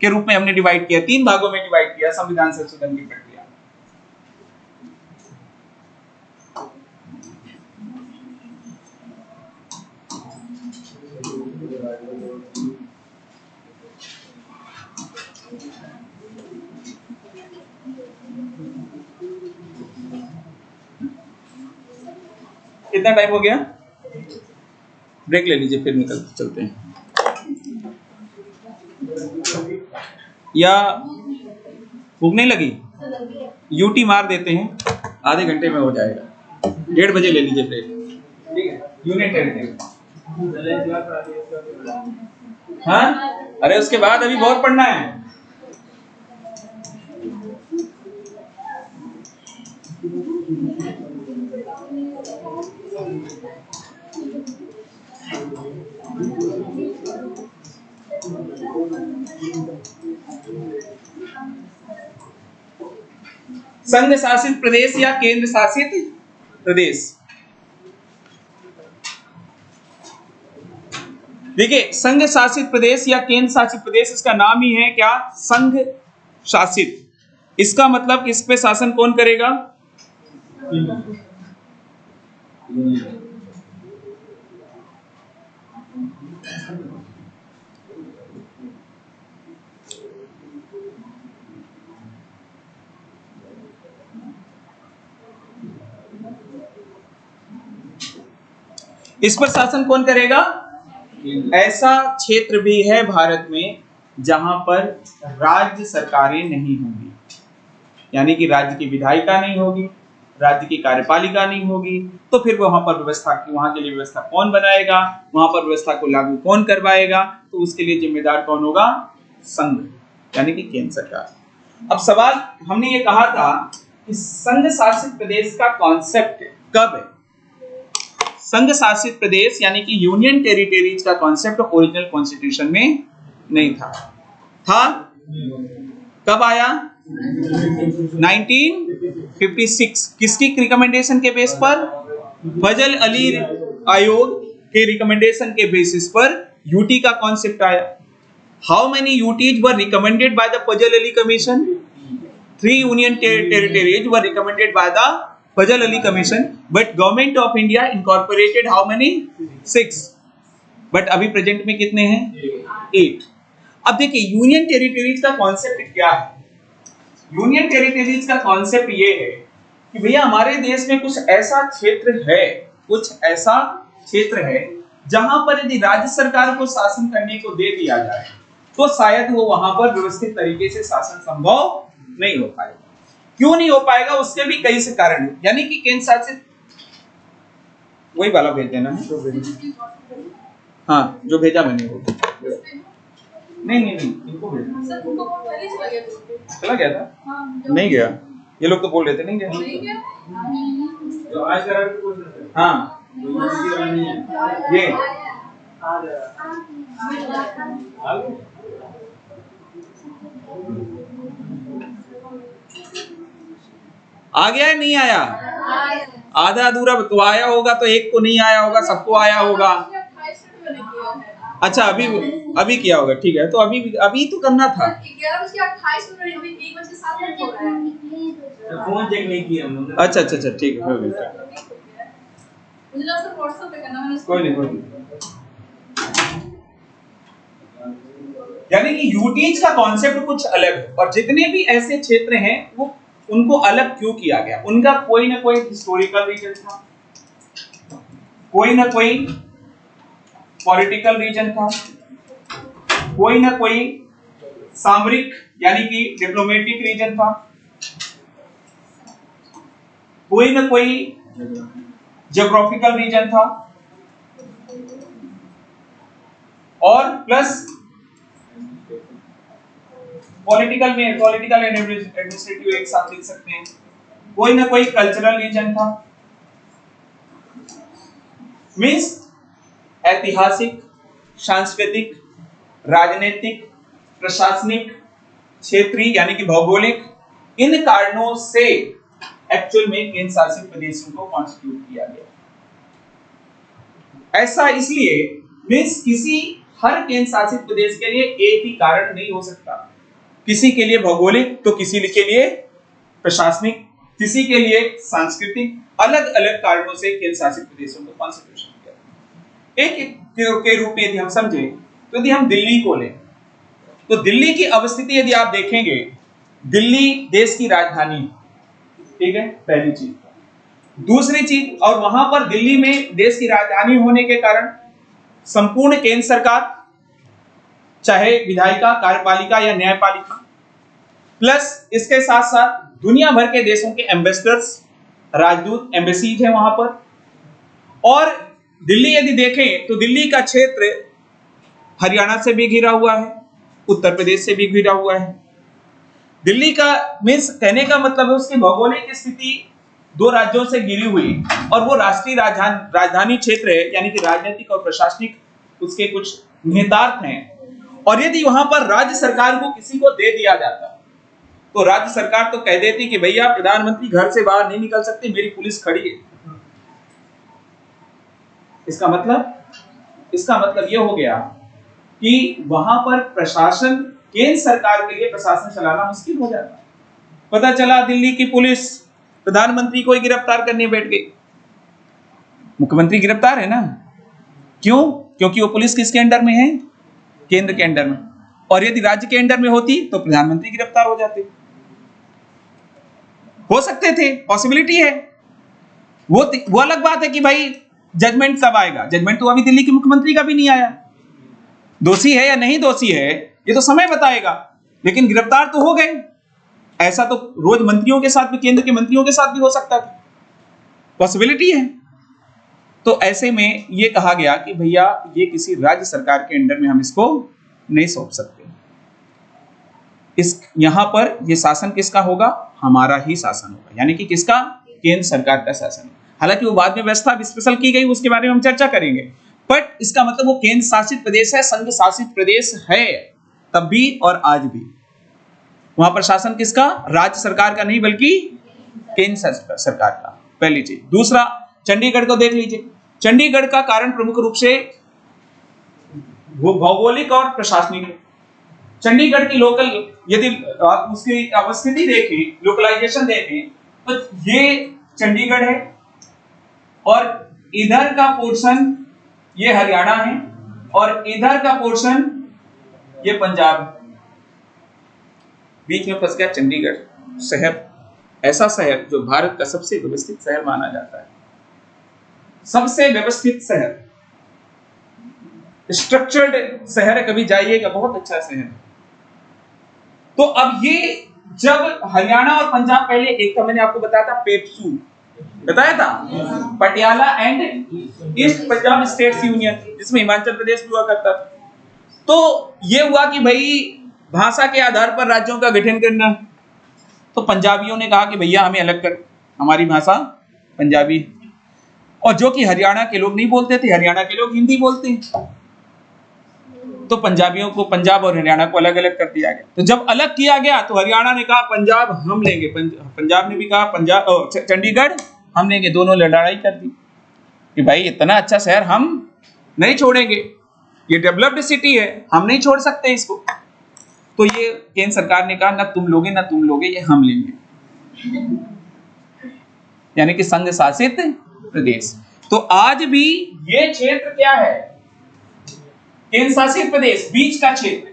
Speaker 1: के रूप में हमने डिवाइड किया, 3 भागों में डिवाइड किया संविधान संशोधन की प्रक्रिया। कितना टाइम हो गया? ब्रेक ले लीजिए, फिर निकल चलते हैं। या भूख नहीं लगी? यूटी मार देते हैं, आधे घंटे में हो जाएगा। 1:30 बजे ले लीजिए ब्रेक, ठीक है? Union territory. हाँ, अरे उसके बाद अभी बहुत पढ़ना है। संघ शासित प्रदेश या केंद्र शासित प्रदेश। देखिए, संघ शासित प्रदेश या केंद्र शासित प्रदेश, इसका नाम ही है क्या? संघ शासित। इसका मतलब इस पे शासन कौन करेगा? इस पर शासन कौन करेगा? ऐसा क्षेत्र भी है भारत में जहां पर राज्य सरकारें नहीं होंगी, यानी कि राज्य की विधायिका नहीं होगी, राज्य की कार्यपालिका नहीं होगी, तो फिर वहां पर व्यवस्था, वहां के लिए व्यवस्था कौन बनाएगा, वहां पर व्यवस्था को लागू कौन करवाएगा? तो उसके लिए जिम्मेदार कौन होगा? संघ, यानी कि केंद्र सरकार। अब सवाल, हमने ये कहा था कि संघ शासित प्रदेश का कॉन्सेप्ट कब है? संघ शासित प्रदेश यानी कि यूनियन टेरिटरीज का कॉन्सेप्ट ओरिजिनल कॉन्स्टिट्यूशन में नहीं था। कब आया? 1956। किसकी रिकमेंडेशन के बेस पर? फजल अली आयोग के रिकमेंडेशन के बेसिस पर यूटी का कॉन्सेप्ट आया। How many UTs were recommended by the Fazal Ali commission? 3 union territories were recommended by the Fazal Ali commission, but government of India incorporated how many? 6। बट अभी प्रेजेंट में कितने हैं? 8। अब देखिए, यूनियन टेरिटरीज का कॉन्सेप्ट क्या है? यूनियन टेरिटरीज का कॉन्सेप्ट ये है कि भैया हमारे देश में कुछ ऐसा क्षेत्र है जहां पर यदि राज्य सरकार को शासन करने को दे दिया जाए तो शायद वो वहां पर व्यवस्थित तरीके से शासन संभव नहीं हो पाएगा। क्यों नहीं हो पाएगा? उसके भी कई से कारण है, यानी कि केंद्र शासित, वही वाला भेज देना है। हाँ, जो भेजा मैंने वो नहीं, इनको भेजना। चला गया था? नहीं गया, ये लोग तो बोल रहे थे नहीं गया। जो आज करा, हाँ ये आ गया है, नहीं आया? आधा अधूरा तो आया होगा, तो एक को नहीं आया होगा, सबको आया होगा। अच्छा, अभी किया होगा, ठीक है। तो अभी तो करना था। 11:28 फोन चेक नहीं किया हमने। अच्छा, ठीक है, हो गया। कोई नहीं। यानी कि यूटीज का कॉन्सेप्ट कुछ अलग है, और जितने भी ऐसे क्षेत्र हैं वो उनको अलग क्यों किया गया? उनका कोई ना कोई हिस्टोरिकल रीजन था, कोई ना कोई पॉलिटिकल रीजन था, कोई ना कोई सामरिक यानी कि डिप्लोमेटिक रीजन था, कोई ना कोई जियोग्राफिकल रीजन था, और प्लस पॉलिटिकल एंड एडमिनिस्ट्रेटिव एक साथ लिख सकते हैं। कोई ना कोई कल्चरल रीजन था, मींस ऐतिहासिक, सांस्कृतिक, राजनीतिक, प्रशासनिक, क्षेत्रीय यानी कि भौगोलिक, इन कारणों से एक्चुअल में केंद्र शासित प्रदेशों को कॉन्स्टिट्यूट किया गया। ऐसा इसलिए मींस किसी हर केंद्र शासित प्रदेश के लिए एक ही कारण नहीं हो सकता। किसी के लिए भौगोलिक, तो किसी के लिए प्रशासनिक, किसी के लिए सांस्कृतिक, अलग अलग कारणों से केंद्र शासित प्रदेशों को कॉन्स्टिट्यूशन किया। एक के रूप में यदि हम समझे, तो यदि हम दिल्ली को लें, तो दिल्ली की अवस्थिति यदि आप देखेंगे, दिल्ली देश की राजधानी, ठीक है, पहली चीज। दूसरी चीज, और वहां पर दिल्ली में देश की राजधानी होने के कारण संपूर्ण केंद्र सरकार, चाहे विधायिका, कार्यपालिका या न्यायपालिका, प्लस इसके साथ साथ दुनिया भर के देशों के एम्बेसडर्स, राजदूत, एम्बेसीज है वहां पर। और दिल्ली यदि देखें तो दिल्ली का क्षेत्र हरियाणा से भी घिरा हुआ है, उत्तर प्रदेश से भी घिरा हुआ है। दिल्ली का मीन्स कहने का मतलब है उसकी भौगोलिक स्थिति दो राज्यों से घिरी हुई, और वो राष्ट्रीय राजधानी क्षेत्र है, यानी कि राजनीतिक और प्रशासनिक उसके कुछ निहितार्थ हैं। और यदि वहां पर राज्य सरकार को किसी को दे दिया जाता तो राज्य सरकार तो कह देती कि भैया प्रधानमंत्री घर से बाहर नहीं निकल सकते, मेरी पुलिस खड़ी है। इसका मतलब यह हो गया कि वहां पर प्रशासन, केंद्र सरकार के लिए प्रशासन चलाना मुश्किल हो जाता। पता चला दिल्ली की पुलिस प्रधानमंत्री को ही गिरफ्तार करने बैठ गई। मुख्यमंत्री गिरफ्तार है ना, क्यों? क्योंकि वो पुलिस किसके अंडर में है? केंद्र के अंडर में। और यदि राज्य के अंडर में होती तो प्रधानमंत्री गिरफ्तार हो जाते, हो सकते थे, पॉसिबिलिटी है। वो अलग बात है कि भाई जजमेंट कब आएगा। जजमेंट तो अभी दिल्ली के मुख्यमंत्री का भी नहीं आया, दोषी है या नहीं दोषी है ये तो समय बताएगा, लेकिन गिरफ्तार तो हो गए। ऐसा तो रोज मंत्रियों के साथ भी, केंद्र के मंत्रियों के साथ भी हो सकता था, पॉसिबिलिटी है। तो ऐसे में यह कहा गया कि भैया ये किसी राज्य सरकार के अंडर में हम इसको नहीं सौंप सकते। यहां पर ये शासन किसका होगा? हमारा ही शासन होगा, यानी कि किसका? केंद्र सरकार का शासन। हालांकि वो बाद में व्यवस्था स्पेशल की गई, उसके बारे में हम चर्चा करेंगे, बट इसका मतलब वो केंद्र शासित प्रदेश है, संघ शासित प्रदेश है तब भी और आज भी। वहां पर शासन किसका? राज्य सरकार का नहीं, बल्कि केंद्र सरकार का, पहली चीज। दूसरा, चंडीगढ़ को देख लीजिए। चंडीगढ़ का कारण प्रमुख रूप से वो भौगोलिक और प्रशासनिक है। चंडीगढ़ की लोकल, यदि आप उसकी अवस्थिति देखें, लोकलाइजेशन देखें, तो ये चंडीगढ़ है और इधर का पोर्शन ये हरियाणा है और इधर का पोर्शन ये पंजाब। बीच में फंस गया चंडीगढ़ शहर, ऐसा शहर जो भारत का सबसे व्यवस्थित शहर माना जाता है, सबसे व्यवस्थित शहर, स्ट्रक्चर्ड शहर है, कभी जाइएगा, बहुत अच्छा शहर है। तो अब ये जब हरियाणा और पंजाब, पहले एक तो मैंने आपको बताया था पेप्सू, बताया था, Patiala and east Punjab states union, जिसमें हिमाचल प्रदेश भी हुआ करता था। तो ये हुआ कि भाई भाषा के आधार पर राज्यों का गठन करना, तो पंजाबियों ने कहा कि भैया हमें अलग कर, हमारी भाषा पंजाबी, और जो कि हरियाणा के लोग नहीं बोलते थे, हरियाणा के लोग हिंदी बोलते हैं, तो पंजाबियों को, पंजाब और हरियाणा को अलग अलग कर दिया गया। तो जब अलग किया गया तो हरियाणा ने कहा पंजाब हम लेंगे, पंजाब ने भी कहा पंजाब, चंडीगढ़ हम लेंगे। दोनों लड़ाई कर दी कि भाई इतना अच्छा शहर हम नहीं छोड़ेंगे, ये डेवलप्ड सिटी है, हम नहीं छोड़ सकते इसको। तो ये केंद्र सरकार ने कहा ना तुम लोगे ना तुम लोगे, ये हम लेंगे, यानी कि संघ शासित प्रदेश। तो आज भी ये क्षेत्र क्या है? केंद्र शासित प्रदेश, बीच का क्षेत्र,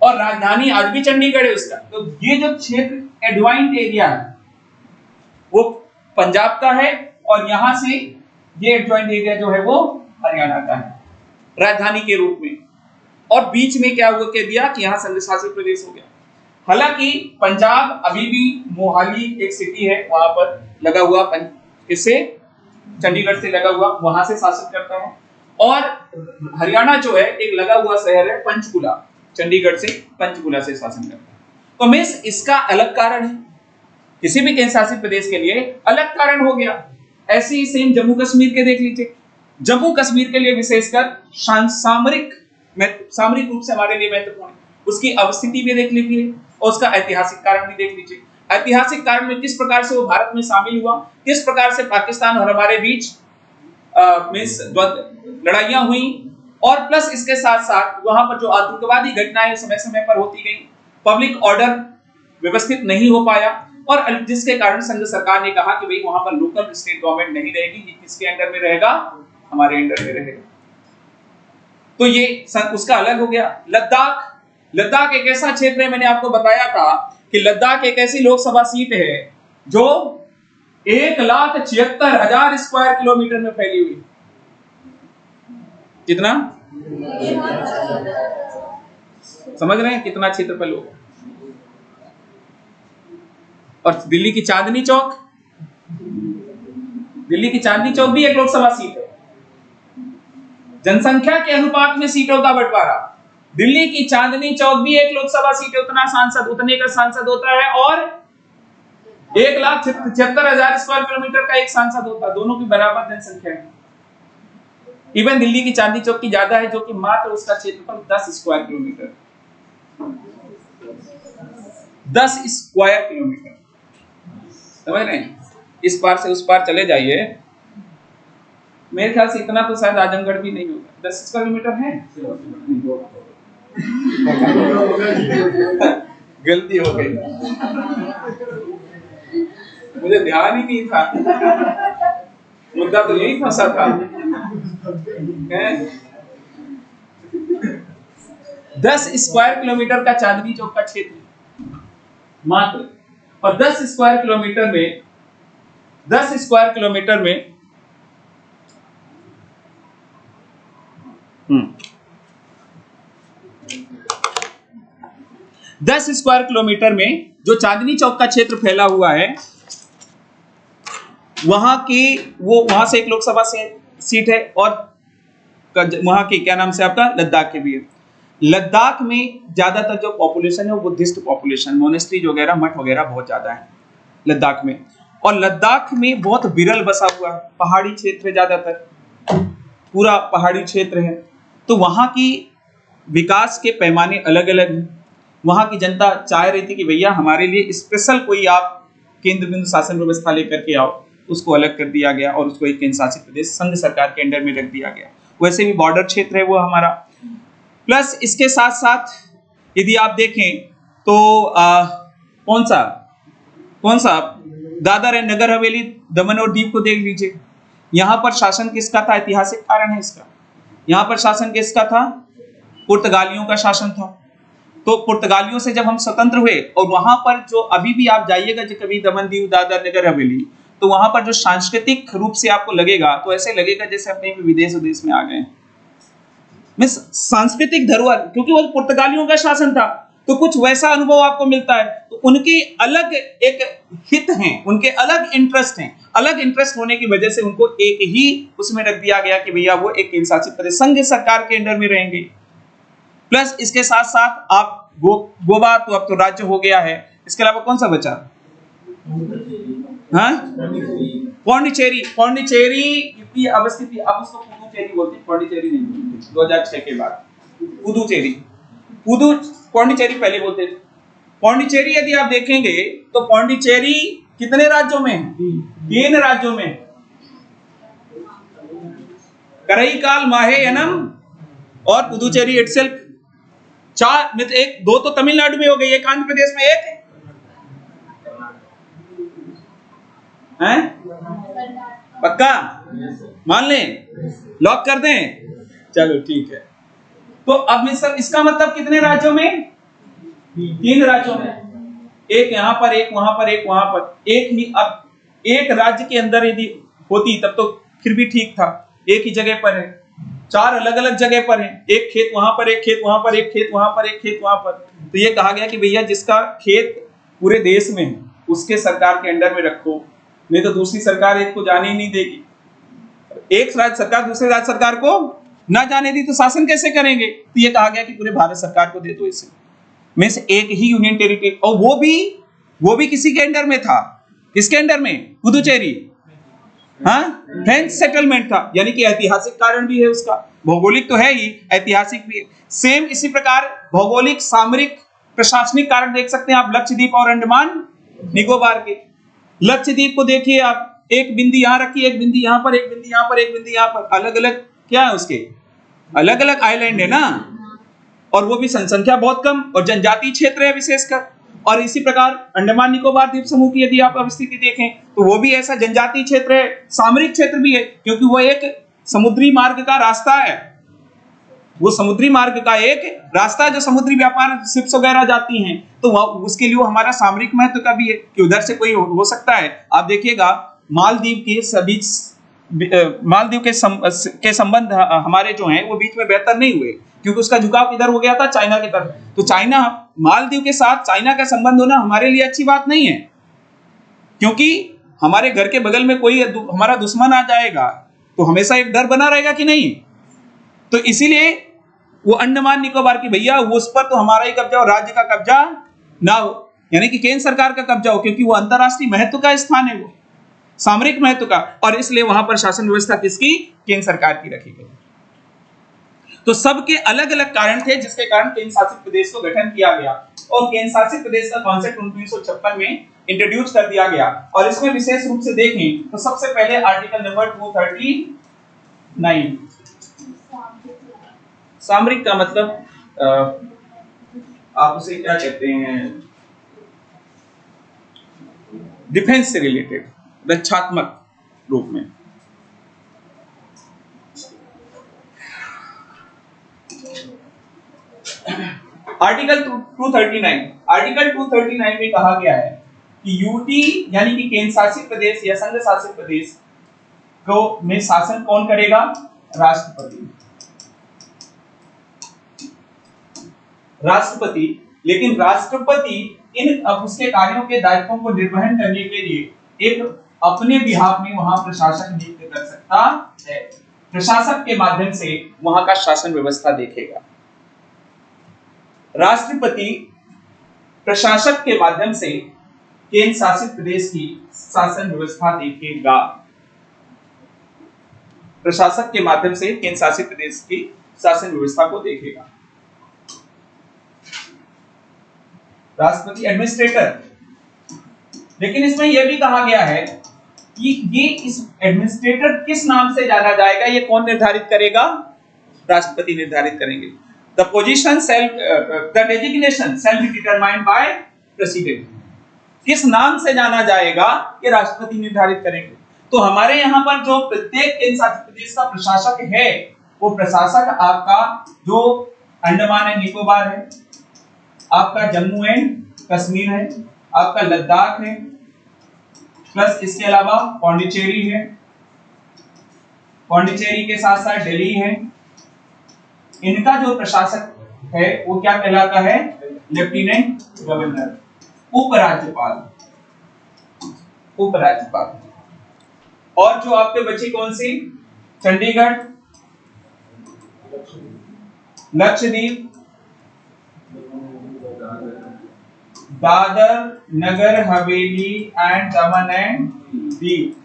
Speaker 1: और राजधानी आज भी चंडीगढ़ है उसका। तो ये जो क्षेत्र एडवाइंट एरिया है वो पंजाब का है, और यहां से ये एडवाइंट एरिया जो है वो हरियाणा का है राजधानी के रूप में। और बीच में क्या हुआ कह दिया कि यहां संघ शासित प्रदेश हो गया। हालांकि पंजाब अभी भी मोहाली एक सिटी है, वहां पर लगा हुआ, इससे चंडीगढ़ से लगा हुआ, वहां से शासित करता है। और हरियाणा जो है एक लगा हुआ शहर है पंचकुला, चंडीगढ़ से, पंचकुला से शासन करता है। तो मीन्स इसका अलग कारण है, किसी भी केंद्र शासित प्रदेश के लिए अलग कारण हो गया। ऐसे ही सेम जम्मू कश्मीर के देख लीजिए। जम्मू कश्मीर के लिए विशेषकर सामरिक रूप से हमारे लिए महत्वपूर्ण है, उसकी अवस्थिति भी देख लीजिए और उसका ऐतिहासिक कारण भी देख लीजिए। ऐतिहासिक कारण में किस प्रकार से वो भारत में शामिल हुआ, किस प्रकार से पाकिस्तान और हमारे बीच लड़ाइयां हुई, और प्लस इसके साथ साथ वहां पर जो आतंकवादी घटनाएं समय समय पर होती गई, पब्लिक ऑर्डर व्यवस्थित नहीं हो पाया, और जिसके कारण संघ सरकार ने कहा कि भाई वहां पर लोकल स्टेट गवर्नमेंट नहीं रहेगी, ये किसके अंडर में रहेगा? हमारे अंडर में रहेगा। तो ये उसका अलग हो गया। लद्दाख एक ऐसा क्षेत्र है, मैंने आपको बताया था कि लद्दाख एक ऐसी लोकसभा सीट है जो 1,76,000 स्क्वायर किलोमीटर में फैली हुई। कितना समझ रहे हैं कितना क्षेत्रफल होगा? और दिल्ली की चांदनी चौक, दिल्ली की चांदनी चौक भी एक लोकसभा सीट है। जनसंख्या के अनुपात में सीटों का बंटवारा, दिल्ली की चांदनी चौक भी एक लोकसभा सीट है, उतने का सांसद होता है, और 1,76,000 स्क्वायर किलोमीटर का एक सांसद होता है। दोनों की बराबर जनसंख्या है। इवन दिल्ली की चांदनी चौक की ज्यादा है, जो कि मात्र उसका क्षेत्रफल 10 स्क्वायर किलोमीटर, 10 स्क्वायर किलोमीटर। समझ रहे हैं? इस पार से उस पार चले जाइए, मेरे ख्याल से इतना तो शायद आजमगढ़ भी नहीं होगा। 10 स्क्वायर किलोमीटर है, गलती हो गई, मुझे ध्यान ही नहीं था, मुद्दा तो यही फंसा था। 10 स्क्वायर किलोमीटर का चांदनी चौक का क्षेत्र मात्र, और 10 स्क्वायर किलोमीटर में 10 स्क्वायर किलोमीटर में 10 स्क्वायर किलोमीटर में जो चांदनी चौक का क्षेत्र फैला हुआ है, वहां से एक लोकसभा सीट है, और वहां की क्या नाम से आपका लद्दाख के भी है। लद्दाख में ज्यादातर जो पॉपुलेशन है वो बुद्धिस्ट पॉपुलेशन, मोनेस्ट्रीज वगैरह, मठ वगैरह बहुत ज्यादा है लद्दाख में। और लद्दाख में बहुत विरल बसा हुआ है, पहाड़ी क्षेत्र है, ज्यादातर पूरा पहाड़ी क्षेत्र है। तो वहां की विकास के पैमाने अलग अलग हैं। वहां की जनता चाह रही थी कि भैया हमारे लिए स्पेशल कोई आप केंद्र बिंदु शासन व्यवस्था लेकर के आओ, उसको अलग कर दिया गया और उसको एक केंद्र शासित प्रदेश संघ सरकार के अंडर में रख दिया गया। वैसे भी बॉर्डर क्षेत्र है वो हमारा। प्लस इसके साथ साथ यदि आप देखें तो कौन सा दादर एंड नगर हवेली, दमन और दीव को देख लीजिए। यहाँ पर शासन किसका था? ऐतिहासिक कारण है इसका। यहाँ पर शासन किसका था? पुर्तगालियों का शासन था। तो पुर्तगालियों से जब हम स्वतंत्र हुए, और वहां पर जो अभी भी आप जाइएगा जो कभी दमन दीव दादर नगर हवेली, तो वहां पर जो सांस्कृतिक रूप से आपको लगेगा, तो ऐसे लगेगा जैसे अपने विदेश में आ गए। सांस्कृतिक धरोहर, क्योंकि वो पुर्तगालियों का शासन था, तो कुछ वैसा अनुभव आपको मिलता है। तो उनकी अलग एक हित हैं, उनके अलग इंटरेस्ट हैं। अलग इंटरेस्ट होने की वजह से उनको एक ही उसमें रख दिया गया कि भैया वो एक केंद्र शासित प्रदेश संघ सरकार के अंडर में रहेंगे। प्लस इसके साथ साथ आप गोवा तो अब तो राज्य हो गया है। इसके अलावा कौन सा बचा? हाँ, पौंडीचेरी की अवस्थिति, अब उसको पुदुचेरी बोलते हैं, पौंडीचेरी नहीं बोलते। 2006 के बाद पौंडीचेरी पहले बोलते थे। पौंडीचेरी यदि आप देखेंगे तो पौंडीचेरी कितने राज्यों में है? 3 राज्यों में। करईकाल, माहेयनम और पुदुचेरी इटसेल्फ। 4 में से 2 तो तमिलनाडु में हो गई, एक आंध्र प्रदेश में, एक है। पक्का मान लें, लॉक कर दें? चलो ठीक है। तो अब इसका मतलब कितने राज्यों में? 3 राज्यों में। एक यहां पर, एक वहां पर, एक वहां पर। एक ही, अब एक राज्य के अंदर यदि होती तब तो फिर भी ठीक था, एक ही जगह पर है। 4 अलग अलग जगह पर है, एक खेत वहां पर, एक खेत वहां पर, एक खेत वहां पर, एक खेत वहां पर। तो ये कहा गया कि भैया जिसका खेत पूरे देश में है उसके सरकार के अंडर में रखो, नहीं तो दूसरी सरकार एक को जाने ही नहीं देगी। एक राज्य सरकार दूसरे राज्य सरकार को ना जाने दी तो शासन कैसे करेंगे? तो ये कहा गया कि पूरे भारत सरकार को दे दो इसे, में से एक ही यूनियन टेरिटरी। और वो भी किसी के अंडर में था। किसके अंडर में? पुदुचेरी। हाँ, फ्रेंच सेटलमेंट था, यानी कि ऐतिहासिक कारण भी है उसका। भौगोलिक तो है ही, ऐतिहासिक भी है। सेम इसी प्रकार भौगोलिक, सामरिक, प्रशासनिक कारण देख सकते हैं आप लक्षद्वीप और अंडमान निकोबार के। लक्षद्वीप को देखिए आप, एक बिंदी यहां रखी, एक बिंदी यहां पर, एक बिंदी यहां पर, एक बिंदी यहां पर, अलग अलग क्या है उसके? अलग अलग आइलैंड है ना। और वो भी जनसंख्या बहुत कम और जनजातीय क्षेत्र है विशेषकर। और इसी प्रकार अंडमान निकोबार द्वीप समूह की यदि आप स्थिति देखें तो वो भी ऐसा जनजातीय क्षेत्र है, सामरिक क्षेत्र भी है, क्योंकि वो एक समुद्री मार्ग का रास्ता है। वो समुद्री मार्ग का एक रास्ता है, जो समुद्री व्यापार शिप्स वगैरह जाती हैं, तो उसके लिए वो हमारा सामरिक महत्व का भी है कि उधर से कोई हो सकता है। आप देखिएगा मालदीव के सभी मालदीव के संबंध हमारे जो हैं वो बीच में बेहतर नहीं हुए, क्योंकि उसका झुकाव किधर हो गया था, चाइना की तरफ। तो चाइना, मालदीव के साथ चाइना का संबंध होना हमारे लिए अच्छी बात नहीं है, क्योंकि हमारे घर के बगल में कोई हमारा दुश्मन आ जाएगा तो हमेशा एक डर बना रहेगा कि नहीं। तो इसीलिए वो अंडमान निकोबार की भैया उस पर तो हमारा ही कब्जा हो, राज्य का कब्जा ना हो, यानी कि केंद्र सरकार का कब्जा हो, क्योंकि वो अंतरराष्ट्रीय महत्व का स्थान है, वो सामरिक महत्व का, और इसलिए वहां पर शासन व्यवस्था किसकी, केंद्र सरकार की रखी गई। तो सबके अलग अलग कारण थे जिसके कारण केंद्र शासित प्रदेश को गठन किया गया, और केंद्र शासित प्रदेश का कॉन्सेप्ट 1956 में इंट्रोड्यूस कर दिया गया। और इसमें विशेष रूप से देखें तो सबसे पहले आर्टिकल नंबर 239, सामरिक का मतलब आप उसे क्या कहते हैं, डिफेंस से रिलेटेड, रक्षात्मक रूप में। आर्टिकल 239 में कहा गया है कि यूटी यानी कि केंद्र शासित प्रदेश या संघ शासित प्रदेश को में शासन कौन करेगा, राष्ट्रपति। लेकिन राष्ट्रपति इन अब उसके कार्यों के दायित्वों को निर्वहन करने के लिए एक अपने बिहाफ में वहां प्रशासक नियुक्त कर सकता है। प्रशासक के माध्यम से वहां का शासन व्यवस्था देखेगा। राष्ट्रपति प्रशासक के माध्यम से केंद्र शासित प्रदेश की शासन व्यवस्था देखेगा। प्रशासक के माध्यम से केंद्र शासित प्रदेश की शासन व्यवस्था को देखेगा। राष्ट्रपति एडमिनिस्ट्रेटर, लेकिन इसमें यह भी कहा गया है कि ये इस एडमिनिस्ट्रेटर किस नाम से जाना जाएगा, ये कौन निर्धारित करेगा, राष्ट्रपति निर्धारित करेंगे। The position the designation shall be determined by president। किस नाम से जाना जाएगा ये राष्ट्रपति निर्धारित करेंगे। तो हमारे यहाँ पर जो प्रत्येक केंद्र शासित प्रदेश का प्रशासक है, वो प्रशासक आपका जो अंडमान एंड निकोबार है, आपका जम्मू एंड कश्मीर है, आपका लद्दाख है, प्लस इसके अलावा पौंडीचेरी है, पौंडीचेरी के साथ साथ दिल्ली है। इनका जो प्रशासक है वो क्या कहलाता है, लेफ्टिनेंट गवर्नर, उपराज्यपाल। और जो आपके बची कौन सी, Chandigarh, Lakshadweep, Dadar Nagar Haveli and Daman and Diu,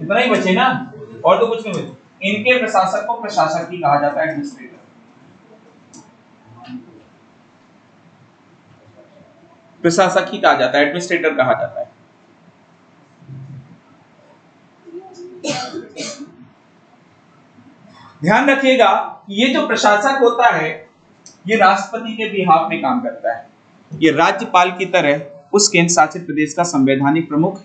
Speaker 1: इतना ही बचे ना, और तो कुछ नहीं बचे। इनके प्रशासक को प्रशासक ही कहा जाता है, एडमिनिस्ट्रेटर। प्रशासक ही कहा जाता है, एडमिनिस्ट्रेटर कहा जाता है। ध्यान रखिएगा ये जो प्रशासक होता है ये राष्ट्रपति के बिहाफ में काम करता है। ये राज्यपाल की तरह उस केंद्र शासित प्रदेश का संवैधानिक प्रमुख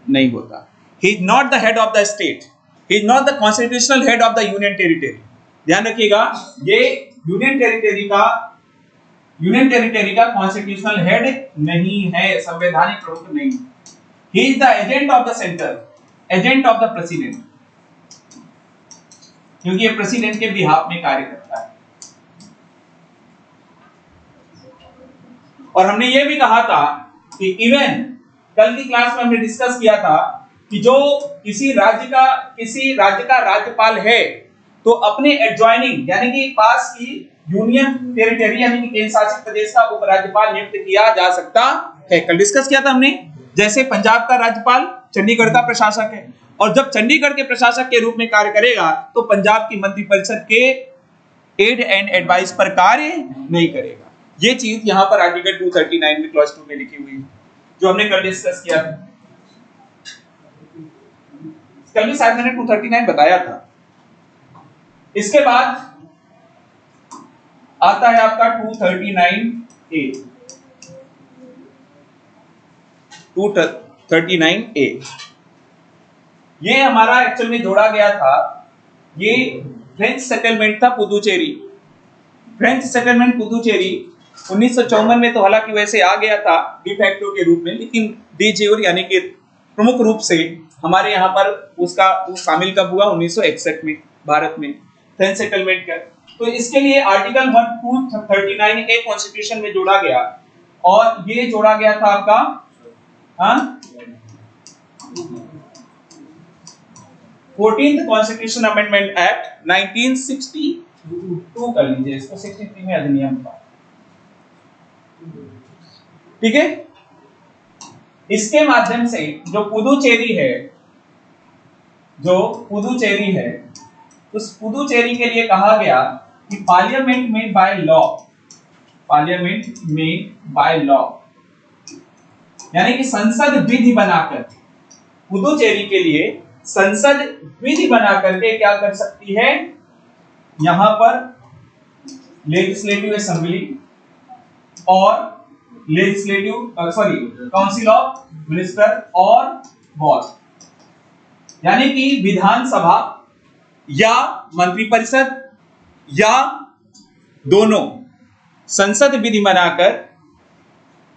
Speaker 1: नहीं होता। He is not the head of the state. He is not the constitutional head of the union territory. ध्यान रखिएगा ये यूनियन टेरिटरी का कॉन्स्टिट्यूशनल हेड नहीं है, संवैधानिक प्रमुख नहीं। He is the agent of the center, agent of the president, क्योंकि ये प्रेसिडेंट के बिहाफ में कार्य करता है। और हमने ये भी कहा था कि इवन कल की क्लास में हमने डिस्कस किया था कि जो किसी राज्य का राज्यपाल है तो अपने एडजॉइनिंग यानी कि पास की यूनियन टेरिटरी यानी कि केंद्र शासित प्रदेश का उपराज्यपाल नियुक्त किया जा सकता है। कल डिस्कस किया था हमने, जैसे पंजाब का राज्यपाल चंडीगढ़ का प्रशासक है, और जब चंडीगढ़ के प्रशासक के रूप में कार्य करेगा तो पंजाब की मंत्रिपरिषद के एड एंड एडवाइस पर कार्य नहीं करेगा। ये चीज यहाँ पर आर्टिकल 239 में क्लॉज 2 में लिखी हुई है, जो हमने कल डिस्कस किया था। कल भी शायद मैंने 239 बताया था। इसके बाद आता है आपका 239A। 239A ये हमारा एक्चुअल में जोड़ा गया था। ये फ्रेंच सेटलमेंट था पुदुचेरी। फ्रेंच सेटलमेंट पुदुचेरी 1954 में तो हालांकि वैसे आ गया था डिफैक्टो के रूप में, लेकिन de jure यानी कि प्रमुख रूप से हमारे यहाँ पर उसका शामिल कब हुआ? 1961 में भारत में फ्रेंच सेटलमेंट का। तो इसके लिए आर्टिकल 1239 ए कॉन्स्टिट्यूशन में जोड़ा गया, और ये जोड़ा गया था आपका 14th कॉन्स्टिट्यूशन अमेंडमेंट एक्ट 1962 कर लीजिए इसको, 63 में अधिनियम था। ठीक है, इसके माध्यम से जो पुदुचेरी है, उस पुदुचेरी के लिए कहा गया कि पार्लियामेंट में बाय लॉ यानी कि संसद विधि बनाकर, पुदुचेरी के लिए संसद विधि बनाकर के क्या कर सकती है? यहां पर लेजिस्लेटिव असेंबली और काउंसिल ऑफ मिनिस्टर और बोर्ड, यानी कि विधानसभा या मंत्रिपरिषद या दोनों, संसद विधि बनाकर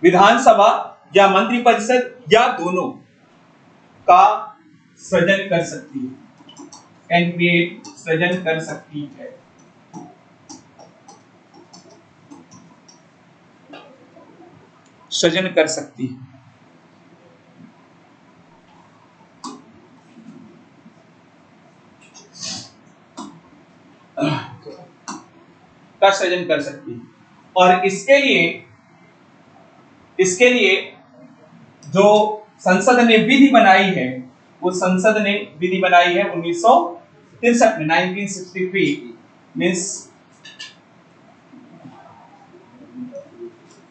Speaker 1: विधानसभा या मंत्रिपरिषद या दोनों का सृजन कर सकती है, सृजन कर सकती है। सृजन कर सकती है। का सृजन कर सकती है। और इसके लिए जो संसद ने विधि बनाई है, वो संसद ने विधि बनाई है 1963 में, 1963 मींस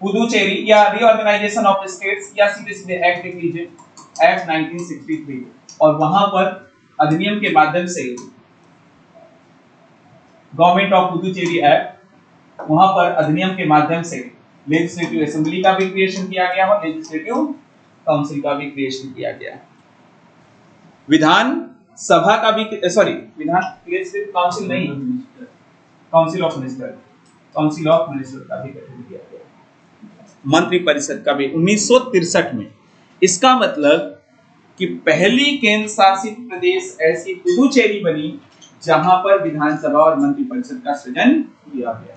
Speaker 1: पुदुचेरी या रीऑर्गेनाइजेशन ऑफ स्टेट्स, या सीधे सीधे एक्ट लिख लीजिए, एक्ट 1963। और वहां पर अधिनियम के माध्यम से गवर्नमेंट ऑफ पुदुचेरी एक्ट, वहां पर अधिनियम के माध्यम से लेजिस्लेटिव असेंबली का भी क्रिएशन किया गया और लेजिस्लेटिव काउंसिल का भी क्रिएशन किया गया। विधान सभा का भी, सॉरी विधान लेजिस्लेटिव काउंसिल नहीं, काउंसिल ऑफ मिनिस्टर का भी गठन किया गया, मंत्रिपरिषद का भी 1963 में। इसका मतलब कि पहली केंद्र शासित प्रदेश ऐसी पुदुचेरी बनी जहां पर विधानसभा और मंत्रिपरिषद का सृजन किया गया।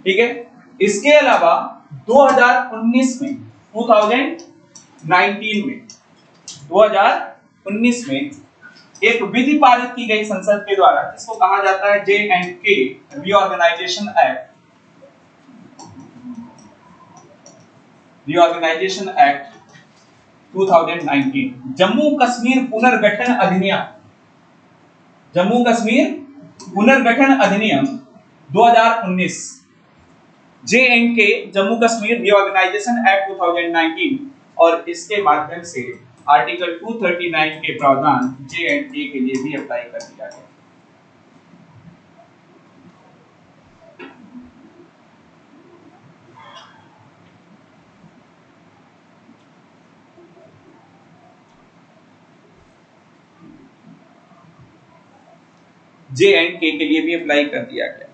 Speaker 1: ठीक है, इसके अलावा 2019 में एक विधि पारित की गई संसद के द्वारा, जिसको कहा जाता है J&K reorganisation act 2019, Jammu Kashmir पुनर्गठन अधिनियम 2019, J&K Jammu Kashmir reorganisation act 2019, और इसके माध्यम से आर्टिकल 239 के प्रावधान J&K के लिए भी अप्लाई कर दिया गया। J&K के लिए भी अप्लाई कर दिया गया।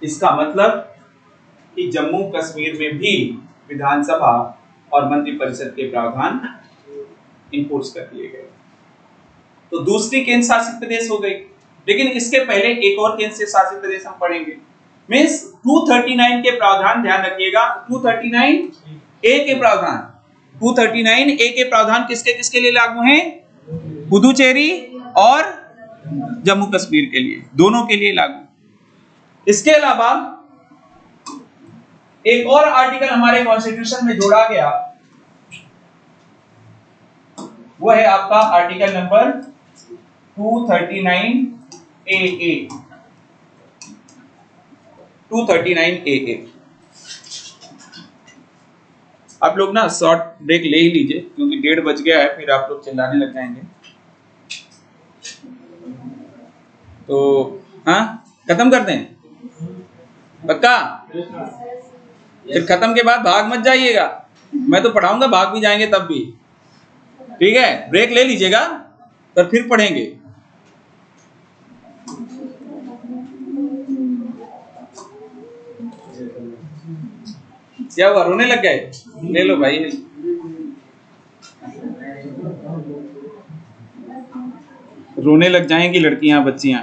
Speaker 1: इसका मतलब कि जम्मू कश्मीर में भी विधानसभा और मंत्रिपरिषद के प्रावधान इन्फोर्स कर दिए गए। तो दूसरी केंद्र शासित प्रदेश हो गई, लेकिन इसके पहले एक और केंद्र शासित प्रदेश हम पढ़ेंगे। मींस 239 के प्रावधान ध्यान रखिएगा, 239 ए के प्रावधान किसके किसके लिए लागू हैं? पुदुचेरी और जम्मू कश्मीर के लिए, दोनों के लिए लागू। इसके अलावा एक और आर्टिकल हमारे कॉन्स्टिट्यूशन में जोड़ा गया, वो है आपका आर्टिकल नंबर 239AA। आप लोग ना शॉर्ट ब्रेक ले ही लीजिए, क्योंकि 1:30 बज गया है, फिर आप लोग चिल्लाने लग जाएंगे। तो हाँ, खत्म कर दें। पक्का? फिर खत्म के बाद भाग मत जाइएगा, मैं तो पढ़ाऊंगा, भाग भी जाएंगे तब भी, ठीक है? ब्रेक ले लीजिएगा, पर फिर पढ़ेंगे। क्या हुआ, रोने लग गए? ले लो भाई, रोने लग जाएंगी लड़कियां बच्चियां।